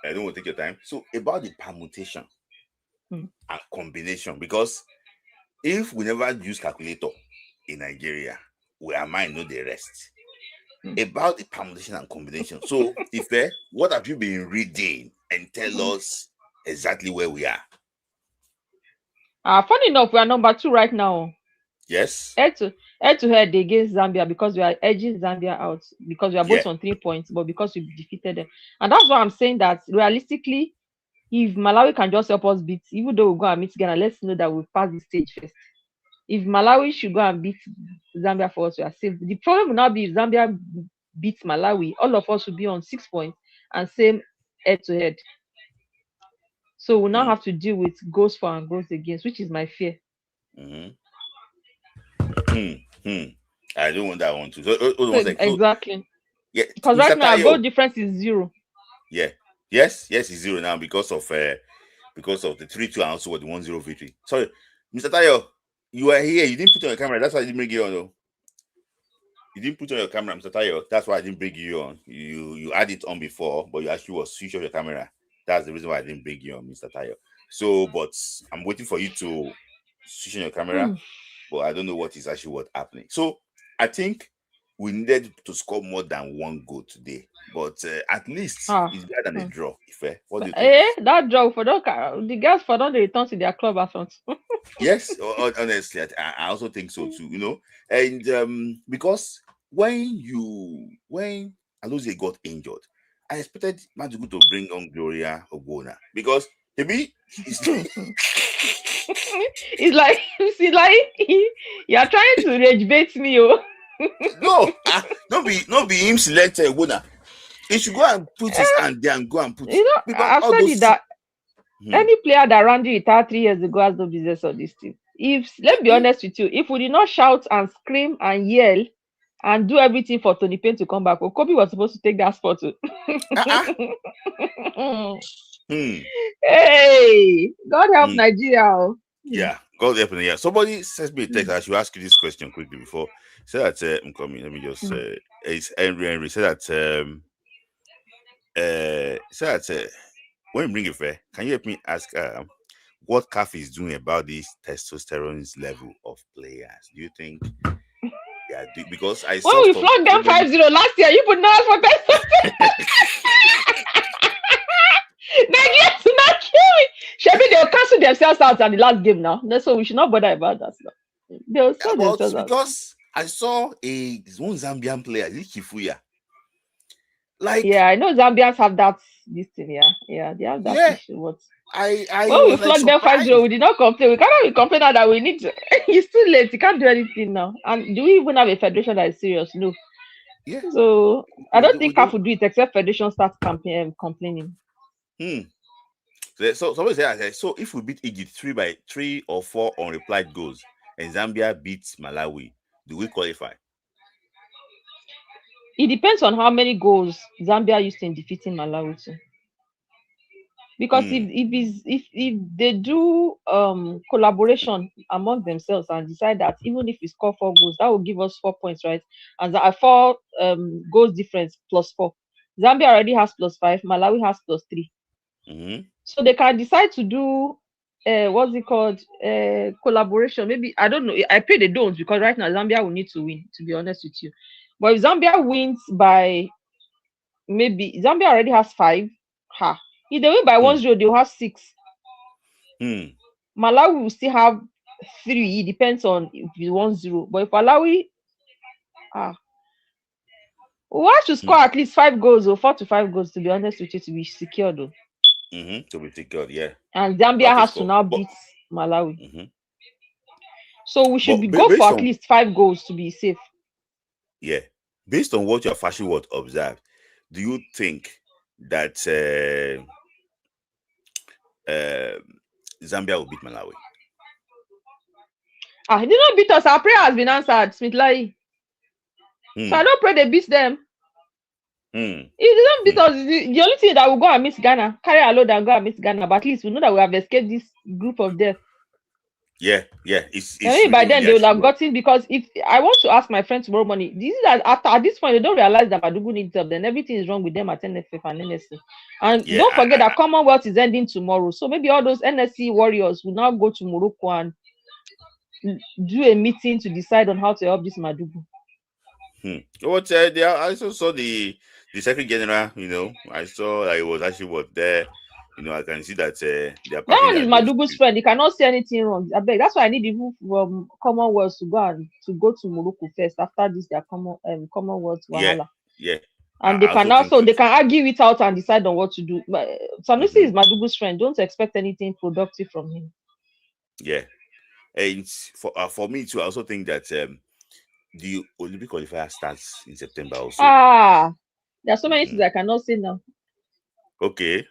I don't want to take your time. So about the permutation and combination, because if we never use calculator in Nigeria, we might know the rest. About the permutation and combination. So, Ife, what have you been reading and tell us exactly where we are? Funny enough, we are number 2 right now. Yes. Head to head against Zambia because we are edging Zambia out because we are both on 3 points, but because we defeated them. And that's why I'm saying that realistically, if Malawi can just help us beat, even though we go and meet Ghana, let's know that we'll pass the stage first. If Malawi should go and beat Zambia for us, we are safe. The problem will not be if Zambia beats Malawi, all of us will be on 6 points and same head to head. So we'll now have to deal with goals for and goals against, which is my fear. I don't want that one too. So, exactly. Yeah, because right now our goal difference is 0. Yeah. Yes, it's 0 now because of the 3-2 and also the 1-0 victory. Sorry, Mr. Tayo, you are here. You didn't put on your camera. That's why I didn't bring you on. Though. You didn't put on your camera, Mr. Tayo. That's why I didn't bring you on. You had it on before, but you actually was switch off your camera. That's the reason why I didn't bring you on, Mr. Tayo. So, but I'm waiting for you to switch on your camera, but I don't know what is actually happening. So, I think we needed to score more than 1 goal today, but at least it's better than a draw. What do you think? That draw for the girls for them, they return to their club account. Yes, honestly, I also think so too. And because when Alozie got injured, I expected Madugu to bring on Gloria Ogbonna because maybe it's like you are trying to rage bait me, No, not be him select Ogbonna. He should go and put his hand there and go and put. I've said it that any player that Randy retired 3 years ago has no business on this team. Let's be honest with you, if we did not shout and scream and yell and do everything for Tony Payne to come back, Kobe was supposed to take that spot too. Hey, God help Nigeria. Yeah, God help Nigeria. Somebody sent me a text. I should ask you this question quickly before. Say that I'm coming. Let me just it's Henry. Say that when you bring it fair, can you help me ask what CAF is doing about this testosterone level of players? Do you think because I saw we flogged them 5-0 last year, you put no for testosterone. Nigerians will not kill me. Shebi, they'll cancel themselves out at the last game now. So we should not bother about that stuff. They'll sell themselves out. Because I saw one Zambian player, Chifuya. I know Zambians have this thing, yeah, they have that issue. What when we flogged them 5-0, we did not complain. We cannot be complaining that we need to. It's too late. You can't do anything now. And do we even have a federation that is serious? No. Yeah. So I don't think CAF would do it except federation starts complaining. So somebody said, so if we beat Egypt 3 or 4 unreplied goals and Zambia beats Malawi, do we qualify? It depends on how many goals Zambia used in defeating Malawi too. Because if they do collaboration among themselves and decide that even if we score 4 goals, that will give us 4 points, right? And 4 goals difference plus 4. Zambia already has +5. Malawi has +3. So they can decide to do what's it called? Collaboration. Maybe I don't know. I pray they don't, because right now Zambia will need to win, to be honest with you. But if Zambia wins by, maybe Zambia already has 5. If they win by 1-0, they'll have 6. Malawi will still have 3. It depends on if it's 1-0. But if Malawi we have to score at least 5 goals or 4 to 5 goals, to be honest with you, to be secured though. To be secured, yeah. And Zambia has to now beat Malawi. So we should go for at least 5 goals to be safe. Yeah. Based on what your fashion world observed, do you think that Zambia will beat Malawi? He did not beat us. Our prayer has been answered, Smith-Lai. So I don't pray they beat them. If they don't beat us, the only thing that will go and miss Ghana, carry a load and go and miss Ghana. But at least we know that we have escaped this group of death. Yeah. It's by then they will have gotten, because if I want to ask my friend tomorrow morning, this is at this point they don't realize that Madugu needs help. Then everything is wrong with them at NFF and NSC. And don't forget that Commonwealth is ending tomorrow. So maybe all those NSC warriors will now go to Morocco and do a meeting to decide on how to help this Madugu. I also saw the Secretary General. I saw that it was actually there. I can see that that one is Madugu's friend. He cannot see anything wrong. I beg. That's why I need people from Commonwealth to go to Morocco first. After this, their Commonwealth wahala. Yeah. And they can argue it out and decide on what to do. But Sanusi is Madugu's friend. Don't expect anything productive from him. Yeah, and for me too, I also think that the Olympic qualifier starts in September also. There are so many things I cannot say now. Okay.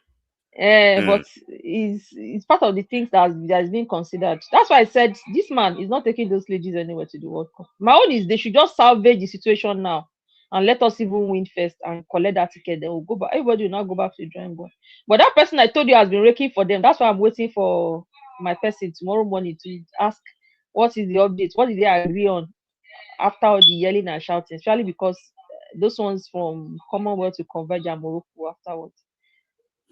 But it's part of the things that has been considered. That's why I said this man is not taking those ladies anywhere to the World Cup. My own is they should just salvage the situation now and let us even win first and collect that ticket. Then we'll go back. Everybody will now go back to the drawing board. But that person I told you has been raking for them. That's why I'm waiting for my person tomorrow morning to ask what is the update, what did they agree on after all the yelling and shouting, especially because those ones from Commonwealth to converge and Morocco afterwards.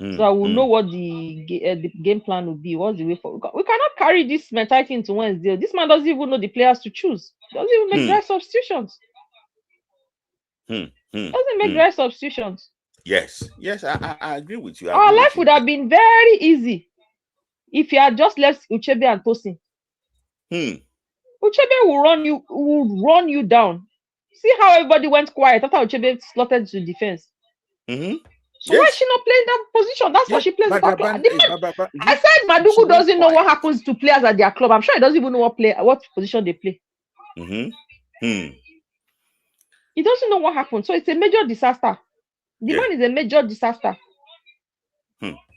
So I will know what the game plan will be. What's the way forward? We cannot carry this mentality into Wednesday. This man doesn't even know the players to choose. Doesn't even make dry substitutions. Doesn't make dry substitutions. Yes, I agree with you. Our life would have been very easy if you had just left Uchebe and Tosin. Uchebe will run you down. See how everybody went quiet after Uchebe slotted to defense. So why is she not playing that position? That's what she plays. I said Madugu doesn't know what happens to players at their club. I'm sure he doesn't even know what position they play. He doesn't know what happened. So it's a major disaster. The man is a major disaster.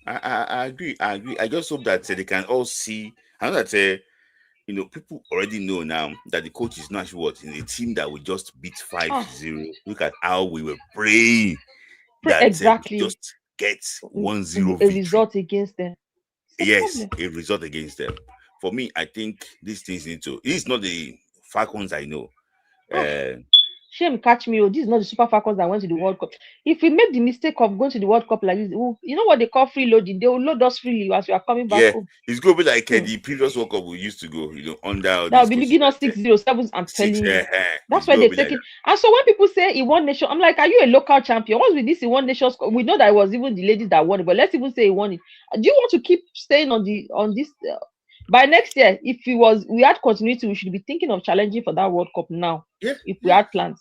I agree. I just hope that they can all see. I know that people already know now that the coach is not what in a team that will just beat 5-0. Look at how we were praying. That exactly just get 1-0 victory. Result against them. Yes, a result against them. For me, I think these things need to. This is not the Falcons I know. Shame catch me. This is not the Super Falcons that went to the World Cup. If we make the mistake of going to the World Cup like this, you know what they call freeloading? They will load us freely as we are coming back home. It's going to be like the previous World Cup we used to go, under. That will be leaving us 6-0-7. I'm telling you. That's why they take it. And so when people say in one nation, I'm like, are you a local champion? What's with this in one nation? We know that it was even the ladies that won it, but let's even say he won it. Do you want to keep staying on this? By next year, if we had continuity, we should be thinking of challenging for that World Cup now. If we had plans.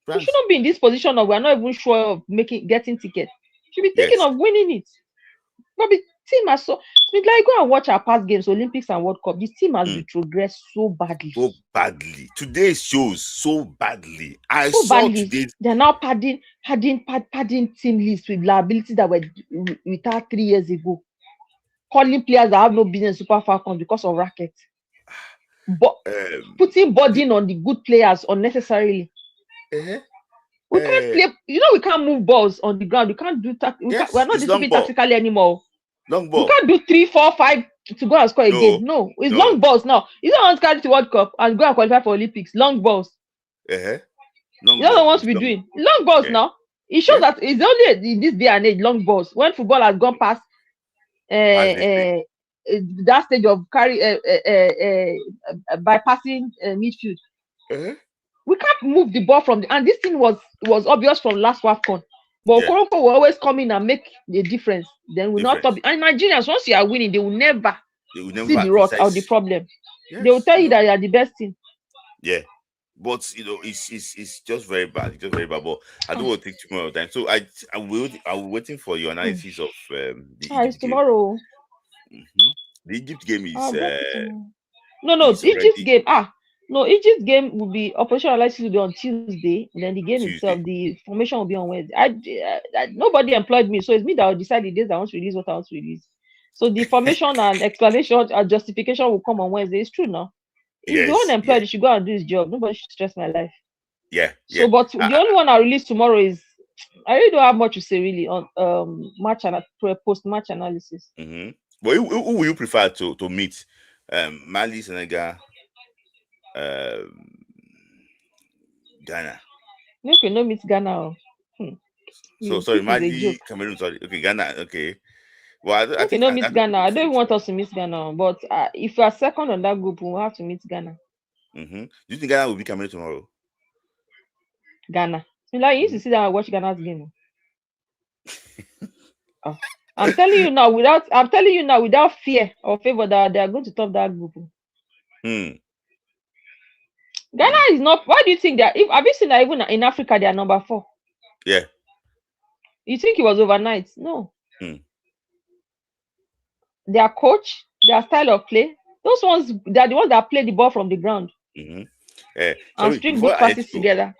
We shouldn't be in this position of we're not even sure of getting tickets. We should be thinking of winning it. But the team has go and watch our past games, Olympics and World Cup. This team has retrogressed so badly. So badly. Today shows so badly. I saw today. They're now padding team lists with liabilities that were without 3 years ago. Calling players that have no business Super Falcons because of racket. But putting burden on the good players unnecessarily. We can't play. We can't move balls on the ground. We can't do we're not disciplined tactically anymore. Long ball. We can't do 3, 4, 5 to go and score again. No, it's long balls now. You don't want to carry to World Cup and go and qualify for Olympics. Long balls. You don't want to be doing long balls now. It shows that it's only in this day and age long balls when football has gone past that stage of bypassing midfield. We can't move the ball from and this thing was obvious from last WAFCON. But Okoroko will always come in and make the difference. Then we'll not top. And Nigerians, once you are winning, they will never see the rot or the problem. Yes, they will tell you that you are the best team. Yeah. But you know, it's just very bad. It's just very bad. But I don't want to take too much time. So I'm waiting for your analysis of the Egypt tomorrow. The Egypt game is Egypt game. No, Egypt game will be operational analysis will be on Tuesday. And then the game itself, the formation will be on Wednesday. Nobody employed me, so it's me that will decide the days I want to release what I want to release. So the formation and explanation and justification will come on Wednesday. It's true now. If the unemployed, you should go and do his job. Nobody should stress my life. So, but the only one I release tomorrow is I really don't have much to say really on post match analysis. But who will you prefer to meet? Mali, Senegal, Ghana. You can no meet Ghana. So sorry, Mali, Cameroon. Sorry, okay, Ghana. Okay. Well, I think no meet Ghana. I don't want us to meet Ghana, but if you are second on that group, we'll have to meet Ghana. Do you think Ghana will be Cameroon tomorrow? Ghana. Like you used to see that I watch Ghana's game. I'm telling you now, without fear or favor, that they are going to top that group. Ghana is not. Why do you think that? Have you seen that even in Africa they are number 4? Yeah. You think it was overnight? No. Their coach, their style of play, those ones, they're the ones that play the ball from the ground and string good passes together.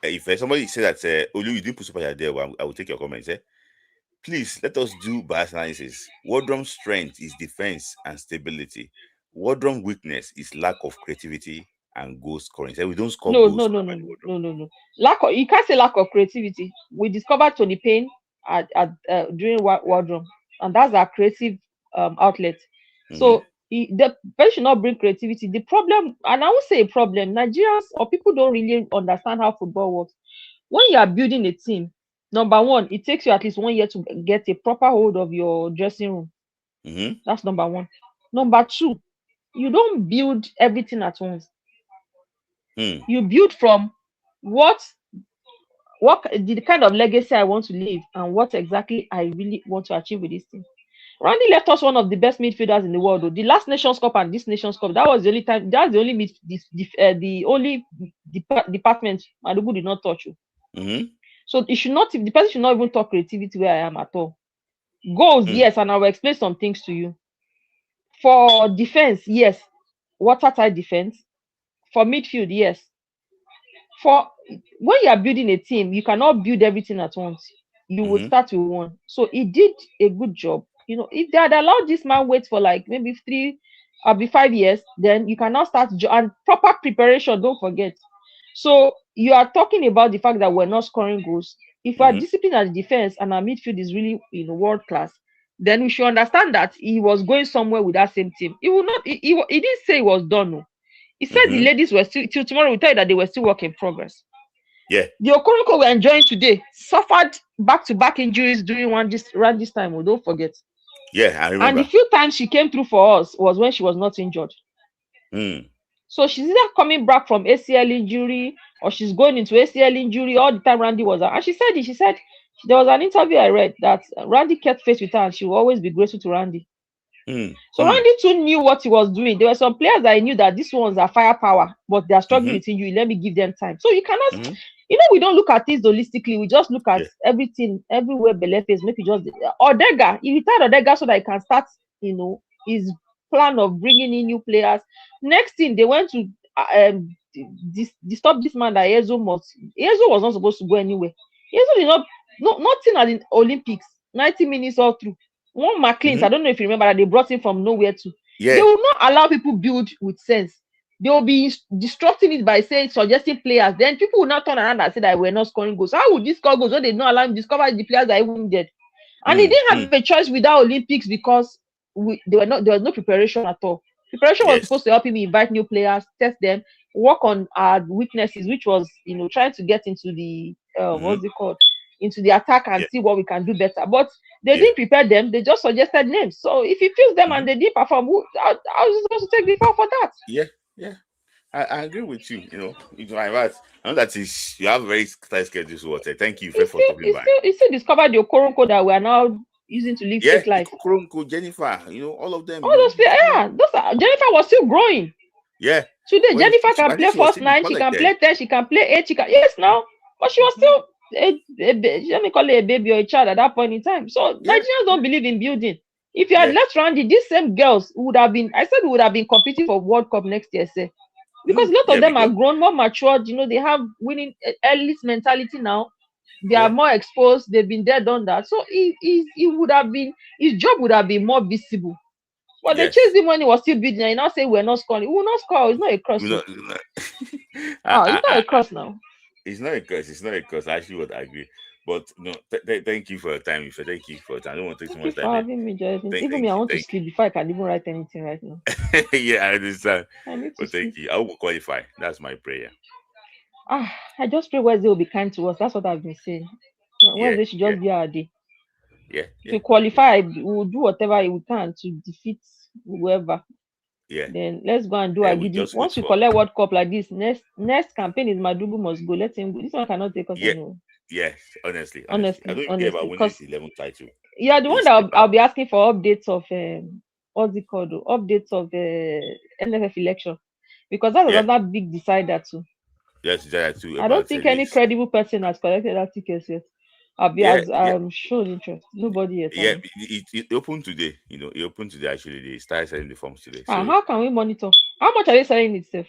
If somebody say that, Olu, you didn't put super there, I will take your comments. Please let us do bias analysis. Wardrum's strength is defense and stability. Wardrum's weakness is lack of creativity and goal scoring. So we don't score goals. No. You can't say lack of creativity. We discovered Tony Payne during Wardrum, and that's our creative outlet. So the person should not bring creativity. The problem, and I would say a problem, Nigerians or people don't really understand how football works. When you are building a team, number one, it takes you at least 1 year to get a proper hold of your dressing room. That's number one. Number two, you don't build everything at once. You build from what the kind of legacy I want to leave and what exactly I really want to achieve with this team. Randy left us one of the best midfielders in the world. Though. The last Nations Cup and this Nations Cup, that was the only time. That's the only department Madugu did not touch you. So it should not. The person should not even talk creativity where I am at all. Goals, yes, and I will explain some things to you. For defense, yes, watertight defense. For midfield, yes. For when you are building a team, you cannot build everything at once. You will start with one. So he did a good job. You know, if they had allowed this man wait for like maybe 3 or 5 years, then you cannot start and proper preparation. Don't forget. So you are talking about the fact that we're not scoring goals. If we are disciplined at defense and our midfield is really world class, then we should understand that he was going somewhere with that same team. He will not. He didn't say it was done. No. He said the ladies were still till tomorrow. We tell you that they were still work in progress. Yeah. The Okoroko we're enjoying today suffered back-to-back injuries during around this time. Don't forget. Yeah, I remember. And the few times she came through for us was when she was not injured. So she's either coming back from ACL injury or she's going into ACL injury all the time Randy was out. And she said it. She said there was an interview I read that Randy kept faith with her and she will always be grateful to Randy. So Randy too knew what he was doing. There were some players that I knew that these ones are firepower, but they are struggling with injury. Let me give them time. So you cannot, we don't look at things holistically. We just look at everything, everywhere Belefe is. Maybe just Odega. He retired Odega so that he can start, his plan of bringing in new players. Next thing, they went to disturb this man that Ezo was not supposed to go anywhere. Ezo did nothing at the Olympics. 90 minutes all through. One McLean, I don't know if you remember that they brought him from nowhere to. They will not allow people build with sense. They will be disrupting it by suggesting players. Then people will not turn around and say that we're not scoring goals. How would this score goals when they don't allow him to discover the players that even dead? And he didn't have a choice without Olympics because there was no preparation at all. Preparation was supposed to help him invite new players, test them, work on our weaknesses, which was trying to get into the what's it called? into the attack and see what we can do better. But they didn't prepare them. They just suggested names. So if you feel them and they didn't perform, how is it supposed to take the fall for that? Yeah. I agree with you. It's my right. I know that is you have a very tight schedule. So thank you for stopping by. You still discovered your Koronko that we are now using to live fake life. Koronko, Jennifer, all of them. All those players, Jennifer was still growing. Yeah. Today, Jennifer can play first 9, she can play 10, she can play 8, yes now. But she was still let me call it a baby or a child at that point in time. So Nigerians don't believe in building. If you had left Randy, these same girls would have been competing for World Cup next year, say. Because a lot of them are grown, more matured, they have winning elite mentality now. They are more exposed, they've been there, done that. So his job would have been more visible. But they chased him when he was still building, and now say we're not scoring. We will not score. It's not a cross. It's not a cross now. It's not a curse. It's not a curse. I actually would agree. But no, thank you for your time. Thank you for your time. I don't want to take too much time. For having me, even me, I want to sleep before I can even write anything right now. Yeah, I understand. But thank you. I will qualify. That's my prayer. I just pray Wednesday will be kind to us. That's what I've been saying. Wednesday should just be our day. Yeah. If we qualify, we'll do whatever we can to defeat whoever. Yeah. Then let's go and do our giddy. Once we collect World Cup like this, next campaign is Madugu must go. Let him go. This one cannot take us anywhere. Yes, honestly. I don't care about winning this 11th title. Yeah, the one that I'll be asking for updates of what's it called? Updates of the NFF election, because that's another big decider too. Yes, decider too. I don't think any credible person has collected that ticket yet. I'm shown interest. Nobody yet. Yeah, it opened today. It opened today. Actually, they started selling the forms today. So, how can we monitor? How much are they selling itself?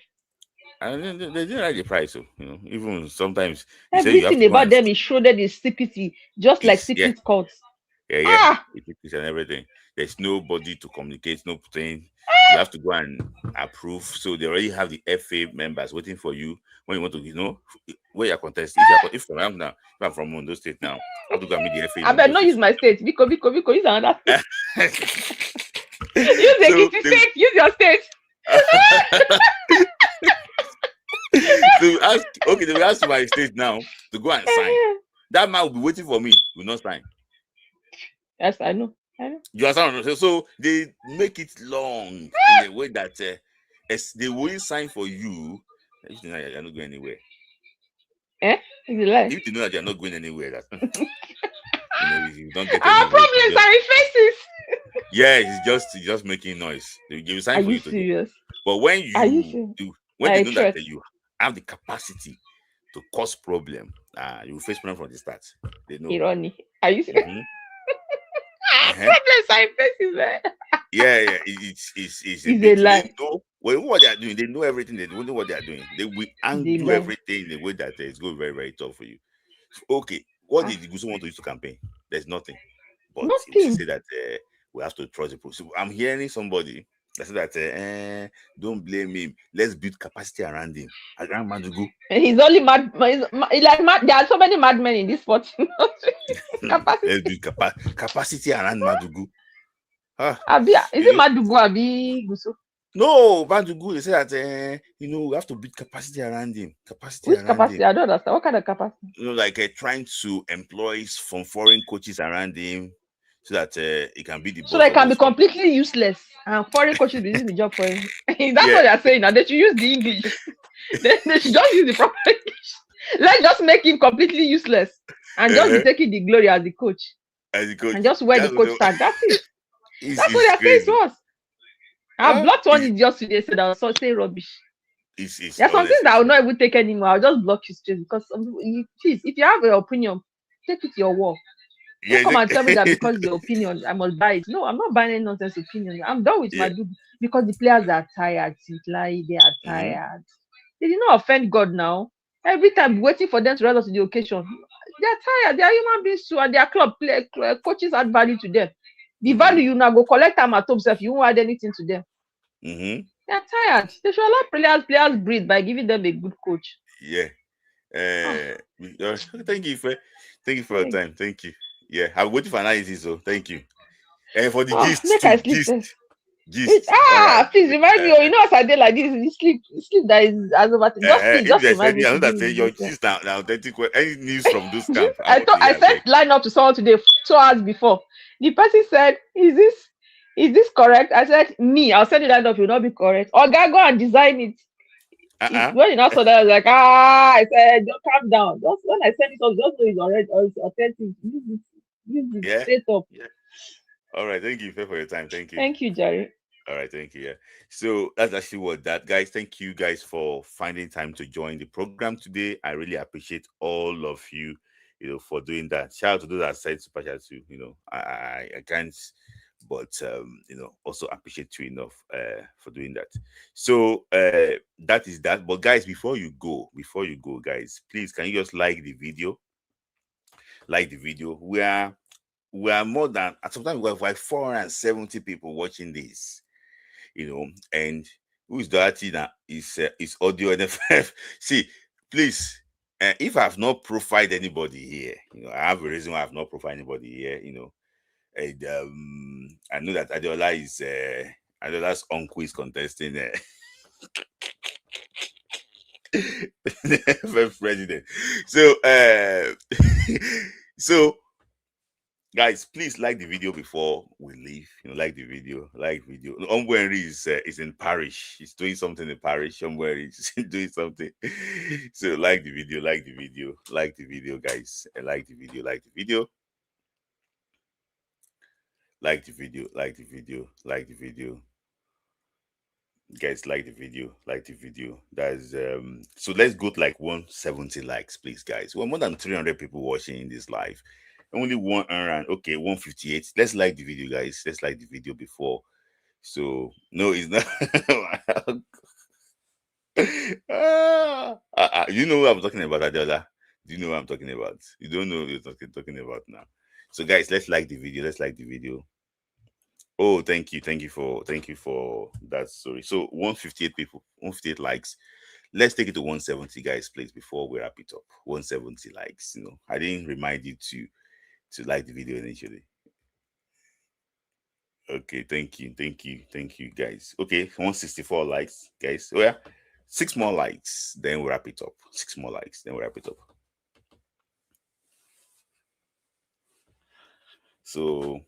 And they didn't like the price, so even sometimes everything about them is shrouded in secrecy, just like secret cults. Yeah, it's and everything. There's nobody to communicate, no thing. You have to go and approve. So they already have the FA members waiting for you when you want to, where you're contesting. If I'm from Ondo State now, I have to go and meet the FA. I better not use my state. Because use another state. State. Use your state. They will ask my state now to go and sign. That man will be waiting for me. Will not sign. Yes, I know. You understand? So they make it long in a way that they will sign for you. If you know that you're not going anywhere. If you know that you're not going anywhere, you don't get our problems are in faces. Yeah, it's just making noise. They will sign for you to serious? But when you do, when they know that you have the capacity to cause problem, you will face problem from the start. They know. Irony. Are you serious? Problems are in faces, man. Yeah. It's a lie. They know what they are doing. They know everything. They know what they are doing. They will undo everything in a way that it's going very, very tough for you. Okay, what did the Guso want to use to campaign? There's nothing. But he say that we have to trust the process. So I'm hearing somebody that said that don't blame him. Let's build capacity around him. Around Madugu. He's only mad. He's like mad. There are so many madmen in this sport. Capacity. Let's build capacity around Madugu. Is it Madugu Abi Guso? No, Madugu. They say that we have to build capacity around him. Which capacity? I don't understand. What kind of capacity? Like trying to employ from foreign coaches around him, so that he can be the boss. So they can be completely useless, and foreign coaches be doing the job for him. That's what they're saying now. They should use the English. they should just use the proper English. Let's just make him completely useless and just be taking the glory as the coach. And just wear the coach tag. That's it. That's what they're saying to us. I blocked one idiot today said I was say rubbish. There are some things that I will not even take anymore. I'll just block you straight because please, if you have an opinion, take it to your wall. Don't come and tell me that because the opinion I must buy it. No, I'm not buying any nonsense opinion. I'm done with my dude because the players are tired. They are tired. They did not offend God now. Every time waiting for them to rise up to the occasion. They are tired. They are human beings too, and their club coaches add value to them. The value you now go collect them at home self. You won't add anything to them. They are tired. They should allow players breathe by giving them a good coach. Yeah. Thank you for your time. Thank you. Yeah, I'm waiting for analysis. So thank you. And for the Please remind me. You know, as I did like this, sleep that is as over. Just remind me. I know that say your gist now authentic. Any news from those camps? I sent line up to someone today 2 hours before. The person said, "Is this correct?" I said, "Me, I'll send it line up. It will not be correct. Or go and design it." When you now saw that, I was like, I said, "Don't calm down." Just when I send it up, just know it's already or it's authentic. Use it straight up. Yeah. All right, thank you for your time. Thank you. Thank you, Jerry. All right, thank you. Yeah. So that's actually what that, guys. Thank you guys for finding time to join the program today. I really appreciate all of you, for doing that. Shout out to those that said super chat too. I can't, but also appreciate you enough for doing that. So that is that. But guys, before you go, guys, please can you just like the video? Like the video. We are more than, sometimes we have like 470 people watching this. And who is that? Is audio NFF. See, please, if I have not profiled anybody here, I have a reason why I have not profiled anybody here, and I know that Adeola is Adeola's uncle is contesting FF president. So guys, please like the video before we leave. Like the video. Omwenri is in Paris. He's doing something in Paris. Omwenri is doing something. So like the video, guys. Like the video. Guys, like the video. That's so let's go to like 170 likes, please, guys. We're more than 300 people watching in this live. Only 158. Let's like the video, guys. Let's like the video before. So no, it's not. You know what I'm talking about, Adeola? Do you know what I'm talking about? You don't know what you're talking about now. So guys, let's like the video. Oh, thank you for that story. So 158 people, 158 likes. Let's take it to 170, guys, please, before we wrap it up. 170 likes. I didn't remind you to like the video initially. Okay, thank you, guys. Okay, 164 likes, guys. Oh yeah, 6 more likes, then we'll wrap it up. 6 more likes, then we'll wrap it up. So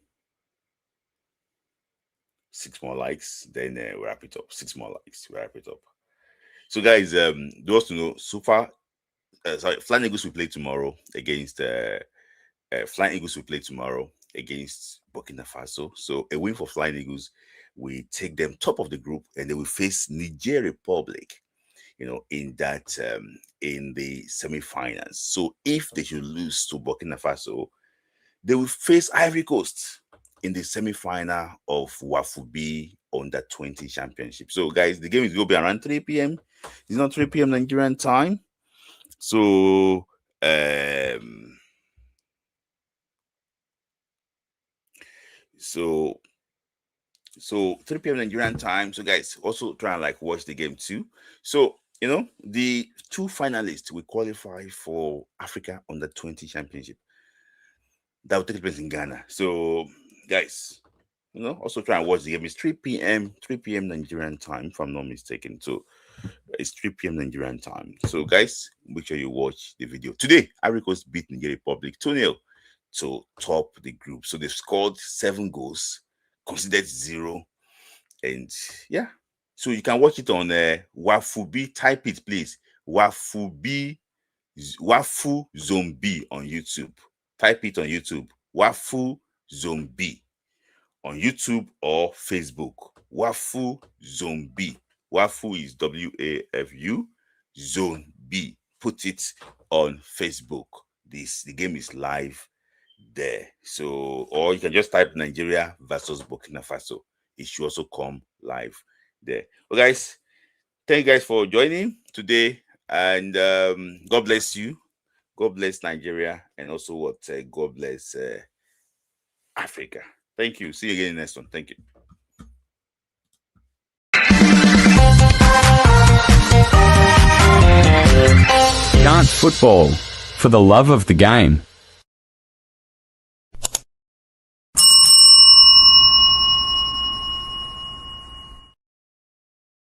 6 more likes, then we'll wrap it up. 6 more likes, we'll wrap it up. So guys, those to know, so far, Flying Eagles will play tomorrow against Burkina Faso. So a win for Flying Eagles, we take them top of the group, and they will face Niger Republic, in that in the semi-finals. So if they should lose to Burkina Faso, they will face Ivory Coast in the semi-final of WAFCON Under 20 Championship. So guys, the game is going to be around 3 p.m. It's not 3 p.m. Nigerian time. So So 3 p.m. Nigerian time. So guys, also try and watch the game too. So the 2 finalists will qualify for Africa Under 20 Championship. That will take place in Ghana. So guys, also try and watch the game. It's 3 p.m. Nigerian time, if I'm not mistaken. So it's 3 p.m. Nigerian time. So guys, make sure you watch the video. Today, Ivory Coast beat Niger Republic 2-0 to top the group. So they've scored 7 goals, considered 0. And yeah, so you can watch it on WAFCON. Type it, please. WAFCON Zombie on YouTube. Type it on YouTube. WAFCON Zombie on YouTube or Facebook. WAFCON Zombie. WAFCON is WAFU. Zone B. Put it on Facebook. The game is live there. So, or you can just type Nigeria versus Burkina Faso. It should also come live there. Well, guys, thank you guys for joining today, and God bless you. God bless Nigeria, and also God bless Africa. Thank you. See you again in the next one. Thank you. Dance football. For the love of the game.